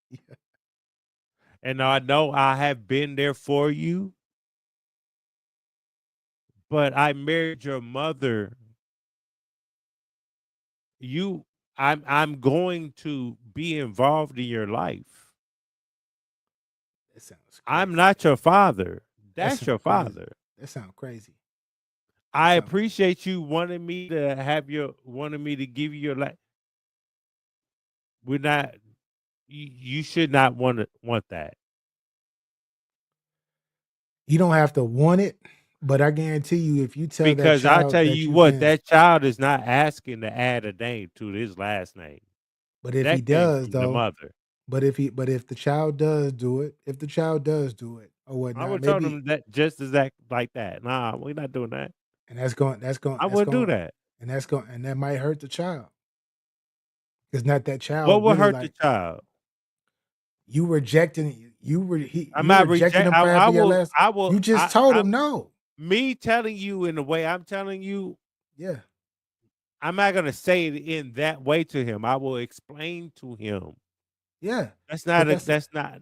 Yeah, and I know I have been there for you, but I married your mother. I'm going to be involved in your life. that sounds I'm crazy. not your father. That That's sounds your crazy. father. That sounds crazy. I Sound appreciate you wanting me to give you your life. We're not. You should not want that. You don't have to want it, but I guarantee you, if you tell that Because I child tell that you you what, can, that child is not asking to add a name to his last name. but if he That came does from the though, mother. but if the child does do it, or I whatnot, would tell maybe, them that just as that like that. Nah, we're not doing that. and that's going, I wouldn't do that. and that might hurt the child. It's not that What child would really hurt the like child? you rejecting I'm you not rejecting reject. him for having your last. I will. You just told him I'm no. me telling you in the way I'm telling you. Yeah, I'm not gonna say it in that way to him. I will explain to him. yeah, That's but not a. That's not.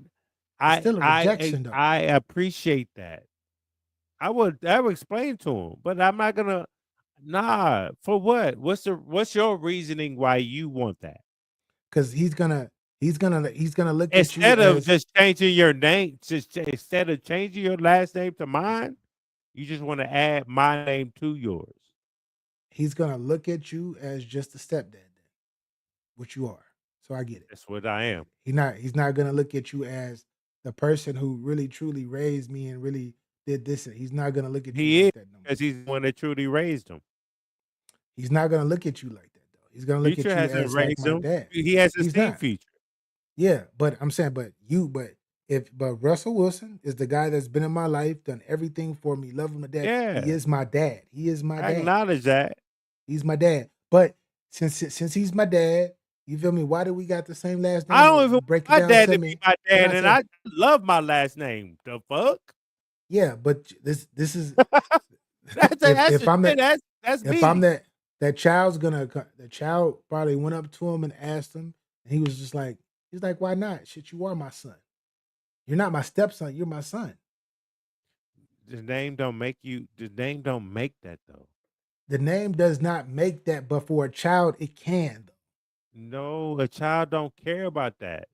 it's still a rejection though. I appreciate that. I would explain to him, but I'm not gonna. Nah, for what? What's your reasoning why you want that? Because he's gonna look at you Instead of as just changing your name, instead of changing your last name to mine, you just want to add my name to yours. he's gonna look at you as just a stepdad, then, which you are. So I get it. That's what I am. He's not gonna look at you as the person who really truly raised me and really did this. He's not gonna look at you He like is that no more. because he's the one that truly raised him. He's not gonna look at you like that though. He's gonna look Future at you hasn't as like raised my him. dad. He has He's esteem not. Future. Yeah, but I'm saying, but Russell Wilson is the guy that's been in my life, done everything for me, love him to death. He Yeah, is my dad. He is my I dad. acknowledge that. He's my dad. But since he's my dad, you feel me? Why do we got the same last I name? don't even want Break it my down dad to to be me. my Can dad, I and say? I love my last name. The fuck? Yeah, but this is That's if the I'm shit. that That's if I'm me. that child's gonna the child probably went up to him and asked him, and he was just like, he's like, why not? Shit, you are my son. You're not my stepson. You're my son. The name don't make you. The name don't make that though. The name does not make that, but for a child, it can. No, a child don't care about that.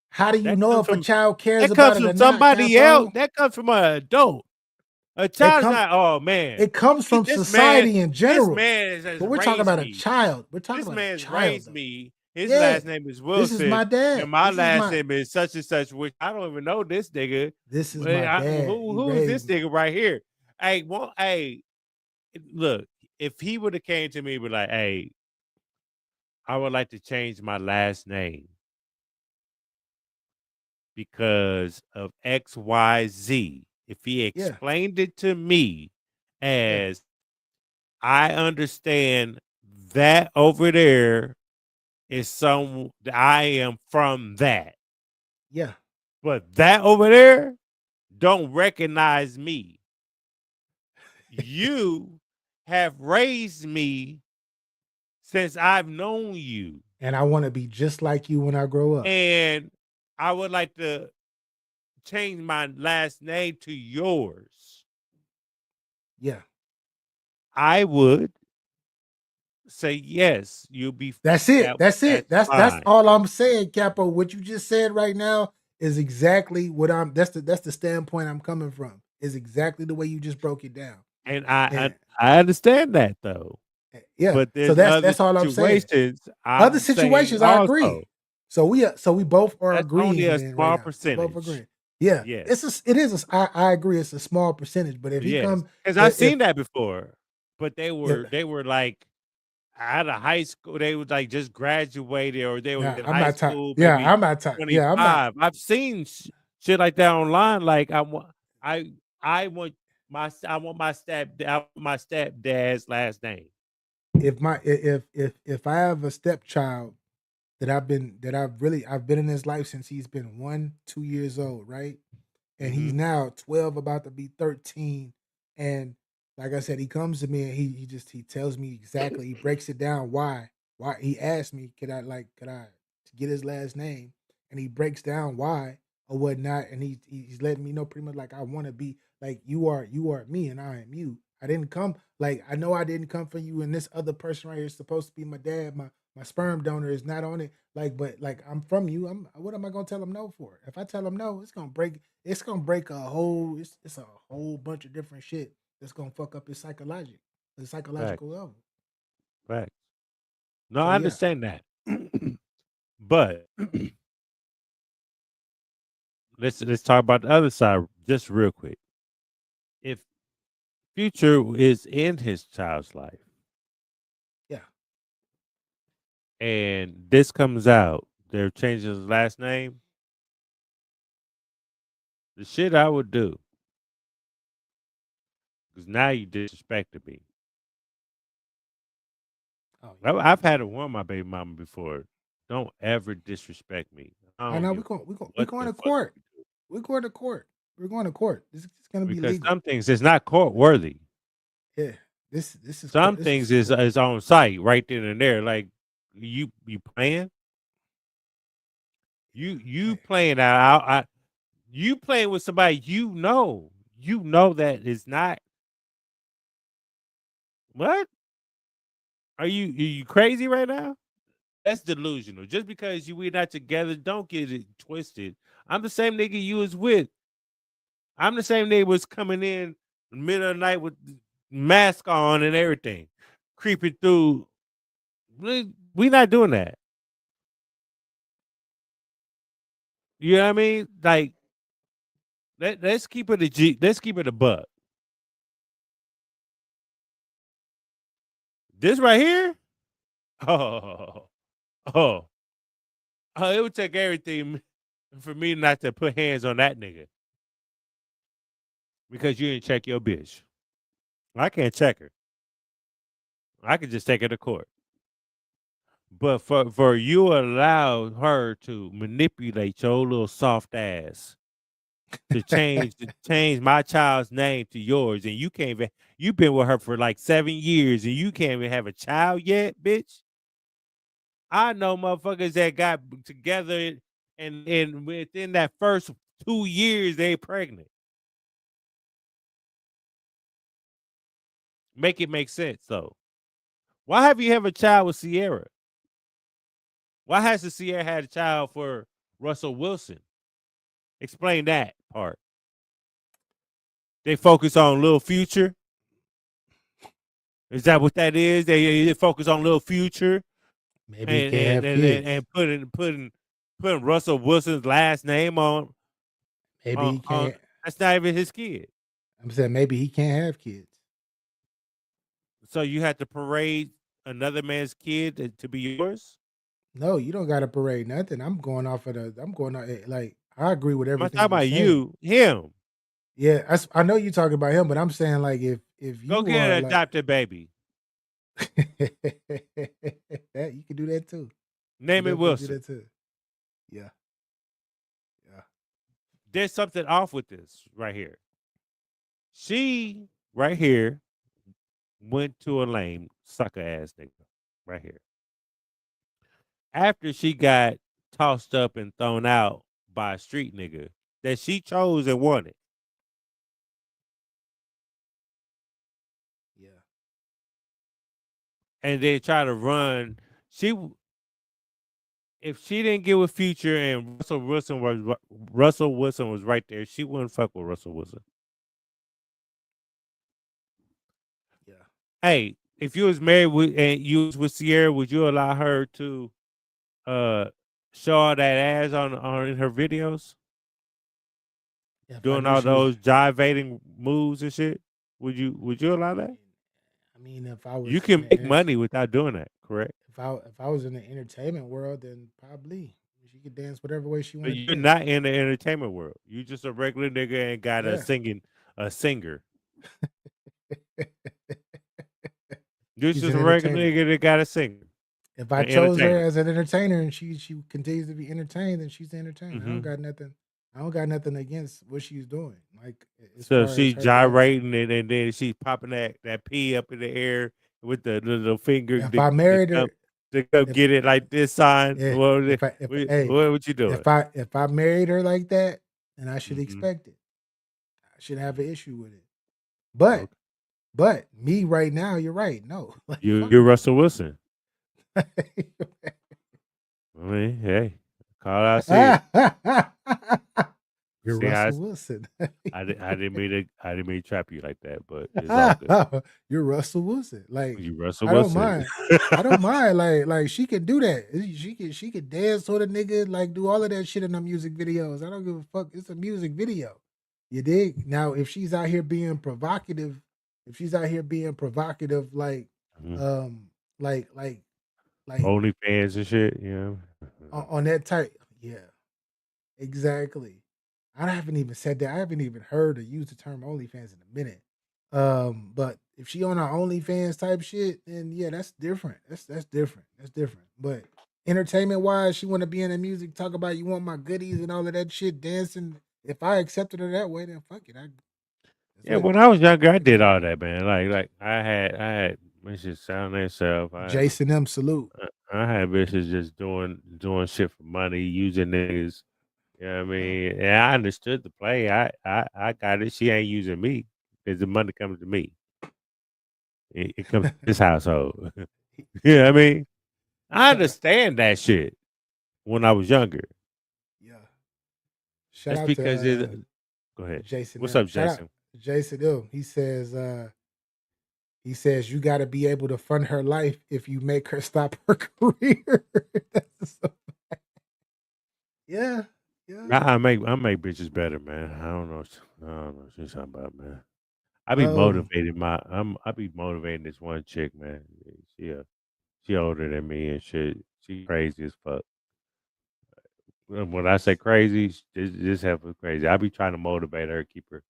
How do you That know comes if a from child cares that comes about it from or not, somebody else. Capo? That comes from an adult. A It child's comes not. Oh man, it comes from society in this general. man has But we're talking raised about a me. child. We're talking This about a man's child, raised though. me. His Yeah, last name is this is Wilson, my and dad. my last name is such and such. Which I don't even know this nigga. This is But my dad. He who's this raised me. nigga right here? Hey, look. If he would have came to me, and be like, hey, I would like to change my last name because of X, Y, Z. If he Yeah, explained it to me yeah, as I understand that over there is I am from that. yeah. But that over there don't recognize me. You have raised me since I've known you. And I want to be just like you when I grow up. And I would like to change my last name to yours. Yeah. I would say yes, you'll be That's it. That's that's it. That's fine. all I'm saying, Capo. What you just said right now is exactly what that's the standpoint I'm coming from. Is exactly the way you just broke it down. And And I understand that though. yeah, But so there's other that's all I'm saying. situations Other I'm saying situations, I agree. also. So we both are That's only agreeing a then right small now. We both percentage. agreeing. Yeah, Yes. it is. I agree. It's a small percentage, but if he Yes. come, Because I've if seen that before. But they if were like out of high school. They was like just graduated or they was yeah, in I'm high not talking. school, Yeah, maybe I'm not talking. Yeah, I'm not. 25. I've seen shit like that online. Like I I want my stepdad's last name. If I have a stepchild I've been in his life since he's been 1-2 years old, right? And he's Mhm. now 12, about to be 13. And like I said, he comes to me and he tells me exactly, he breaks it down why he asked me, could I to get his last name? And he breaks down why or whatnot. And he's letting me know pretty much like I want to be like you are me and I am you. I didn't come like I know I didn't come for you and this other person right here is supposed to be my dad, my sperm donor is not on it. Like, but like I'm from you. What am I gonna tell him no for? If I tell him no, it's gonna break a whole it's a whole bunch of different shit that's gonna fuck up his Fact. psychological level. Fact. No, So I yeah. understand that. But let's talk about the other side just real quick. If Future is in his child's life Yeah. and this comes out, they're changing his last name. The shit I would do, because now you disrespected me. Oh yeah. I've had to warn my baby mama before. Don't ever disrespect me. I I don't know give we what going the to fuck court. you do. We're going to court. We're going to court. This is gonna be Because legal. some things is not court worthy. Yeah. This is Some this things is court. is on site right then and there. Like you playing, you Hey, playing out. You playing with somebody you know that is not what? Are you crazy right now? That's delusional. Just because we're not together, don't get it twisted. I'm the same nigga you was with. I'm the same nigga was coming in the middle of the night with mask on and everything, creeping through. We not doing that. You know what I mean? Like let's keep it a G. Let's keep it a buck. This right here. Oh, oh, oh, it would take everything for me not to put hands on that nigga because you didn't check your bitch. I can't check her. I could just take her to court. But for you allow her to manipulate your little soft ass to change my child's name to yours, and you can't even you've been with her for like 7 years and you can't even have a child yet, bitch. I know motherfuckers that got together and within that first 2 years they pregnant. Make it make sense though. Why have you have a child with Sierra? Why hasn't Sierra had a child for Russell Wilson? Explain that part. They focus on Little Future. Is that what that is? They focus on Little Future maybe he and can't and have and, and, kids. and putting Russell Wilson's last name Maybe he on can't. that's not even his kid. I'm saying maybe he can't have kids. So you had to parade another man's kid to be yours? No, you don't got to parade nothing. I'm going off like I agree with I'm not everything talking you're about saying. you, him. Yeah, I know you're talking about him, but I'm saying like if Go you get an are like adopted baby. that, you can do that too. You Name it definitely do Wilson. that too. Yeah, yeah, There's something off with this right here. She right here went to a lame sucker ass nigga right here. After she got tossed up and thrown out by a street nigga that she chose and wanted, yeah. and they try to run. She if she didn't get with Future and Russell Wilson was right there, she wouldn't fuck with Russell Wilson. Yeah. Hey, if you was married with and you was with Sierra, would you allow her to uh show all that ass on in her videos? If I doing knew all she was, those gyrating moves and shit? Would you allow that? I mean, if I You was in can the make money without doing that, correct? if I was in the entertainment world, then probably she could dance whatever way she But want to you're dance. not in the entertainment world. You just a regular nigga and got Yeah. a singer. You're She's just an a regular entertainer. nigga that got a singer. If I An chose her entertainer. as an entertainer and she continues to be entertained, then she's an entertainer. I don't Mhm. got nothing. I don't got nothing against what she's doing. Like as So far as she's her dancing. gyrating it, and then she's popping that pee up in the air with the little finger If I married her, to come if get it like this sign. yeah, What, hey, what you doing? if I married her like that, then I should Mhm. expect it. I should have an issue with it. Okay. But me right now, you're right. No, like fuck You're no. Russell Wilson. I mean, hey, call it out, see it. You're See how Russell Wilson. I didn't mean to trap you like that, but it's all good. You're Russell Wilson. Like You Russell I don't Wilson. mind. I don't mind. Like she can do that. She can dance for the nigga, like do all of that shit in her music videos. I don't give a fuck. It's a music video. You dig? Now if she's out here being provocative, like Mhm. like OnlyFans and shit, yeah. on that type, yeah, exactly. I haven't even said that. I haven't even heard or used the term OnlyFans in a minute. But if she on our OnlyFans type shit, then yeah, that's different. That's different. That's different. But entertainment wise, she want to be in the music, talk about you want my goodies and all of that shit, dancing. If I accepted her that way, then fuck it. Yeah, when I was younger, I did all that, man. Like I had bitches sound themselves. Jason M. Salute. I had bitches just doing shit for money, using niggas. You know what I mean? And I understood the play. I got it. She ain't using me because the money comes to me. It comes to this household. You know what I mean? I understand that shit when I was younger. Yeah. Shout That's out because to go ahead. Jason What's M. up, Shout out Jason? Jason M. He says you got to be able to fund her life if you make her stop her career. Yeah, yeah. I make bitches better, man. I don't know what she's talking about, man. I be motivating I be motivating this one chick, man. She older than me and shit. She crazy as fuck. When I say crazy, this half is crazy. I be trying to motivate her, keep her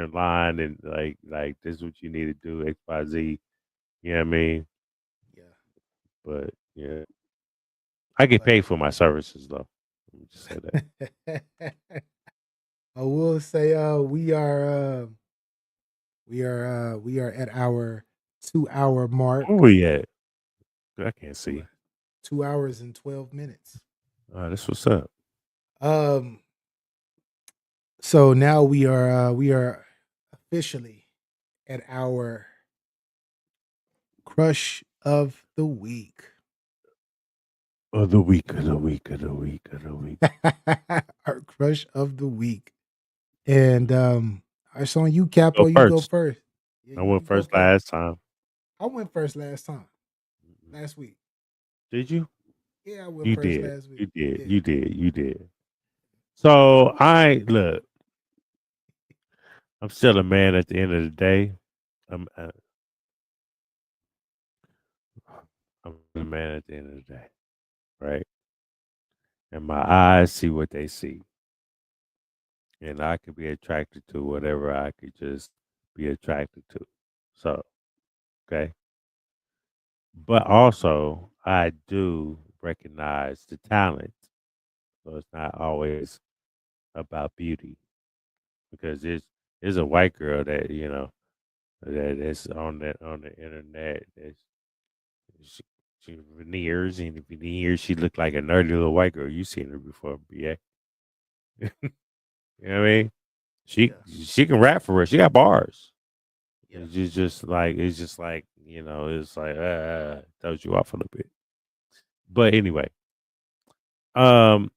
in line, and like this is what you need to do, X, Y, Z. You know what I mean? Yeah. But yeah, I get paid for my services though. Let me just say that. I will say we are at our 2-hour mark. Where we at? I can't see. 2 hours and 12 minutes. That's what's up. So now we are officially at our crush of the week. Of the week, of the week, of the week, of the week. Our crush of the week. And it's on you, Capo. Go You go first. first. Yeah, I you went go first last time. I went first last time. Last week. Did you? Yeah, I went You first did. last week. You did. Yeah. You did. You did. So look. I'm still a man at the end of the day. I'm a man at the end of the day, right? And my eyes see what they see, and I could be attracted to whatever I could just be attracted to. So, okay. But also, I do recognize the talent. So it's not always about beauty, because there's a white girl that that's on the internet. She, she veneers and veneers. She looked like a nerdy little white girl. You seen her before, BA? You know what I mean? She can rap for real. She got bars. Yeah. It's just like it's like throws you off a little bit. But anyway, of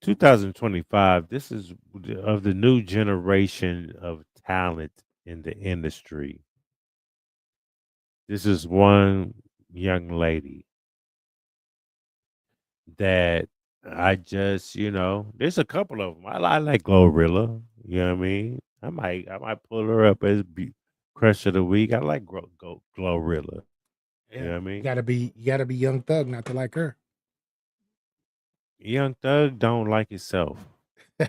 2025, this is of the new generation of talent in the industry. This is one young lady that I just, there's a couple of them. I like Glorilla. You know what I mean? I might pull her up as crush of the week. I like Glorilla. You know what I mean? You gotta be Young Thug not to like her. Young Thug don't like himself. You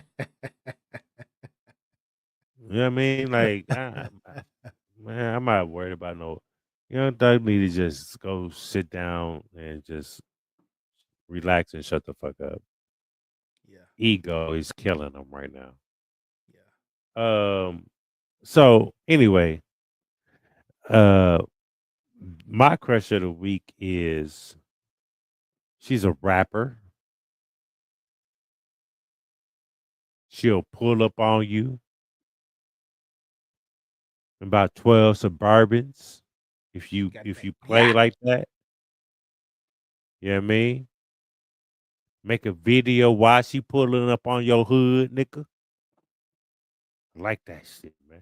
know what I mean? Like, man, I'm not worried about no Young Thug. Need to just go sit down and just relax and shut the fuck up. Yeah. Ego is killing him right now. Yeah. So anyway, my crush of the week is she's a rapper. She'll pull up on you. About 12 Suburbans. If you play like that. You know what I mean? Make a video while she pulling up on your hood, nigga. I like that shit, man.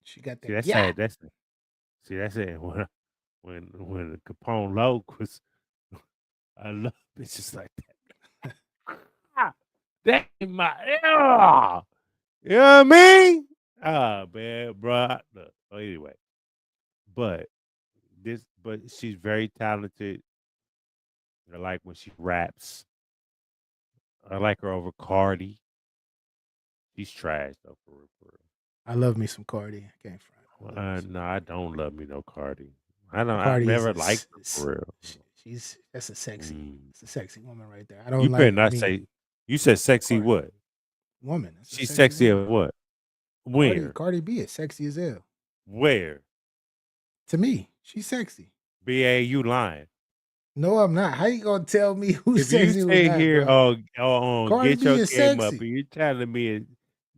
She got that. See, that's Yeah. sad. That's it. When Capone Loc was, I love bitches like that. That ain't my, yeah. You know what I mean? Ah, man, bro. Anyway, but she's very talented. I like when she raps. I like her over Cardi. She's trash though, for real. I love me some Cardi. I can't front. No, I don't love me no Cardi. I don't. I Cardi never liked her for real. That's a sexy. It's a sexy woman right there. I don't You like. better not say. You said sexy Cardi. what? Woman. She's sexy woman. at what? Where? Cardi B is sexy as hell. Where? To me, she's sexy. BA, you lying. No, I'm not. How you gonna tell me who's If sexy? you say not, here, bro? Cardi get B your is game up, sexy. and you're telling me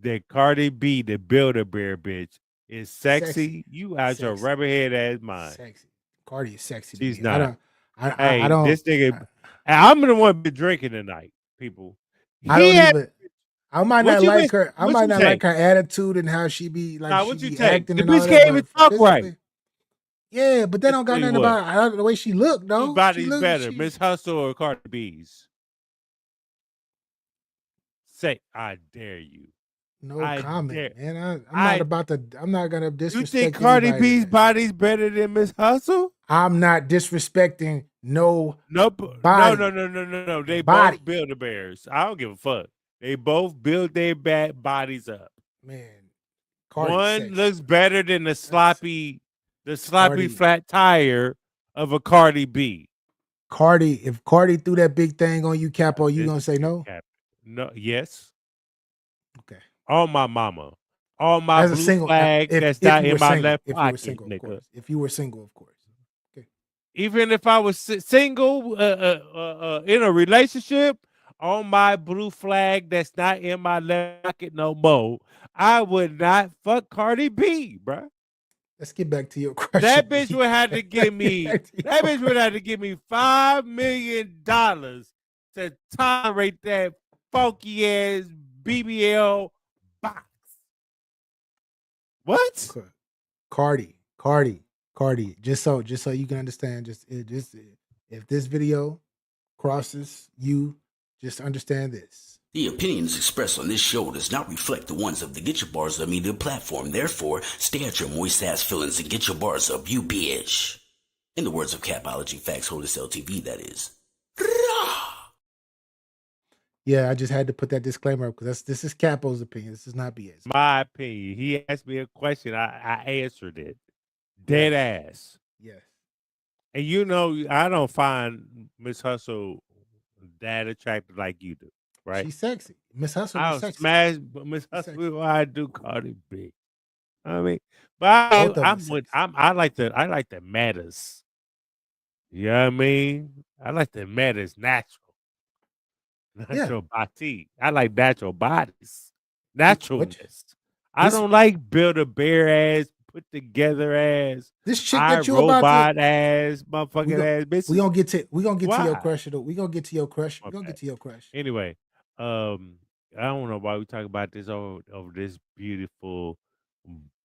that Cardi B, the Build-A-Bear bitch, is sexy. You out your rubberhead ass mind. Sexy. Cardi is sexy. She's to me. not. I don't. This nigga. I'm the one been drinking tonight, people. I don't even. I might not like her. I might not like her attitude and how she be like. Nah, she what you be take? acting The and all bitch that. can't even talk right. Yeah, but they don't got nothing about the way she look, though. Whose body's better, Miss Hustle or Cardi B's? Say, I dare you. No comment, man. I'm not gonna disrespect. You think Cardi B's body's better than Miss Hustle? I'm not disrespecting no body. No. No. They both Build-A-Bears. I don't give a fuck. They both build their bodies up. Man, one looks better than the sloppy flat tire of a Cardi B. If Cardi threw that big thing on you, Capo, you gonna say no? No, yes. Okay. On my mama. On my blue flag that's not in my left pocket, nigga. If you were single, of course. Okay. Even if I was single in a relationship, on my blue flag that's not in my left pocket no more, I would not fuck Cardi B, bruh. Let's get back to your question. That bitch would have to give me. That bitch would have to give me $5 million to tolerate that funky ass BBL box. What? Cardi. Just so you can understand. If this video crosses you, just understand this. The opinions expressed on this show does not reflect the ones of the Get Your Bars Up media platform. Therefore, stay at your moist ass feelings and get your bars up, you bitch. In the words of Capology Facts Holders LTV, that is. Yeah, I just had to put that disclaimer up because this is Capo's opinion. This is not BS. My opinion. He asked me a question. I answered it. Dead ass. Yes. And I don't find Miss Hustle that attractive like you do. Right? She's sexy. Miss Hustle is sexy. Smash Miss Hustle. I do Cardi B. I mean, but I like the matters. You know what I mean? I like the matters natural. Natural body. I like natural bodies. Naturalness. I don't like Build-A-Bear ass, put together ass. This chick that you about robot ass, motherfucking ass bitches. We gonna get to your crush though. We gonna get to your crush. We gonna get to your crush. Anyway, I don't know why we talk about this over this beautiful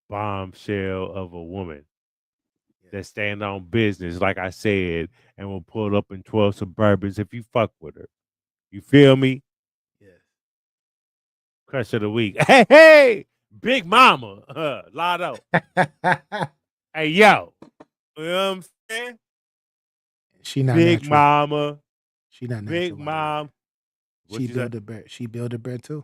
bombshell of a woman that stand on business, like I said, and will pull up in 12 Suburbans if you fuck with her. You feel me? Yes. Crush of the week. Hey, Big Mama, Lotto. Hey, yo. You know what I'm saying? She not Big natural. Mama. She not Big natural, by the way. Mom. What She you say? built a bear. She built a bear too.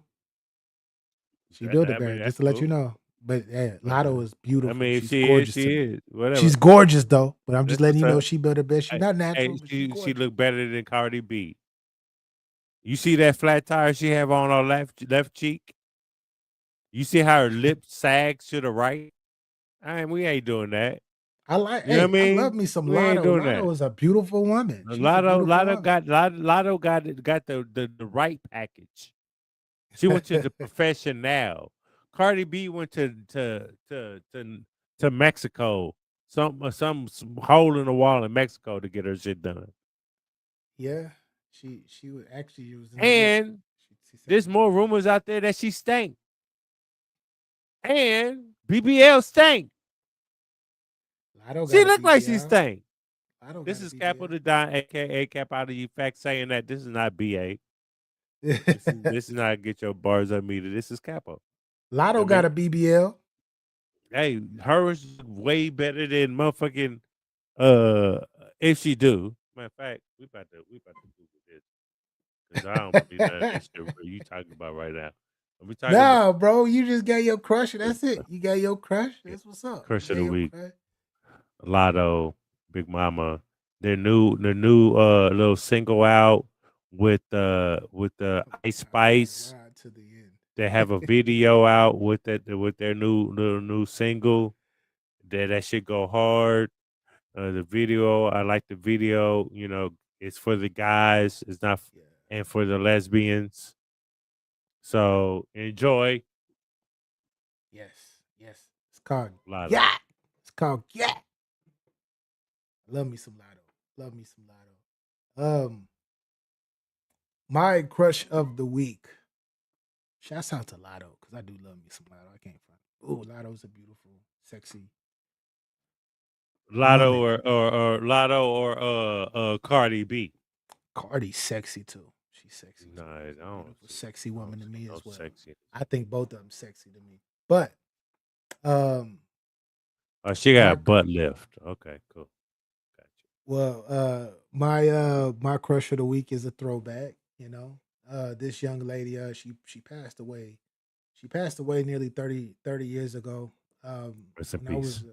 She I built a mean, bear, just that's to let you cool. know. But yeah, Lotto is beautiful. I mean, She's she is, gorgeous she to me. is. Whatever. She's gorgeous though. But I'm just That's letting what's you know up. she built a bear. She's not natural, Hey, but she's she gorgeous. look better than Cardi B. You see that flat tire she have on her left cheek? You see how her lips sags to the right? We ain't doing that. I like. You know what I Hey, I mean? love me some We ain't Lotto. doing Lotto that. is a beautiful woman. She's a Lotto beautiful woman. got the right package. She went to the professional. Cardi B went to Mexico. Some hole in the wall in Mexico to get her shit done. Yeah, she was actually was in New York. And there's more rumors out there that she stank. And BBL stank. Lotto She got a look like she BBL. stank. Lotto This got a is Capital BBL. Don, aka Cap out of you fact, saying that this is not BA. This is not get your bars on meter. This is Capo. Lotto got a BBL. Hey, hers is way better than motherfucking if she do. Matter of fact, we about to Google this. Because I don't believe none of this shit you talking about right now. Are we talking Nah, bro, you just got your crush. That's it. You got your crush. Yeah. That's what's up. Crush You of got the your week. crush. Lotto, Big Mama, their new little single out with the Ice Spice. Ride to the end. They have a video out with their new single. That shit go hard. The video, I like the video. You know, it's for the guys. It's not, and for the lesbians. So enjoy. Yes, yes. It's called Lotto. Yeah. It's called Yeah. Love me some Lotto. Love me some Lotto. My crush of the week. Shouts out to Lotto because I do love me some Lotto. I can't find. Oh, Lotto's a beautiful, sexy. Lotto woman. or Lotto or Cardi B. Cardi's sexy too. She's sexy. No, I don't. Beautiful, sexy woman to me as well. Sexy. I think both of them sexy to me. But oh, she got a butt lift. Okay, cool. Gotcha. Well, my crush of the week is a throwback. You know, this young lady, she passed away. She passed away nearly 30 years ago. Rest in When I was peace.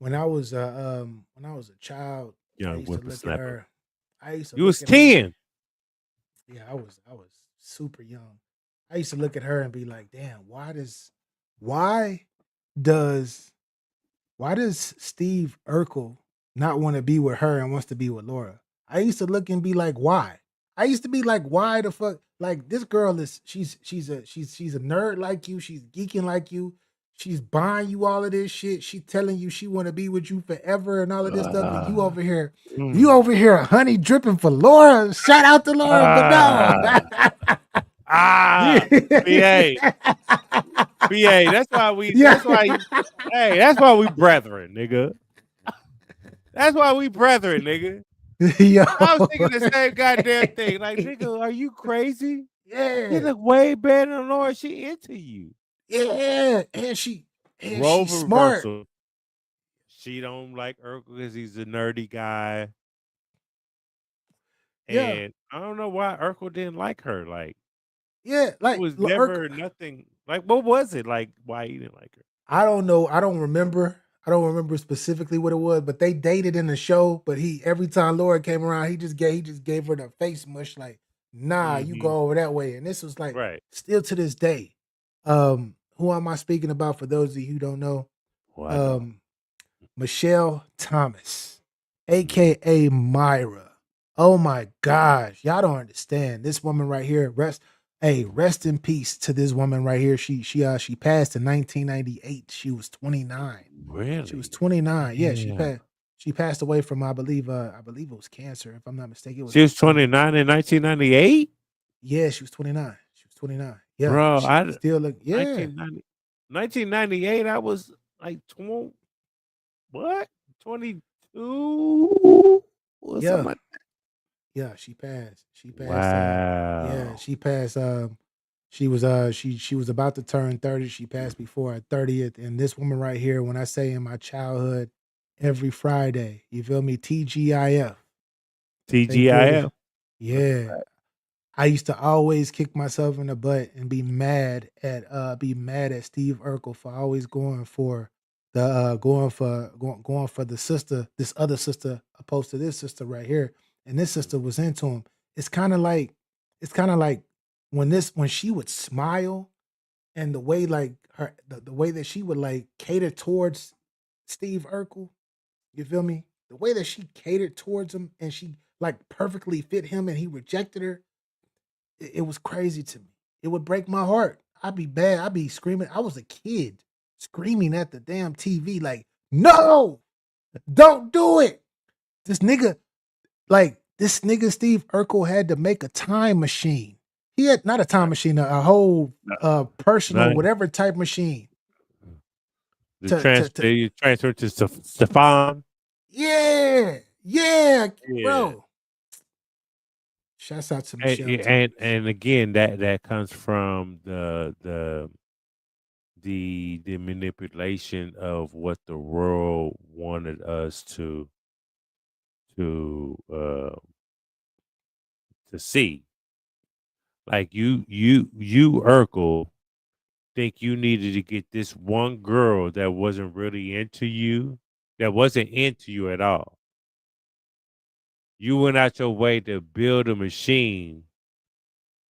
when I was a child, I Young used to look at whippersnapper. her. I used to You look was at her. 10. Yeah, I was super young. I used to look at her and be like, damn, why does Steve Urkel not want to be with her and wants to be with Laura? I used to look and be like, why? I used to be like, why the fuck? Like this girl is she's a nerd like you, she's geeking like you, she's buying you all of this shit, she telling you she want to be with you forever and all of this stuff, and you over here, honey dripping for Laura. Shout out to Laura, but no. BA. That's why we. That's why. That's why we brethren, nigga. That's why we brethren, nigga. Yo. I was thinking the same goddamn thing. Like, nigga, are you crazy? Yeah. You look way better than Laura. She into you. Yeah, and she's smart. Reversal. She don't like Urkel because he's a nerdy guy. Yeah. And I don't know why Urkel didn't like her. Like, yeah, like it was never nothing. Like, what was it? Like, why he didn't like her? I don't know. I don't remember specifically what it was, but they dated in the show. But every time Laura came around, he just gave her the face mush, like, nah, you go over that way. And this was like still to this day. Who am I speaking about for those of you who don't know? Michelle Thomas, aka Myra. Oh my gosh, y'all don't understand. This woman right here, rest in peace to this woman right here. She passed in 1998. She was 29. Really? She was 29. Yeah, Yeah. she passed away from I believe it was cancer, if I'm not mistaken. She was 29 in 1998? Yeah, she was 29. She was 29. Yeah. Bro, I still look 1998, I was like 22 or something like that. Yeah, she passed. She passed. Yeah, Wow. she passed. She was about to turn 30. She passed before her 30th. And this woman right here, when I say in my childhood, every Friday, you feel me? TGIF. Take care of this. TGIF. Yeah. I used to always kick myself in the butt and be mad at Steve Urkel for always going for the sister, this other sister opposed to this sister right here. And this sister was into him. It's kind of like it's kind of like when she would smile and the way like the way that she would like cater towards Steve Urkel, you feel me? The way that she catered towards him and she like perfectly fit him and he rejected her, it was crazy to me. It would break my heart. I'd be bad. I'd be screaming. I was a kid screaming at the damn TV like, no, don't do it. This nigga, this nigga Steve Urkel had to make a time machine. He had not a time machine, a whole personal Right. whatever type machine. You transfer to Stefan. Yeah, Yeah. bro. Shouts out to Michelle Thomas. And again, that comes from the manipulation of what the world wanted us to see. Like you Urkel think you needed to get this one girl that wasn't really into you, that wasn't into you at all. You went out your way to build a machine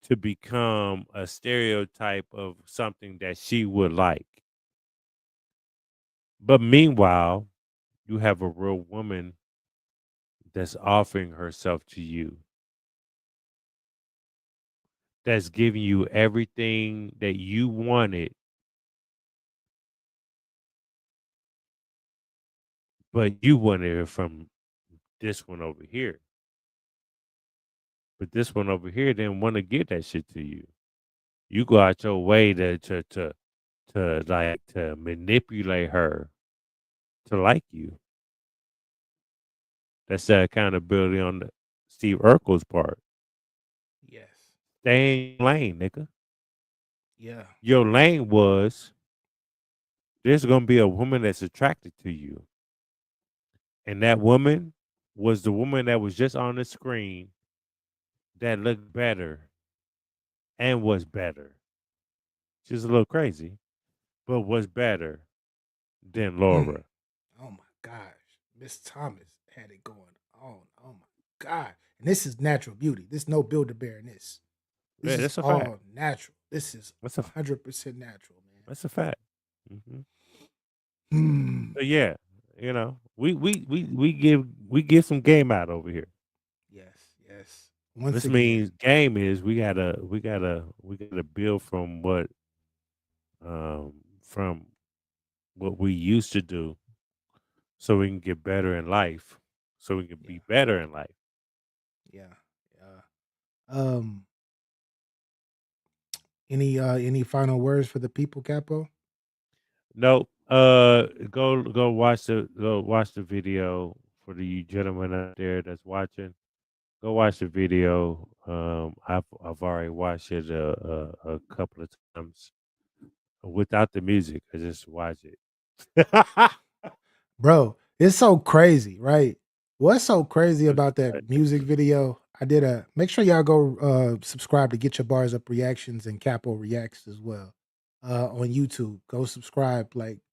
to become a stereotype of something that she would like. But meanwhile, you have a real woman that's offering herself to you, that's giving you everything that you wanted, but you wanted it from this one over here. But this one over here didn't want to give that shit to you. You go out your way to manipulate her to like you. That's the accountability on Steve Urkel's part. Yes. Stay in your lane, nigga. Yeah. Your lane was there's gonna be a woman that's attracted to you. And that woman was the woman that was just on the screen that looked better and was better. She's a little crazy, but was better than Laura. Oh my gosh. Miss Thomas had it going on. Oh my God. And this is natural beauty. This no Build-A-Bear in this. This Yeah, is that's a all fact. natural. This is That's a 100% natural, man. That's a fact. But yeah, we give some game out over here. Yes. Once This again, means game is we gotta build from what we used to do, so we can get better in life, so we can be better in life. yeah. Any final words for the people, Capo? Nope. Go watch the video for the gentleman out there that's watching. Go watch the video. I've already watched it a couple of times without the music. I just watch it. Bro, it's so crazy, right? What's so crazy about that music video? Make sure y'all go subscribe to Get Your Bars Up Reactions and Capo Reacts as well. On YouTube. Go subscribe,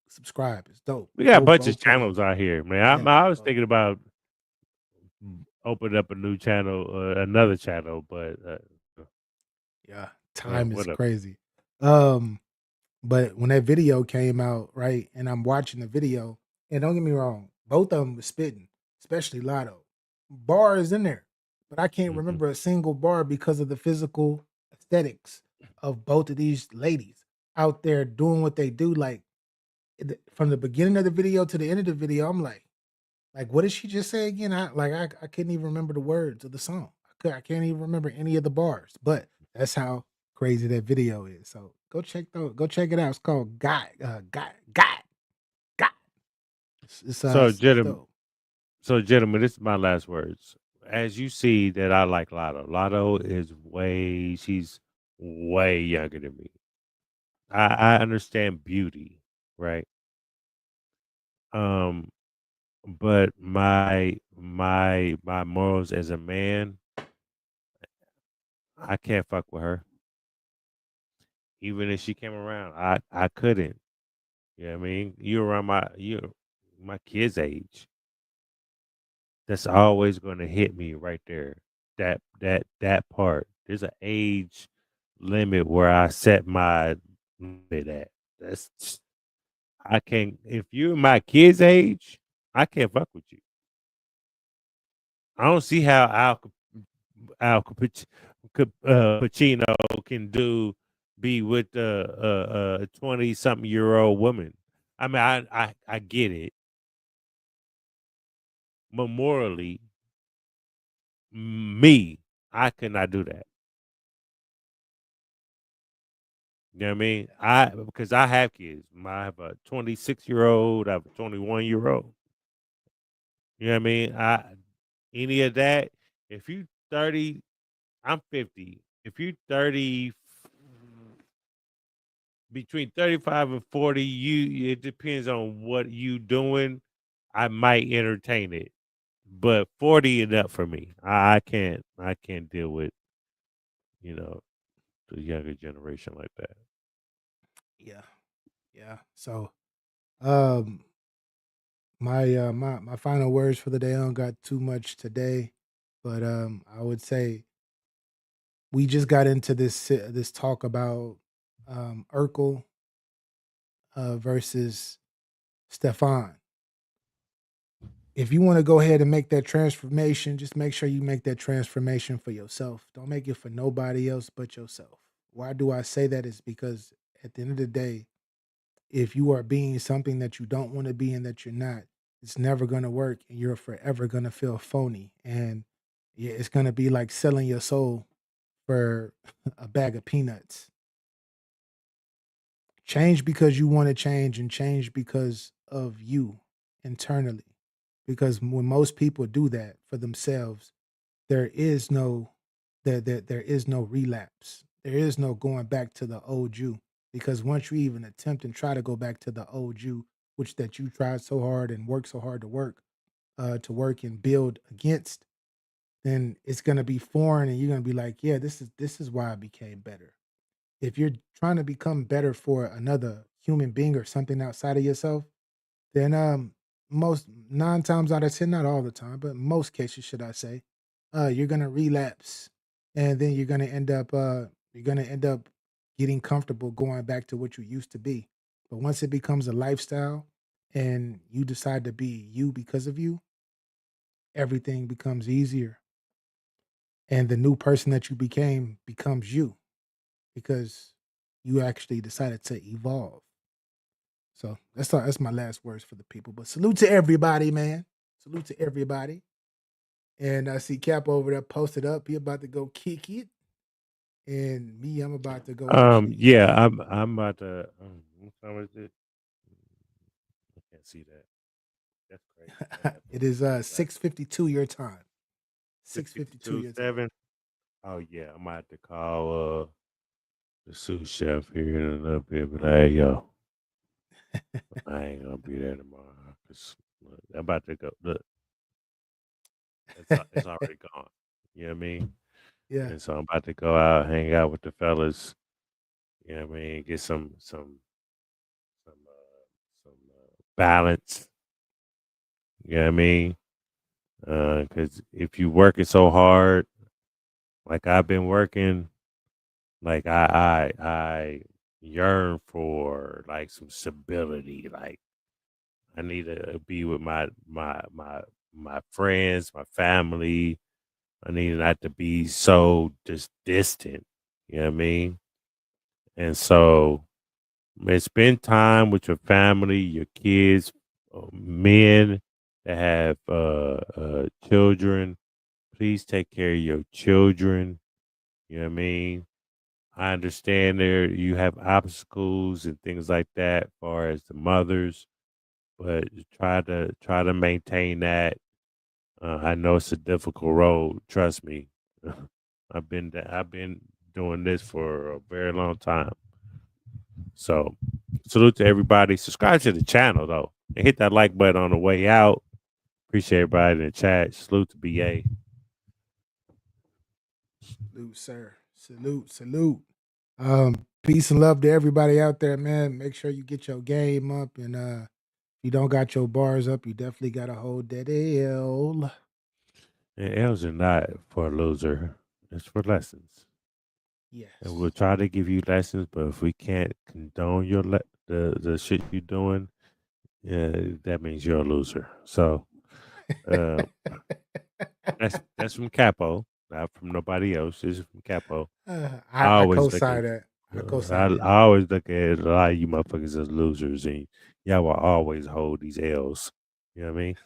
subscribe. It's dope. We got a Go bunch of check it out. channels out here, man. I was thinking about opening up a new channel, another channel, but Yeah, time is whatever. crazy. But when that video came out, right, and I'm watching the video, and don't get me wrong, both of them were spitting, especially Lotto. Bar is in there, but I can't remember a single bar because of the physical aesthetics of both of these ladies out there doing what they do. Like from the beginning of the video to the end of the video, I'm like, what did she just say again? I couldn't even remember the words of the song. I can't even remember any of the bars, but that's how crazy that video is. So go check it out. It's called God. It's So it's gentlemen, dope. this is my last words. as you see that I like Lotto. Lotto is she's way younger than me. I understand beauty, right? Um, but my morals as a man, I can't fuck with her. Even if she came around, I couldn't. You know what I mean? You my kid's age. That's always going to hit me right there. That part. There's an age limit where I set my limit at. That's I can't. If you're my kid's age, I can't fuck with you. I don't see how Pacino can be with a 20-something-year-old woman. I mean, I get it, but morally, me, I could not do that. You know what I mean? Because I have kids. I have a 26-year-old. I have a 21-year-old. You know what I mean? Any of that. If you 30, I'm 50. If you 30, between 35 and 40, it depends on what you doing. I might entertain it, but 40 and up for me. I can't deal with you know the younger generation like that. Yeah. Yeah. So, um, my final words for the day. I don't got too much today, but I would say we just got into this talk about Urkel versus Stefan. If you want to go ahead and make that transformation, just make sure you make that transformation for yourself. Don't make it for nobody else but yourself. Why do I say that? Is because at the end of the day, if you are being something that you don't want to be and that you're not, it's never going to work and you're forever going to feel phony. And yeah, it's going to be like selling your soul for a bag of peanuts. Change because you want to change and change because of you internally. Because when most people do that for themselves, there is no there is no relapse. There is no going back to the old you. Because once you even attempt and try to go back to the old you, which that you tried so hard and worked so hard to work and build against, then it's gonna be foreign and you're gonna be like, yeah, this is why I became better. If you're trying to become better for another human being or something outside of yourself, then most 9 times out of 10, not all the time, but most cases, should I say, you're gonna relapse, and then you're gonna end up getting comfortable going back to what you used to be. But once it becomes a lifestyle, and you decide to be you because of you, everything becomes easier, and the new person that you became becomes you because you actually decided to evolve. So that's my last words for the people. But salute to everybody, man. Salute to everybody. And I see Cap over there posted up. He about to go kick it. And me, I'm about to go actually. Yeah, I'm about to. What time is it? I can't see that. That's crazy. I have It to is go back. 6:52 your time. 6:52 6:52, your time. 7. Oh yeah, I'm about to call the sous chef here in a little bit, but hey yo, I ain't gonna be there tomorrow because I'm about to go. Look, it's already gone. You know what I mean? Yeah. And so I'm about to go out, hang out with the fellas. You know what I mean? Get some balance. You know what I mean? Because if you working so hard, like I've been working, like I yearn for like some stability. Like I need to be with my friends, my family. I need not to be so just distant. You know what I mean? And so, man, spend time with your family, your kids, men that have children. Please take care of your children. You know what I mean? I understand there you have obstacles and things like that, as far as the mothers, but try to maintain that. I know it's a difficult road. Trust me. I've been doing this for a very long time. So, salute to everybody. Subscribe to the channel though, and hit that like button on the way out. Appreciate everybody in the chat. Salute to BA. Salute, sir. Salute. Peace and love to everybody out there, man. Make sure you get your game up, and if you don't got your bars up, you definitely gotta hold that L. And L's are not for a loser. It's for lessons. Yes. And we'll try to give you lessons, but if we can't condone your the shit you're doing, that means you're a loser. So that's from Capo, not from nobody else. This is from Capo. I co-sign that. I always look at a lot of you motherfuckers as losers, and y'all will always hold these L's. You know what I mean?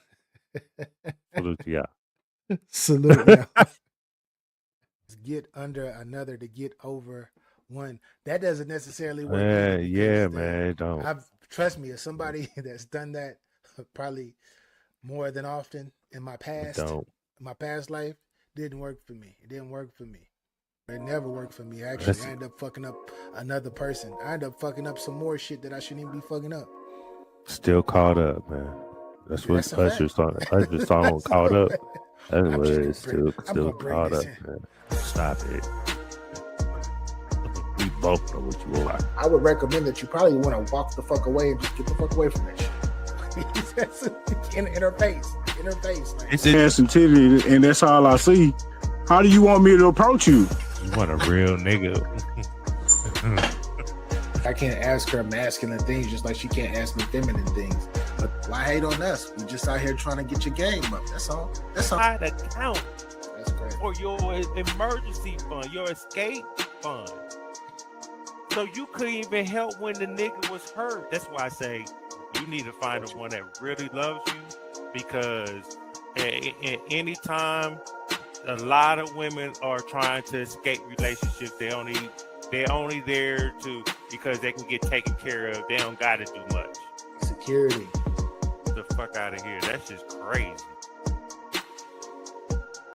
Salute to y'all. Salute. Now. Get under another to get over one. That doesn't necessarily work. Yeah, man. Don't. Trust me, as somebody that's done that probably more than often in my past, life, didn't work for me. It didn't work for me. It never worked for me. Actually, I ended up fucking up another person. I ended up fucking up some more shit that I shouldn't even be fucking up. Still caught up, man. That's what Usher's song caught up. That's what it is. Still caught up, man. Stop it. We both know what you are. I would recommend that you probably want to walk the fuck away and just get the fuck away from that shit. in her face. Like. It's ass and titty, and that's all I see. How do you want me to approach you? You want a real nigga. I can't ask her masculine things just like she can't ask me feminine things. But why hate on us? We just out here trying to get your game up. That's all. Try to count for your emergency fund, your escape fund. So you couldn't even help when the nigga was hurt. That's why I say you need to find the one that really loves you, because anytime a lot of women are trying to escape relationships, they're only there because they can get taken care of. They don't got to do much. Security. Get the fuck out of here. That's just crazy.